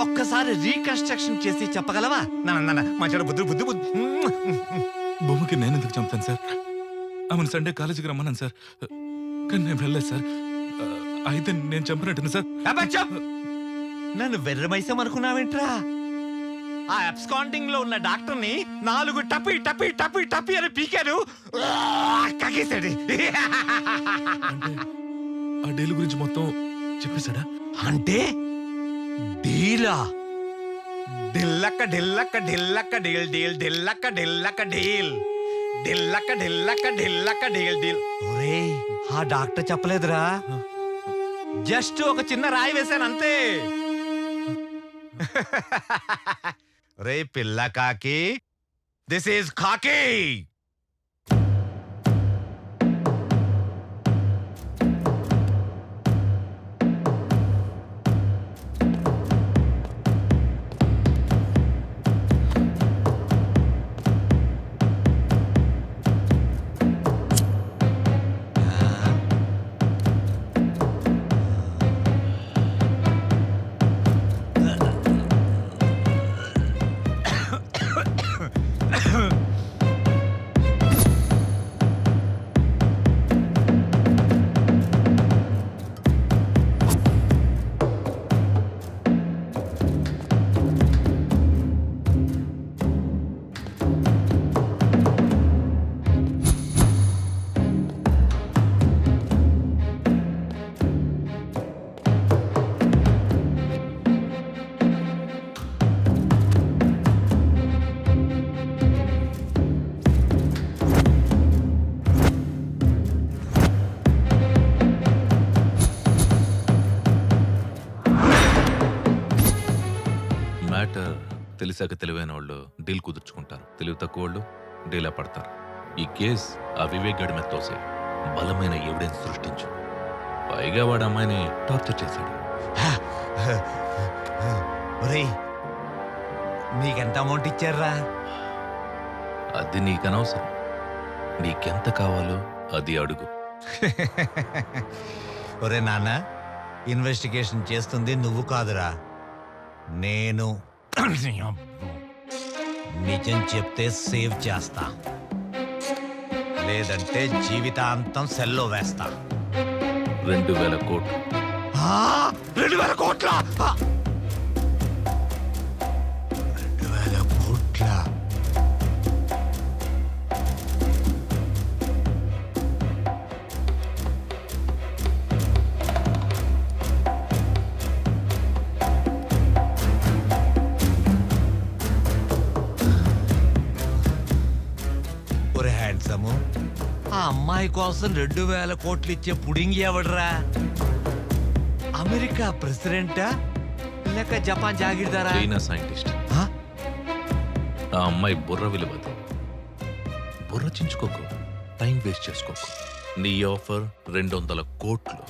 ఒక్కసారి రీకన్స్ట్రక్షన్ చేసి చెప్పగలవా? మంచి బుద్ధి బుద్ధి బుద్ధి. భూమికి నేను ఎందుకు చంపుతాను సార్? ఆమెను సండే కాలేజీకి రమ్మన్నాను సార్, కానీ నేను వెళ్ళలేదు సార్. అయితే నేను చంపినట్టు సార్. నన్ను వెర్రమైసం అనుకున్నావేంట్రా? ఆ అబ్స్కాండింగ్ లో ఉన్న డాక్టర్ని 4 టపి టపి టపి టపి అని పీకాను, కకేశాడు. ఆ డీల్ గురించి మొత్తం చెప్పేశాడా? అంటే డీలా? ఢిల్లక్క ఢిల్లక్క ఢిల్లక్క డీల్ డీల్ ఢిల్లక్క ఢిల్లక్క డీల్ ఢిల్లక్క ఢిల్లక్క ఢిల్లక్క డీల్ డీల్. ఒరేయ్, ఆ డాక్టర్ చెప్పలేదురా, జస్ట్ ఒక చిన్న రాయి వేశాను అంతే. రే పిల్ల కాకి, దిస్ ఈజ్ కాకి. మ్యాటర్ తెలిసాక తెలివైన వాళ్ళు డీల్ కుదుర్చుకుంటారు, తెలివి తక్కువ వాళ్ళు డీలా పడతారు. ఈ కేస్ ఆ వివేక్ గడి మీద తోసే బలమైన ఎవిడెన్స్ సృష్టించు. పైగా వాడు అమ్మాయిని టార్చర్ చేశాడు. ఒరేయ్, నీకెంత అమౌంట్ ఇచ్చారా? అది నీకనవసరం. నీకెంత కావాలో అది అడుగు. ఒరే నాన్న, ఇన్వెస్టిగేషన్ చేస్తుంది నువ్వు కాదురా, నేను. నిజం చెప్తే సేవ్ చేస్తా, లేదంటే జీవితాంతం సెల్లో వేస్తా. 2000 కోట్లు. 2000 కోట్ల? 2000 కోట్ల? ఒరే హ్యాండ్సము, ఆ అమ్మాయి కోసం 2000 కోట్లు ఇచ్చే పుడింగి ఎవడరా? అమెరికా ప్రెసిడెంటా లేక జపాన్ జాగీర్దారా? China scientist. ఆ అమ్మాయి బుర్ర విలువది. బుర్ర చించుకోకు, టైం వేస్ట్ చేసుకోకు. నీ ఆఫర్ 200 కోట్లు.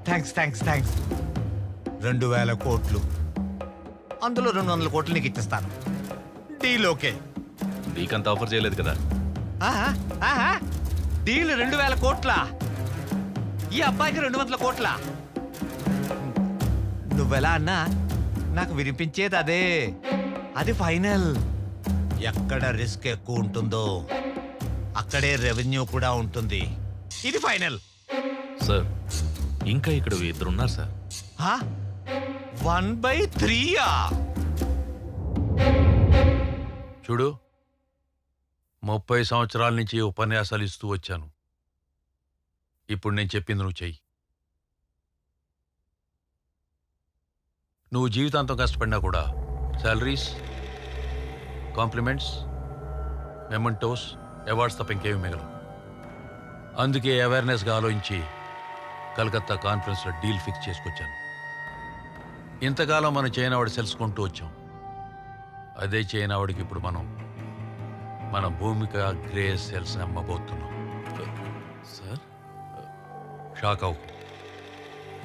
Thanks thanks thanks. 2000 కోట్లు, అందులో 200 కోట్లు నీకు ఇచ్చేస్తాను. Deal okay. నీకంత ఆఫర్ చేయలేదు కదా. డీల్ 2000 కోట్ల, ఈ అబ్బాయికి 200 కోట్ల. నువ్వెలా అన్నా నాకు వినిపించేది అదే. అది ఫైనల్. ఎక్కడ రిస్క్ ఎక్కువ ఉంటుందో అక్కడే రెవెన్యూ కూడా ఉంటుంది. ఇది ఫైనల్. సార్, ఇంకా ఇక్కడ 2 ఉన్నారు సార్. 1/3. చూడు, 30 సంవత్సరాల నుంచి ఉపన్యాసాలు ఇస్తూ వచ్చాను. ఇప్పుడు నేను చెప్పింది నువ్వు చెయ్యి. నువ్వు జీవితాంతం కష్టపడినా కూడా శాలరీస్, కాంప్లిమెంట్స్, మెమెంటోస్, అవార్డ్స్ తప్ప ఇంకేమి మిగలవు. అందుకే అవేర్నెస్గా ఆలోచించి కలకత్తా కాన్ఫరెన్స్లో డీల్ ఫిక్స్ చేసుకొచ్చాను. ఇంతకాలం మనం చైనావాడు తెలుసుకుంటూ వచ్చాం. అదే చైనావాడికి ఇప్పుడు మన భూమిక గ్రే సెల్స్ అమ్మబోతున్నాం. సార్, షాక్ అవు.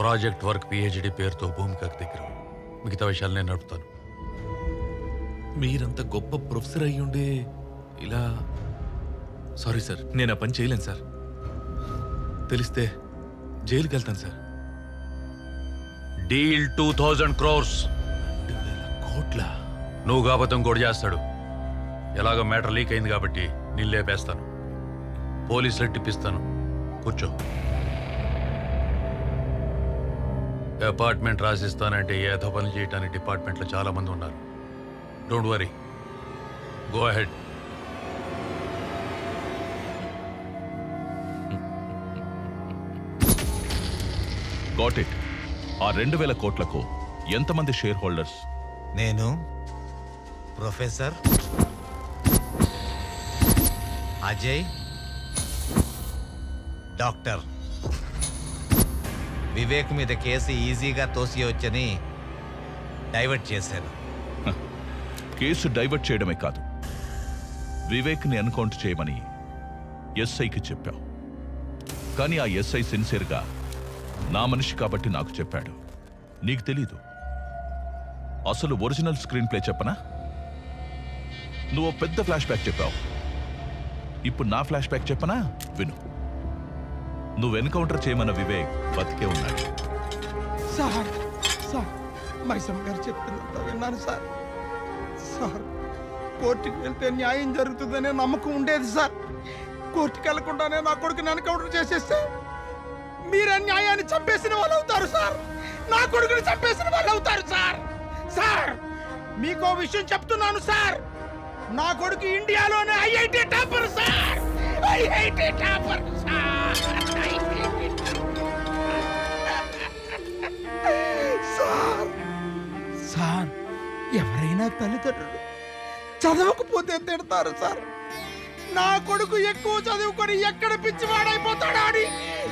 ప్రాజెక్ట్ వర్క్ పిహెచ్డి పేరుతో భూమికకు దగ్గర. మిగతా విషయాలు నేను నడుపుతాను. మీరంత గొప్ప ప్రొఫెసర్ అయ్యుండే ఇలా సారీ సార్, నేను ఆ పని చేయలేను సార్. తెలిస్తే జైలుకి వెళ్తాను సార్. Deal 2000 crores. కోట్ల నువ్వు కాబతం కూడా చేస్తాడు. ఎలాగో మ్యాటర్ లీక్ అయింది కాబట్టి నేను లేపేస్తాను. పోలీసులకు టిప్పిస్తాను. కూర్చో. అపార్ట్మెంట్ రాసిస్తానంటే ఏదో పని చేయడానికి డిపార్ట్మెంట్లో చాలా మంది ఉన్నారు. Don't worry, go ahead. Got it. ఆ 2000 కోట్లకు ఎంతమంది షేర్ హోల్డర్స్? నేను, ప్రొఫెసర్, అజయ్, డాక్టర్. వివేక్ మీద కేసు ఈజీగా తోసియవచ్చని డైవర్ట్ చేశాను. కేసు డైవర్ట్ చేయడమే కాదు, వివేక్ని ఎన్కౌంటర్ చేయమని ఎస్ఐకి చెప్పావు. కానీ ఆ ఎస్ఐ సిన్సియర్గా నా మనిషి కాబట్టి నాకు చెప్పాడు. నీకు తెలీదు. అసలు ఒరిజినల్ స్క్రీన్ ప్లే చెప్పనా? నువ్వు పెద్ద ఫ్లాష్ బ్యాక్ చెప్పావు. ఇప్పుడు నా ఫ్లాష్ బ్యాక్ చెప్పనా? విను. నువ్వు ఎన్కౌంటర్ చేయమన్న వివేక్ బతికే ఉన్నాడు. సార్ సార్ మైసమ్మ గారు చెప్పిందంతా విన్నాను సార్. సార్ కోర్టుకి వెళ్తే న్యాయం జరుగుతుందనే నమ్మకం ఉండేది సార్. కోర్టుకి వెళ్లకుండానే నా కొడుకుని ఎన్కౌంటర్ చేసేస్తే మీరే న్యాయాన్ని చంపేసిన వాళ్ళు అవుతారు సార్. నా కొడుకుని చంపేసిన వాళ్ళు అవుతారు సార్. సార్ మీకో విషయం చెప్తున్నాను సార్. నా కొడుకు ఇండియాలోనే IIT topper sir. IIT topper sir. Sir sir ఎవరైనా తల్లిదండ్రులు చదవకపోతే తిడతారు సార్. నా కొడుకు ఎక్కువ చదువుకొని ఎక్కడ పిచ్చివాడైపోతాడా అని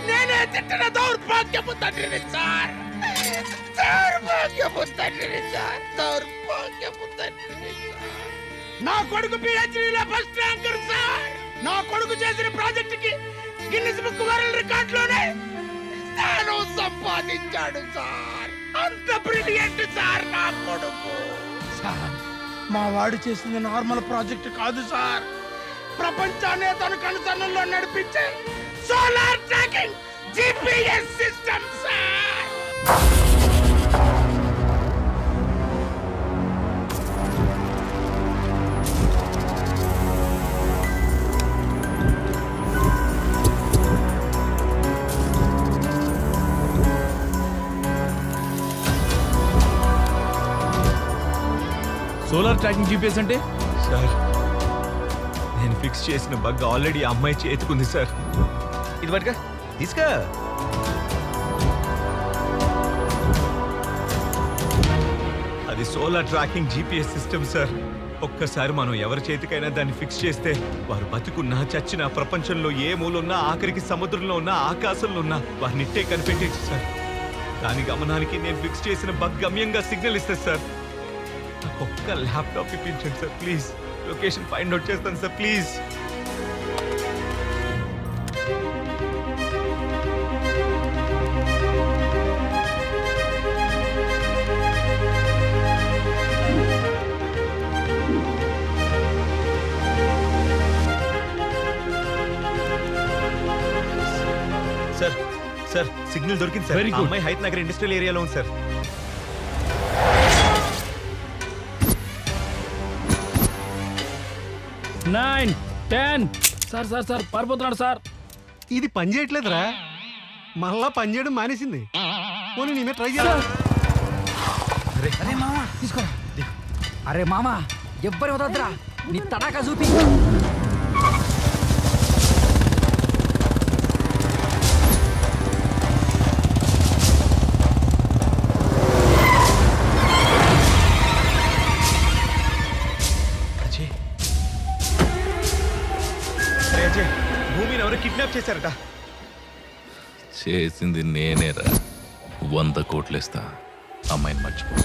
నేనే తిట్టిన దౌర్భాగ్యపు తండ్రిని సార్. దౌర్భాగ్యపు తండ్రిని సార్. దౌర్భాగ్యపు తండ్రిని సార్. నా కొడుకు పిహెచ్డీలో ఫస్ట్ ర్యాంకర్ సార్. నా కొడుకు చేసిన ప్రాజెక్టుకి గిన్నిస్ బుక్ వరల్డ్ రికార్డులోనే స్థానం సంపాదించాడు సార్. అంత బ్రిలియంట్ సార్ నా కొడుకు. సార్ మా వాడు చేసింది నార్మల్ ప్రాజెక్ట్ కాదు సార్. ప్రపంచాన్ని తన కనుసన్నల్లో నడిపించే solar tracking GPS system sir. Solar tracking GPS అంటే? సార్ నేను ఫిక్స్ చేసిన బగ్ ఆల్రెడీ అమ్మాయి చేతుకుంది సార్. ఇది పట్టుగా తీసుకా. అది solar tracking GPS system sir. ఒక్కసారి మనం ఎవరి చేతికైనా దాన్ని ఫిక్స్ చేస్తే వారు బతుకున్నా చచ్చినా ప్రపంచంలో ఏ మూలున్నా ఆఖరికి సముద్రంలో ఉన్నా ఆకాశంలో ఉన్నా వారిని ఇట్టే కనిపెట్టేచ్చు సార్. దాని గమనానికి నేను ఫిక్స్ చేసిన బగ్ గమ్యంగా సిగ్నల్ ఇస్తుంది సార్. నాకు ఒక్క ల్యాప్టాప్ ఇప్పించండి sir please. Location find out చేస్తాను sir please. Sir sir signal దొరికింది సార్. Very good. అమ్మాయి హైత్ నగర్ ఇండస్ట్రియల్ ఏరియాలో ఉంది సార్. 9, 10. సార్ సార్ సార్ పారిపోతున్నాడు సార్. ఇది పని చేయట్లేదురా. మళ్ళా పని చేయడం మానేసింది. పోనీ నేనే ట్రై చేయాలి. అరే మామా తీసుకోరా. అరే మామా ఎవ్వరి వదద్దురా. నీ తడాకా చూపి. భూమిని ఎవరు కిడ్నాప్ చేశారట. చేసింది నేనేరా. 100 కోట్లేస్తా, అమ్మాయిని మర్చిపో.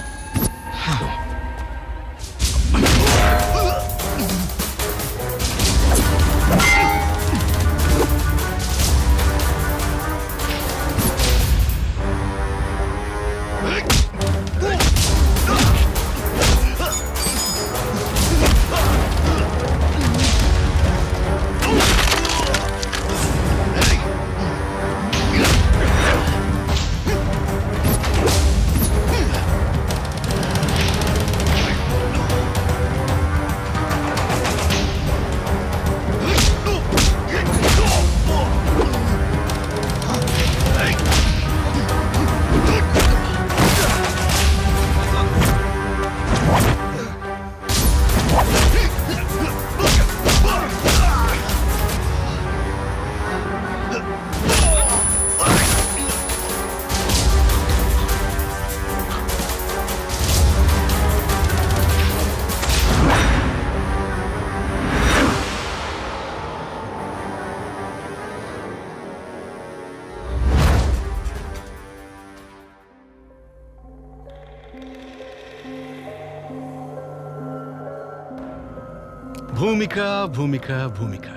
భూమిక భూమిక భూమిక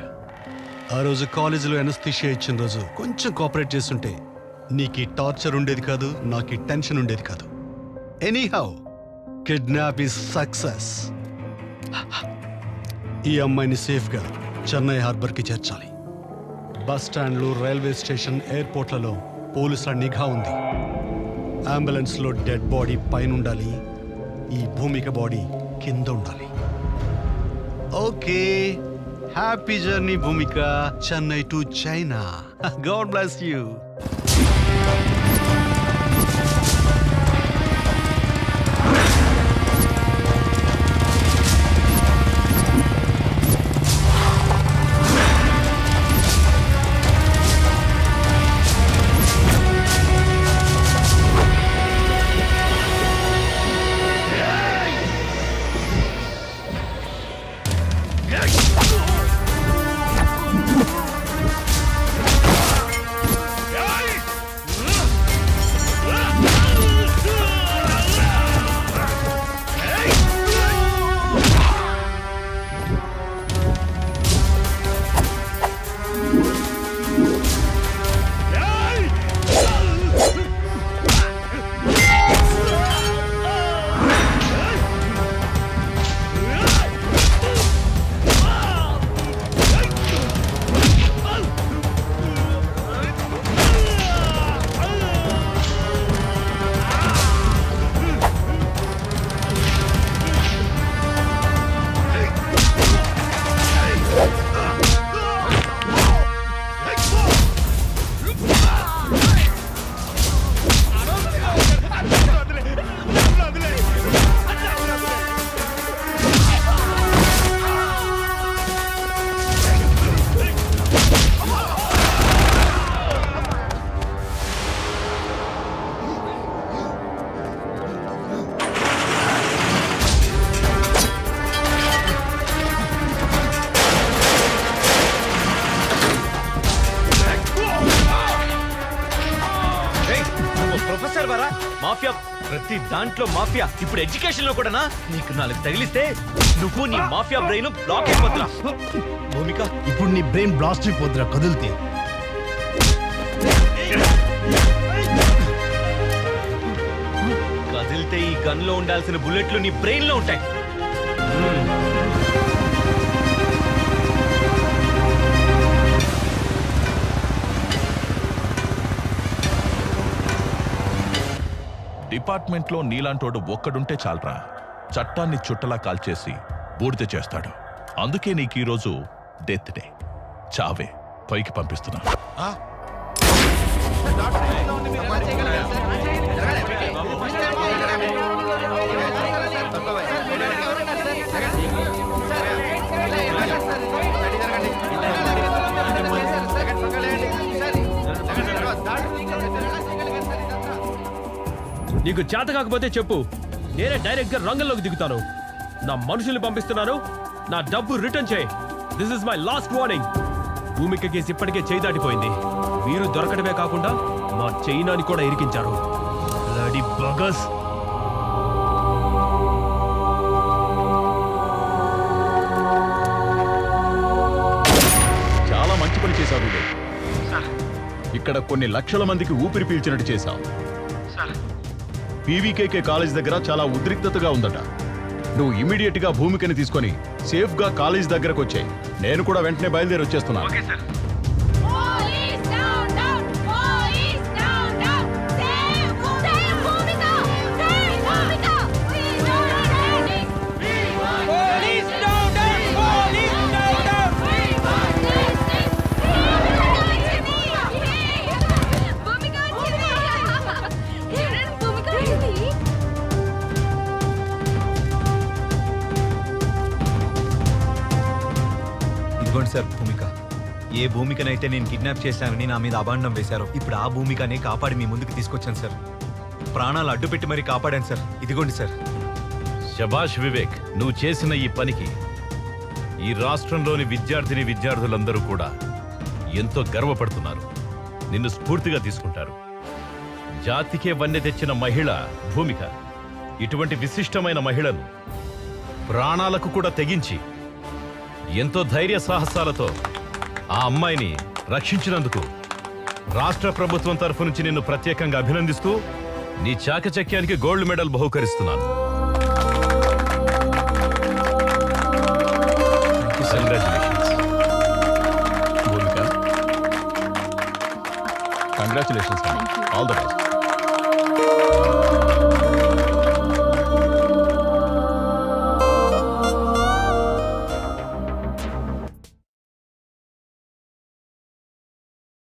ఆ రోజు కాలేజీలో ఎనస్థిషియా ఇచ్చిన రోజు కొంచెం కోఆపరేట్ చేస్తుంటే నీకు టార్చర్ ఉండేది కాదు, నాకు టెన్షన్ ఉండేది కాదు. Anyhow kidnap is success. ఈ అమ్మాయిని సేఫ్గా చెన్నై హార్బర్కి చేర్చాలి. బస్ స్టాండ్లు, రైల్వే స్టేషన్, ఎయిర్పోర్ట్లలో పోలీసుల నిఘా ఉంది. అంబులెన్స్లో డెడ్ బాడీ పైన ఉండాలి, ఈ భూమిక బాడీ కింద ఉండాలి. Okay, happy journey Bhumika, Chennai to China. God bless you. Mafia, ప్రతి దాంట్లో మాఫియా. ఇప్పుడు ఎడ్యుకేషన్ లో కూడానా? నీకు 4 తగిలిస్తే నువ్వు నీ మాఫియా బ్రెయిన్ బ్లాక్ అయిపోతున్నా. భూమిక, ఇప్పుడు నీ బ్రెయిన్ బ్లాస్ట్ అయిపోద్దురా కదిలితే. కదిలితే ఈ గన్ లో ఉండాల్సిన బుల్లెట్లు నీ బ్రెయిన్ లో ఉంటాయి. డిపార్ట్మెంట్లో నీలాంటోడు ఒక్కడుంటే చాలరా, చట్టాన్ని చుట్టలా కాల్చేసి బూడిద చేస్తాడు. అందుకే నీకు ఈరోజు డెత్ డే. చావే, పైకి పంపిస్తున్నా. నీకు చేత కాకపోతే చెప్పు, నేనే డైరెక్ట్ గా రంగంలోకి దిగుతాను. నా మనుషుల్ని పంపిస్తున్నాను, నా డబ్బు రిటర్న్ చేయి. This is my last warning. Bhumika case ఇప్పటికే చేయి దాటిపోయింది. మీరు దొరకడమే కాకుండా మా చైనాని కూడా ఇరికించారు. బ్లడీ బగస్. చాలా మంచి పని చేశావు వివేక్. ఇక్కడ కొన్ని లక్షల మందికి ఊపిరి పీల్చినట్టు చేశావు. పీవీకేకే కాలేజ్ దగ్గర చాలా ఉద్రిక్తతగా ఉందట. నువ్వు ఇమీడియట్ గా భూమికని తీసుకొని సేఫ్ గా కాలేజ్ దగ్గరకు వచ్చాయి. నేను కూడా వెంటనే బయలుదేరి వచ్చేస్తున్నా. ఇదిగోండి సార్ భూమిక. ఏ భూమికనైతే నేను కిడ్నాప్ చేశానని నా మీద అభాండం వేశారో, ఇప్పుడు ఆ భూమికనే కాపాడి మీ ముందుకు తీసుకొచ్చాను సార్. ప్రాణాలు అడ్డుపెట్టి మరీ కాపాడాను సార్. ఇదిగోండి సార్. శభాష్ వివేక్, నువ్వు చేసిన ఈ పనికి ఈ రాష్ట్రంలోని విద్యార్థులందరూ కూడా ఎంతో గర్వపడుతున్నారు. నిన్ను స్ఫూర్తిగా తీసుకుంటారు. జాతికే వన్నె తెచ్చిన మహిళ భూమిక. ఇటువంటి విశిష్టమైన మహిళను ప్రాణాలకు కూడా తెగించి ఎంతో ధైర్య సాహసాలతో ఆ అమ్మాయిని రక్షించినందుకు రాష్ట్ర ప్రభుత్వం తరఫు నుంచి నిన్ను ప్రత్యేకంగా అభినందిస్తూ నీ చాకచక్యానికి గోల్డ్ మెడల్ బహుకరిస్తున్నాను. కంగ్రాచులేషన్స్. All the best.